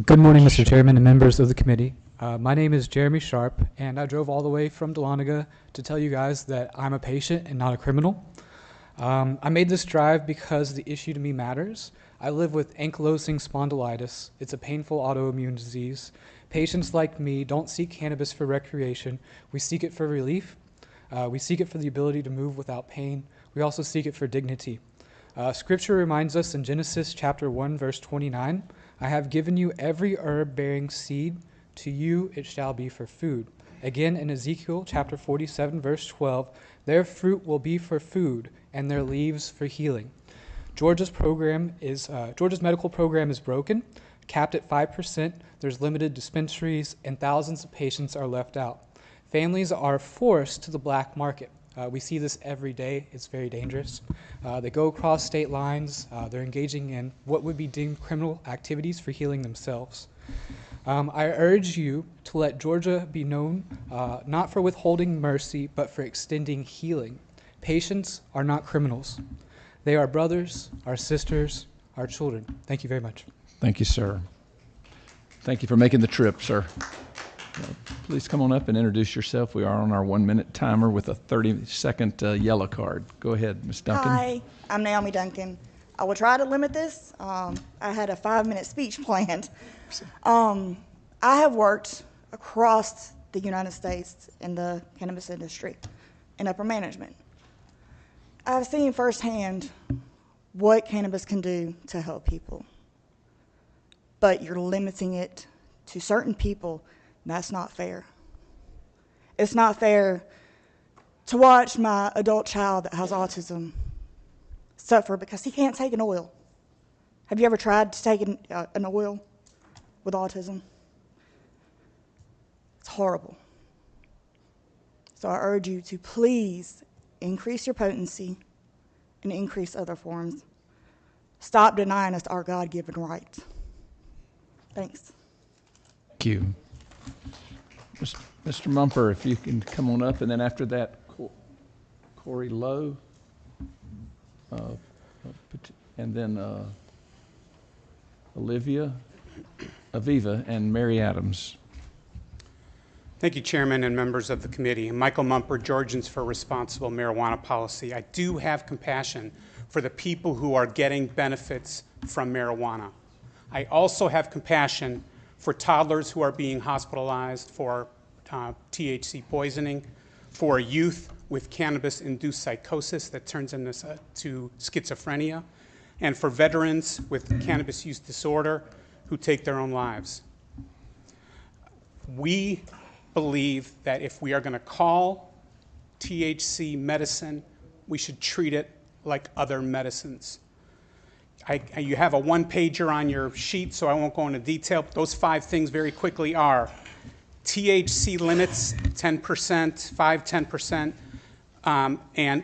[SPEAKER 19] Good morning, Mr. Chairman and members of the committee. My name is Jeremy Sharp, and I drove all the way from Dahlonega to tell you guys that I'm a patient and not a criminal. I made this drive because the issue to me matters. I live with ankylosing spondylitis. It's a painful autoimmune disease. Patients like me don't seek cannabis for recreation. We seek it for relief. We seek it for the ability to move without pain. We also seek it for dignity. Scripture reminds us in Genesis chapter 1, verse 29, I have given you every herb bearing seed. To you it shall be for food. Again in Ezekiel chapter 47, verse 12, their fruit will be for food and their leaves for healing. Georgia's medical program is broken, capped at 5%. There's limited dispensaries, and thousands of patients are left out. Families are forced to the black market. We see this every day. It's very dangerous. They go across state lines. They're engaging in what would be deemed criminal activities for healing themselves. I urge you to let Georgia be known not for withholding mercy, but for extending healing. Patients are not criminals. They are brothers, our sisters, our children. Thank you very much.
[SPEAKER 5] Thank you, sir. Thank you for making the trip, sir. Please come on up and introduce yourself. We are on our 1-minute timer with a 30-second yellow card. Go ahead, Ms. Duncan.
[SPEAKER 20] Hi, I'm Naomi Duncan. I will try to limit this. I had a 5-minute speech planned. I have worked across the United States in the cannabis industry in upper management. I've seen firsthand what cannabis can do to help people, but you're limiting it to certain people. That's not fair. It's not fair to watch my adult child that has autism suffer because he can't take an oil. Have you ever tried to take an oil with autism? It's horrible. So I urge you to please increase your potency and increase other forms. Stop denying us our God-given rights. Thanks.
[SPEAKER 5] Thank you. Mr. Mumper, if you can come on up, and then after that, Corey Lowe, and then Aviva, and Mary Adams.
[SPEAKER 21] Thank you, Chairman and members of the committee. I'm Michael Mumper, Georgians for Responsible Marijuana Policy. I do have compassion for the people who are getting benefits from marijuana. I also have compassion for toddlers who are being hospitalized for THC poisoning, for youth with cannabis-induced psychosis that turns into to schizophrenia, and for veterans with cannabis use disorder who take their own lives. We believe that if we are going to call THC medicine, we should treat it like other medicines. You have a one-pager on your sheet, so I won't go into detail. But those 5 things very quickly are THC limits, 10%, 5-10%, and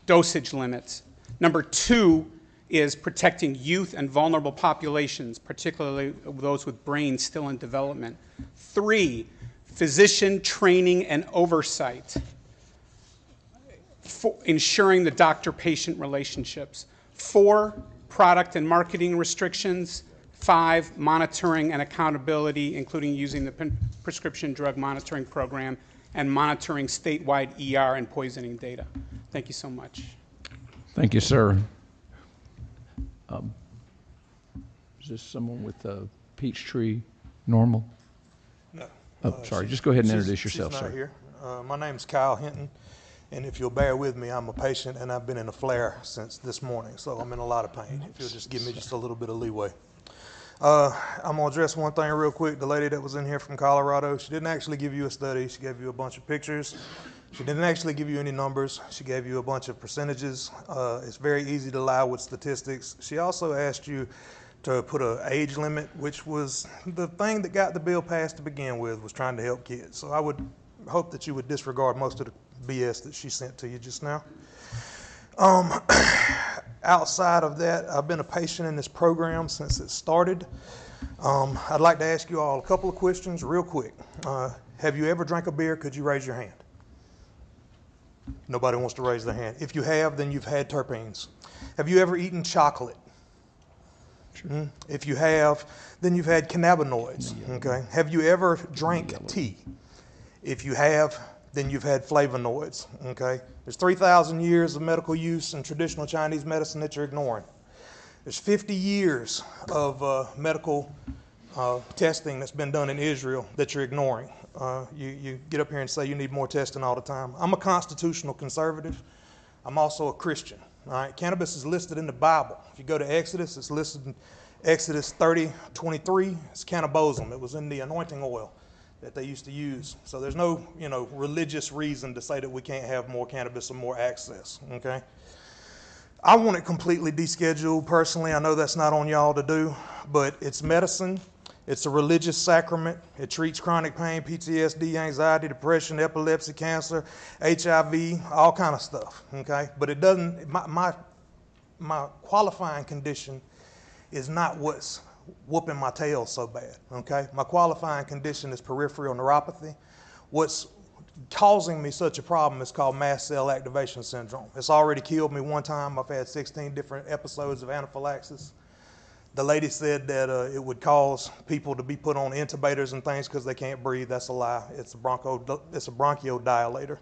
[SPEAKER 21] dosage limits. Number 2 is protecting youth and vulnerable populations, particularly those with brains still in development. 3, physician training and oversight, ensuring the doctor-patient relationships. 4, product and marketing restrictions. 5, monitoring and accountability, including using the prescription drug monitoring program and monitoring statewide ER and poisoning data. Thank you so much.
[SPEAKER 5] Thank you, sir. Is this someone with a Peachtree Normal?
[SPEAKER 3] No.
[SPEAKER 5] Oh, sorry. Just go ahead and introduce yourself,
[SPEAKER 3] she's not
[SPEAKER 5] sir.
[SPEAKER 3] Here. My name's Kyle Hinton, and if you'll bear with me, I'm a patient, and I've been in a flare since this morning, so I'm in a lot of pain. If you'll just give me just a little bit of leeway. I'm going to address one thing real quick. The lady that was in here from Colorado, she didn't actually give you a study. She gave you a bunch of pictures. She didn't actually give you any numbers. She gave you a bunch of percentages. It's very easy to lie with statistics. She also asked you to put an age limit, which was the thing that got the bill passed to begin with, was trying to help kids. So I would hope that you would disregard most of the BS that she sent to you just now. Outside of that, I've been a patient in this program since it started. I'd like to ask you all a couple of questions real quick. Have you ever drank a beer? Could you raise your hand? Nobody wants to raise their hand. If you have, then you've had terpenes. Have you ever eaten chocolate? Sure. If you have, then you've had cannabinoids. Okay. Have you ever drank tea? If you have, then you've had flavonoids. Okay. There's 3,000 years of medical use in traditional Chinese medicine that you're ignoring. There's 50 years of medical testing that's been done in Israel that you're ignoring. You get up here and say you need more testing all the time. I'm a constitutional conservative. I'm also a Christian. All right, cannabis is listed in the Bible. If you go to Exodus, it's listed in Exodus 30:23. It's cannabosum. It was in the anointing oil that they used to use. So there's no, religious reason to say that we can't have more cannabis or more access. Okay. I want it completely descheduled personally. I know that's not on y'all to do, but it's medicine. It's a religious sacrament. It treats chronic pain, PTSD, anxiety, depression, epilepsy, cancer, HIV, all kind of stuff, okay? But it doesn't, my qualifying condition is not what's whooping my tail so bad, okay? My qualifying condition is peripheral neuropathy. What's causing me such a problem is called mast cell activation syndrome. It's already killed me one time. I've had 16 different episodes of anaphylaxis. The lady said that it would cause people to be put on intubators and things because they can't breathe. That's a lie. It's a bronchodilator.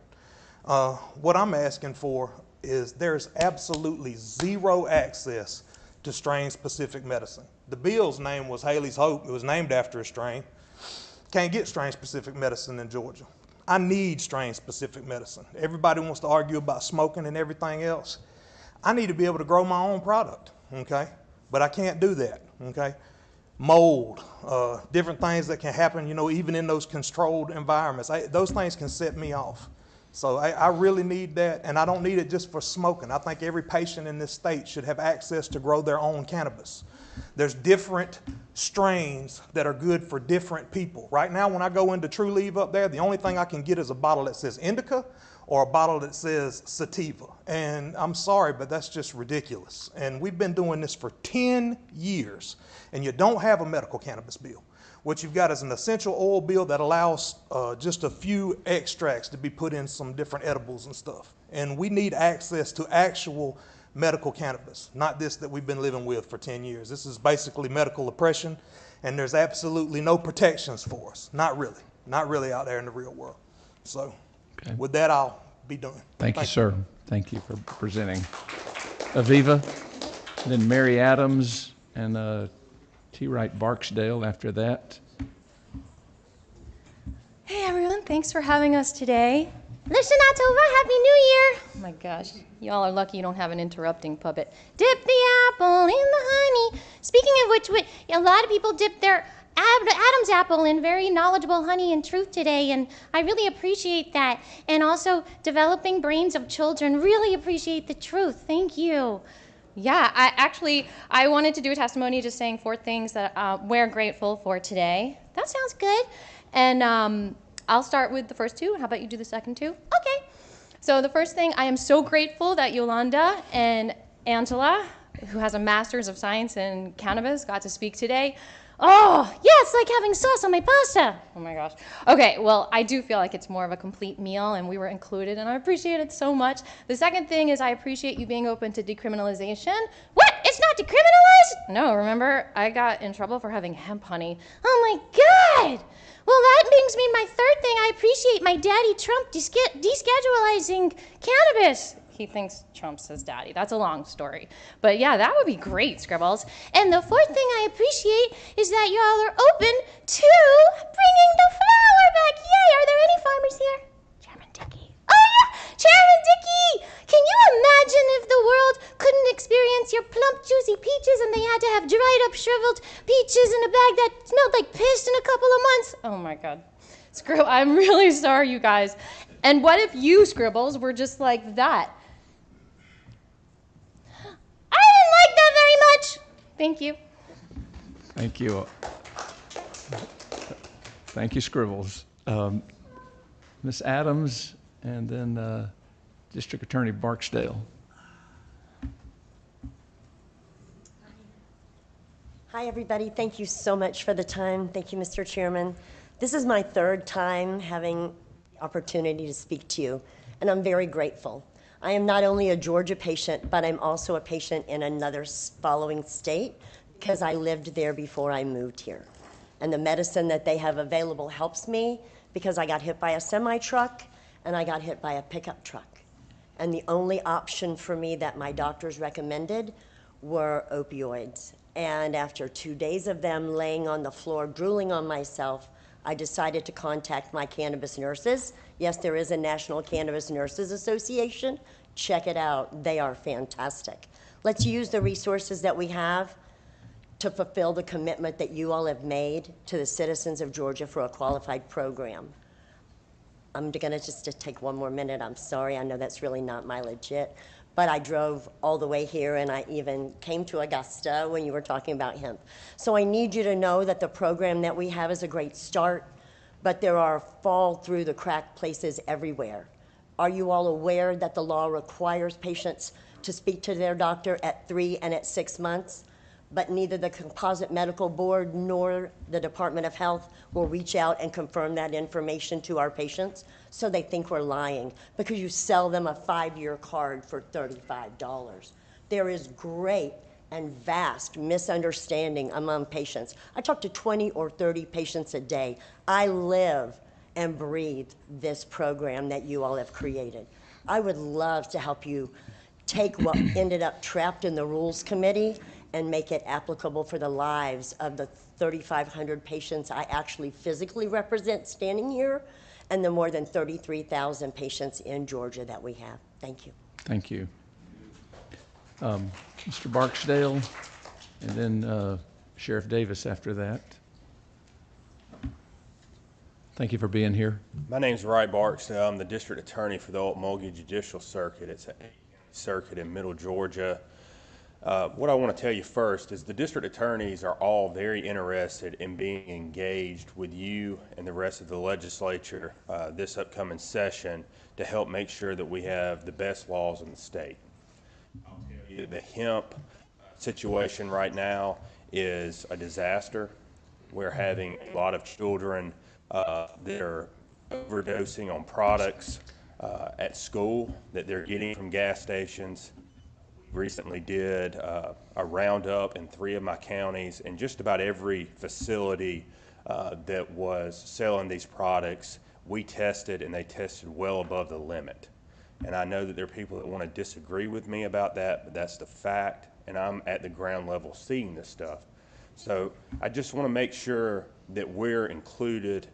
[SPEAKER 3] What I'm asking for is there's absolutely zero access to strain-specific medicine. The bill's name was Haley's Hope. It was named after a strain. Can't get strain-specific medicine in Georgia. I need strain-specific medicine. Everybody wants to argue about smoking and everything else. I need to be able to grow my own product, okay? But I can't do that, okay? Mold, different things that can happen, even in those controlled environments. Those things can set me off. So I really need that, and I don't need it just for smoking. I think every patient in this state should have access to grow their own cannabis. There's different strains that are good for different people. Right now, when I go into Trulieve up there, the only thing I can get is a bottle that says indica or a bottle that says sativa. And I'm sorry, but that's just ridiculous. And we've been doing this for 10 years, and you don't have a medical cannabis bill. What you've got is an essential oil bill that allows just a few extracts to be put in some different edibles and stuff. And we need access to actual medical cannabis, not this that we've been living with for 10 years. This is basically medical oppression, and there's absolutely no protections for us. Not really out there in the real world. So with that, I'll be done.
[SPEAKER 5] Thank you, sir. Thank you for presenting. Aviva, then Mary Adams, and T. Wright Barksdale after that.
[SPEAKER 1] Hey everyone, thanks for having us today. Listen, October, Happy New Year! Oh my gosh, y'all are lucky you don't have an interrupting puppet. Dip the apple in the honey. Speaking of which, a lot of people dip their Adam's apple in very knowledgeable honey and truth today, and I really appreciate that. And also, developing brains of children, really appreciate the truth. Thank you. Yeah, I wanted to do a testimony just saying 4 things that we're grateful for today. That sounds good. And I'll start with the first 2. How about you do the second 2? Okay. So the first thing, I am so grateful that Yolanda and Angela, who has a master's of science in cannabis, got to speak today. Oh, yeah, it's like having sauce on my pasta. Oh my gosh. Okay, well, I do feel like it's more of a complete meal, and we were included, and I appreciate it so much. The second thing is I appreciate you being open to decriminalization. What? It's not decriminalized? No, remember, I got in trouble for having hemp honey. Oh my God! Well, that brings me to my third thing. I appreciate my daddy Trump deschedulizing cannabis. He thinks Trump's his daddy. That's a long story. But yeah, that would be great, Scribbles. And the fourth thing I appreciate is that y'all are open to bringing the flower back. Yay! Are there any farmers here? Chairman Dickey. Oh yeah! Chairman Dickey! Can you imagine if the world couldn't experience your plump, juicy peaches and they had to have dried up, shriveled peaches in a bag that smelled like piss in a couple of months? Oh my God. I'm really sorry, you guys. And what if you, Scribbles, were just like that? I didn't like that very much. Thank you.
[SPEAKER 5] Thank you. Thank you, Scribbles. Ms. Adams, and then District Attorney Barksdale.
[SPEAKER 2] Hi, everybody. Thank you so much for the time. Thank you, Mr. Chairman. This is my 3rd time having the opportunity to speak to you, and I'm very grateful. I am not only a Georgia patient, but I'm also a patient in another following state because I lived there before I moved here. And the medicine that they have available helps me because I got hit by a semi-truck and I got hit by a pickup truck. And the only option for me that my doctors recommended were opioids. And after 2 days of them laying on the floor, drooling on myself, I decided to contact my cannabis nurses. Yes, there is a National Cannabis Nurses Association. Check it out. They are fantastic. Let's use the resources that we have to fulfill the commitment that you all have made to the citizens of Georgia for a qualified program. I'm gonna just take 1 more minute. I'm sorry. I know that's really not my legit. But I drove all the way here, and I even came to Augusta when you were talking about hemp. So I need you to know that the program that we have is a great start, but there are fall through the crack places everywhere. Are you all aware that the law requires patients to speak to their doctor at 3 and at 6 months? But neither the Composite Medical Board nor the Department of Health will reach out and confirm that information to our patients, so they think we're lying because you sell them a 5-year card for $35. There is great and vast misunderstanding among patients. I talk to 20 or 30 patients a day. I live and breathe this program that you all have created. I would love to help you take what ended up trapped in the Rules Committee and make it applicable for the lives of the 3,500 patients I actually physically represent standing here, and the more than 33,000 patients in Georgia that we have. Thank you.
[SPEAKER 5] Thank you. Mr. Barksdale, and then Sheriff Davis after that. Thank you for being here.
[SPEAKER 22] My name's Wright Barksdale. I'm the district attorney for the Okmulgee Judicial Circuit. It's an 8-county circuit in Middle Georgia. What I want to tell you first is the district attorneys are all very interested in being engaged with you and the rest of the legislature this upcoming session to help make sure that we have the best laws in the state. I'll tell you, the hemp situation right now is a disaster. We're having a lot of children that are overdosing on products at school that they're getting from gas stations. Recently did a roundup in 3 of my counties, and just about every facility that was selling these products, we tested, and they tested well above the limit. And I know that there are people that want to disagree with me about that, but that's the fact, and I'm at the ground level seeing this stuff. So I just want to make sure that we're included.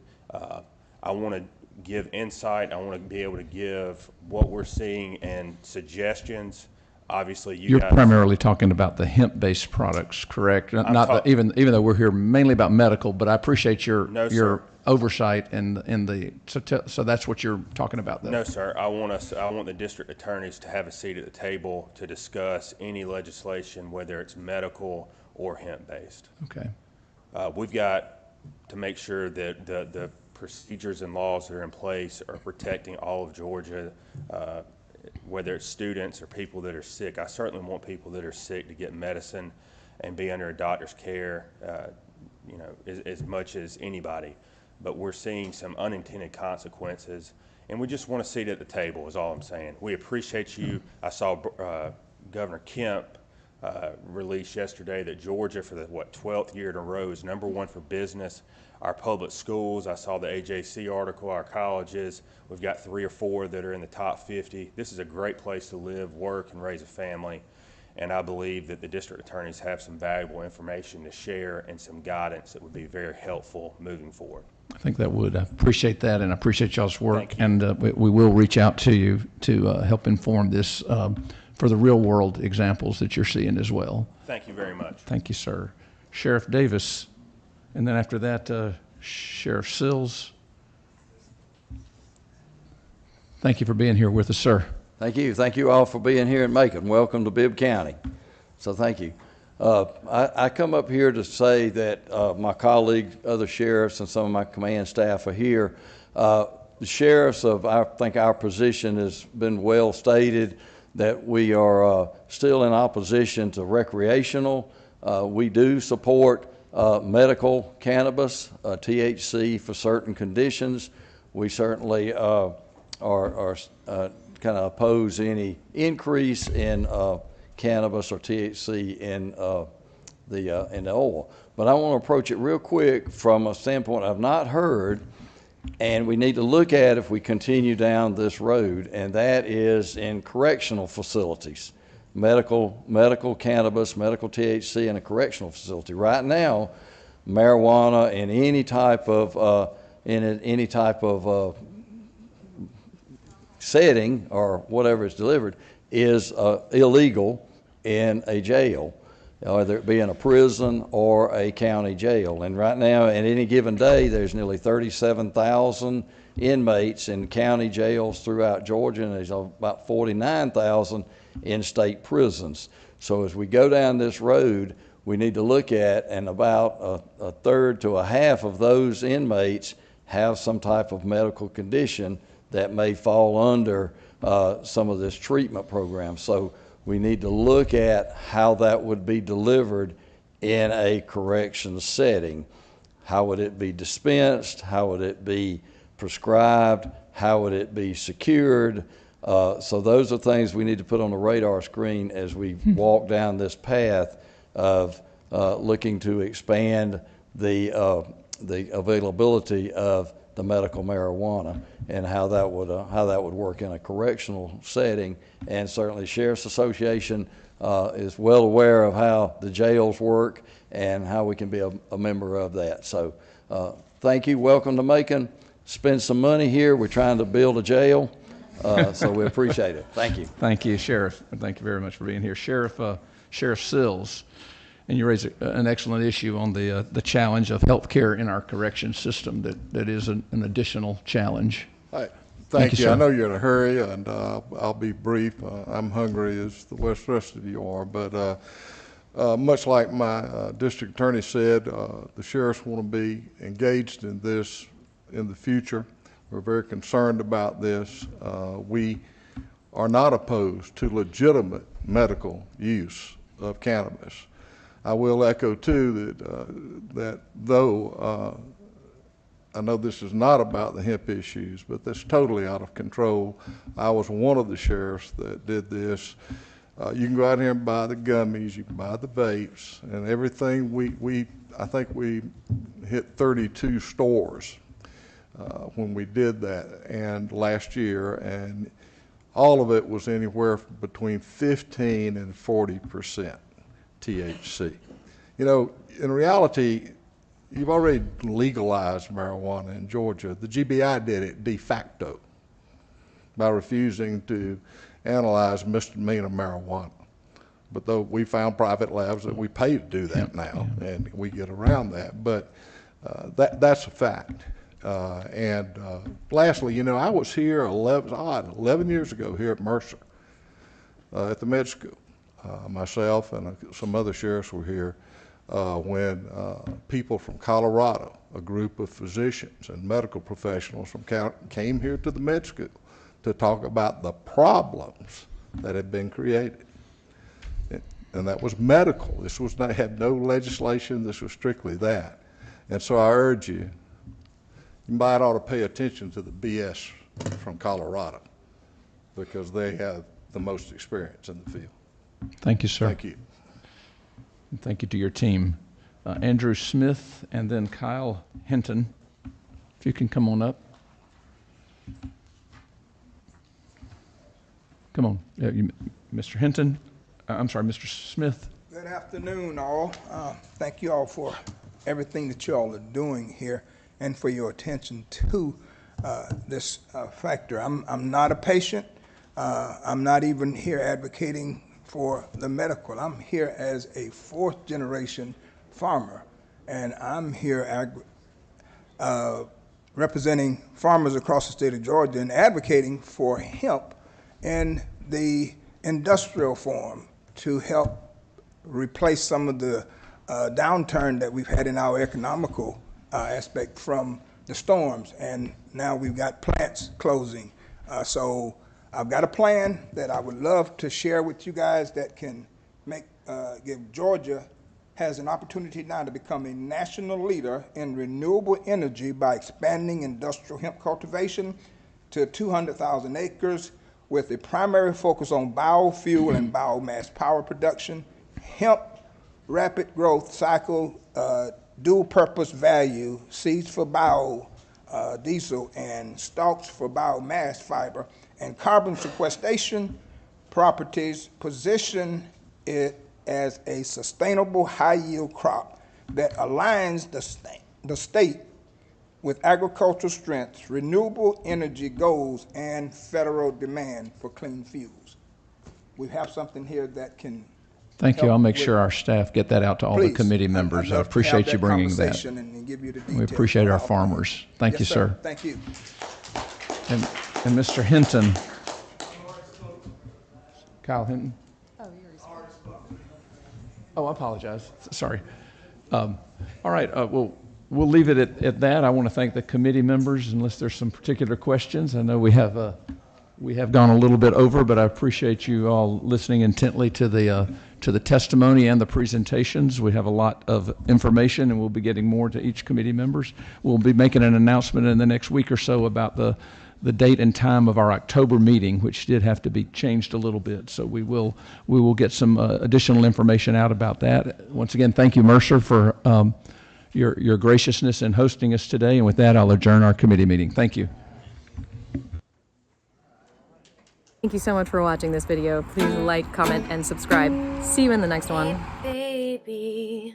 [SPEAKER 22] I want to give insight. I want to be able to give what we're seeing and suggestions. Obviously,
[SPEAKER 5] You're
[SPEAKER 22] guys,
[SPEAKER 5] primarily talking about the hemp-based products, correct? Even though we're here mainly about medical, but I appreciate your oversight so that's what you're talking about, though.
[SPEAKER 22] No, sir. I want the district attorneys to have a seat at the table to discuss any legislation, whether it's medical or hemp-based.
[SPEAKER 5] Okay.
[SPEAKER 22] We've got to make sure that the procedures and laws that are in place are protecting all of Georgia, whether it's students or people that are sick. I certainly want people that are sick to get medicine and be under a doctor's care, as much as anybody. But we're seeing some unintended consequences, and we just want a seat at the table is all I'm saying. We appreciate you. I saw Governor Kemp release yesterday that Georgia, for the 12th year in a row, is #1 for business. Our public schools, I saw the AJC article, our colleges, we've got 3 or 4 that are in the top 50. This is a great place to live, work, and raise a family. And I believe that the district attorneys have some valuable information to share and some guidance that would be very helpful moving forward.
[SPEAKER 5] I think that would. I appreciate that, and I appreciate y'all's work. And we will reach out to you to help inform this for the real-world examples that you're seeing as well.
[SPEAKER 22] Thank you very much.
[SPEAKER 5] Thank you, sir. Sheriff Davis, and then after that, Sheriff Sills. Thank you for being here with us, sir.
[SPEAKER 4] Thank you. Thank you all for being here in Macon. Welcome to Bibb County. So thank you. I come up here to say that my colleagues, other sheriffs, and some of my command staff are here. The sheriffs I think our position has been well stated, that we are still in opposition to recreational. We do support medical cannabis, THC for certain conditions. We certainly are kind of oppose any increase in cannabis or THC in the oil. But I want to approach it real quick from a standpoint I've not heard, and we need to look at if we continue down this road, and that is in correctional facilities. Medical cannabis, medical THC in a correctional facility. Right now, marijuana in any type of setting or whatever is delivered is illegal in a jail, whether it be in a prison or a county jail. And right now, at any given day, there's nearly 37,000 inmates in county jails throughout Georgia, and there's about 49,000 in state prisons. So as we go down this road, we need to look at, and about a third to a half of those inmates have some type of medical condition that may fall under some of this treatment program. So we need to look at how that would be delivered in a corrections setting. How would it be dispensed? How would it be prescribed? How would it be secured? So those are things we need to put on the radar screen as we walk down this path of looking to expand the availability of the medical marijuana, and how that would work in a correctional setting. And certainly Sheriff's Association is well aware of how the jails work and how we can be a member of that. So thank you. Welcome to Macon. Spend some money here. We're trying to build a jail, so we appreciate it. Thank you.
[SPEAKER 5] Thank you, Sheriff. Thank you very much for being here. Sheriff Sills, and you raise an excellent issue on the challenge of health care in our correction system. That is an additional challenge.
[SPEAKER 8] Hi. Thank you.
[SPEAKER 5] sir.
[SPEAKER 8] I know you're in a hurry, and I'll be brief. I'm hungry as the rest of you are, but much like my district attorney said, the sheriffs want to be engaged in this in the future. We're very concerned about this. We are not opposed to legitimate medical use of cannabis. I will echo too that though I know this is not about the hemp issues, but that's totally out of control. I was one of the sheriffs that did this. You can go out here and buy the gummies, you can buy the vapes, and everything. I think we hit 32 stores when we did that, and last year, and all of it was anywhere between 15 and 40% THC. You know, in reality, you've already legalized marijuana in Georgia. The GBI did it de facto by refusing to analyze misdemeanor marijuana. But though we found private labs that we pay to do that now, and we get around that. But that's a fact. Lastly, you know, I was here 11 years ago here at Mercer at the med school. Myself and some other sheriffs were here when people from Colorado, a group of physicians and medical professionals from came here to the med school to talk about the problems that had been created. And that was medical. This was not, had no legislation. This was strictly that. And so I urge you, you might ought to pay attention to the BS from Colorado because they have the most experience in the field.
[SPEAKER 5] Thank you, sir.
[SPEAKER 8] Thank you.
[SPEAKER 5] And thank you to your team. Andrew Smith and then Kyle Hinton, if you can come on up. Come on, Mr. Hinton. I'm sorry, Mr. Smith.
[SPEAKER 7] Good afternoon, all. Thank you all for everything that you all are doing here and for your attention to this factor. I'm not a patient. I'm not even here advocating for the medical. I'm here as a fourth generation farmer, and I'm here representing farmers across the state of Georgia and advocating for hemp in the industrial form to help replace some of the downturn that we've had in our economical aspect from the storms, and now we've got plants closing. So I've got a plan that I would love to share with you guys that can give Georgia has an opportunity now to become a national leader in renewable energy by expanding industrial hemp cultivation to 200,000 acres with a primary focus on biofuel and biomass power production, hemp rapid growth cycle, dual purpose value, seeds for biodiesel and stalks for biomass fiber, and carbon sequestration properties position it as a sustainable high-yield crop that aligns the state with agricultural strengths, renewable energy goals, and federal demand for clean fuels. We have something here that can
[SPEAKER 5] Thank you. I'll make sure our staff get that out to all the committee members. I appreciate you bringing that.
[SPEAKER 7] And give you the
[SPEAKER 5] We appreciate our farmers. Thank you, sir.
[SPEAKER 7] Thank you.
[SPEAKER 5] And Mr. Hinton. Kyle Hinton. Oh, I apologize. Sorry. All right. We'll leave it at that. I want to thank the committee members, unless there's some particular questions. I know we have gone a little bit over, but I appreciate you all listening intently to the testimony and the presentations. We have a lot of information, and we'll be getting more to each committee members. We'll be making an announcement in the next week or so about the date and time of our October meeting, which did have to be changed a little bit. So we will get some additional information out about that. Once again, thank you, Mercer, for your graciousness in hosting us today. And with that, I'll adjourn our committee meeting. Thank you.
[SPEAKER 1] Thank you so much for watching this video. Please like, comment, and subscribe. See you in the next one.
[SPEAKER 9] Hey, baby,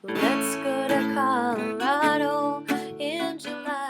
[SPEAKER 9] let's go to Colorado in July.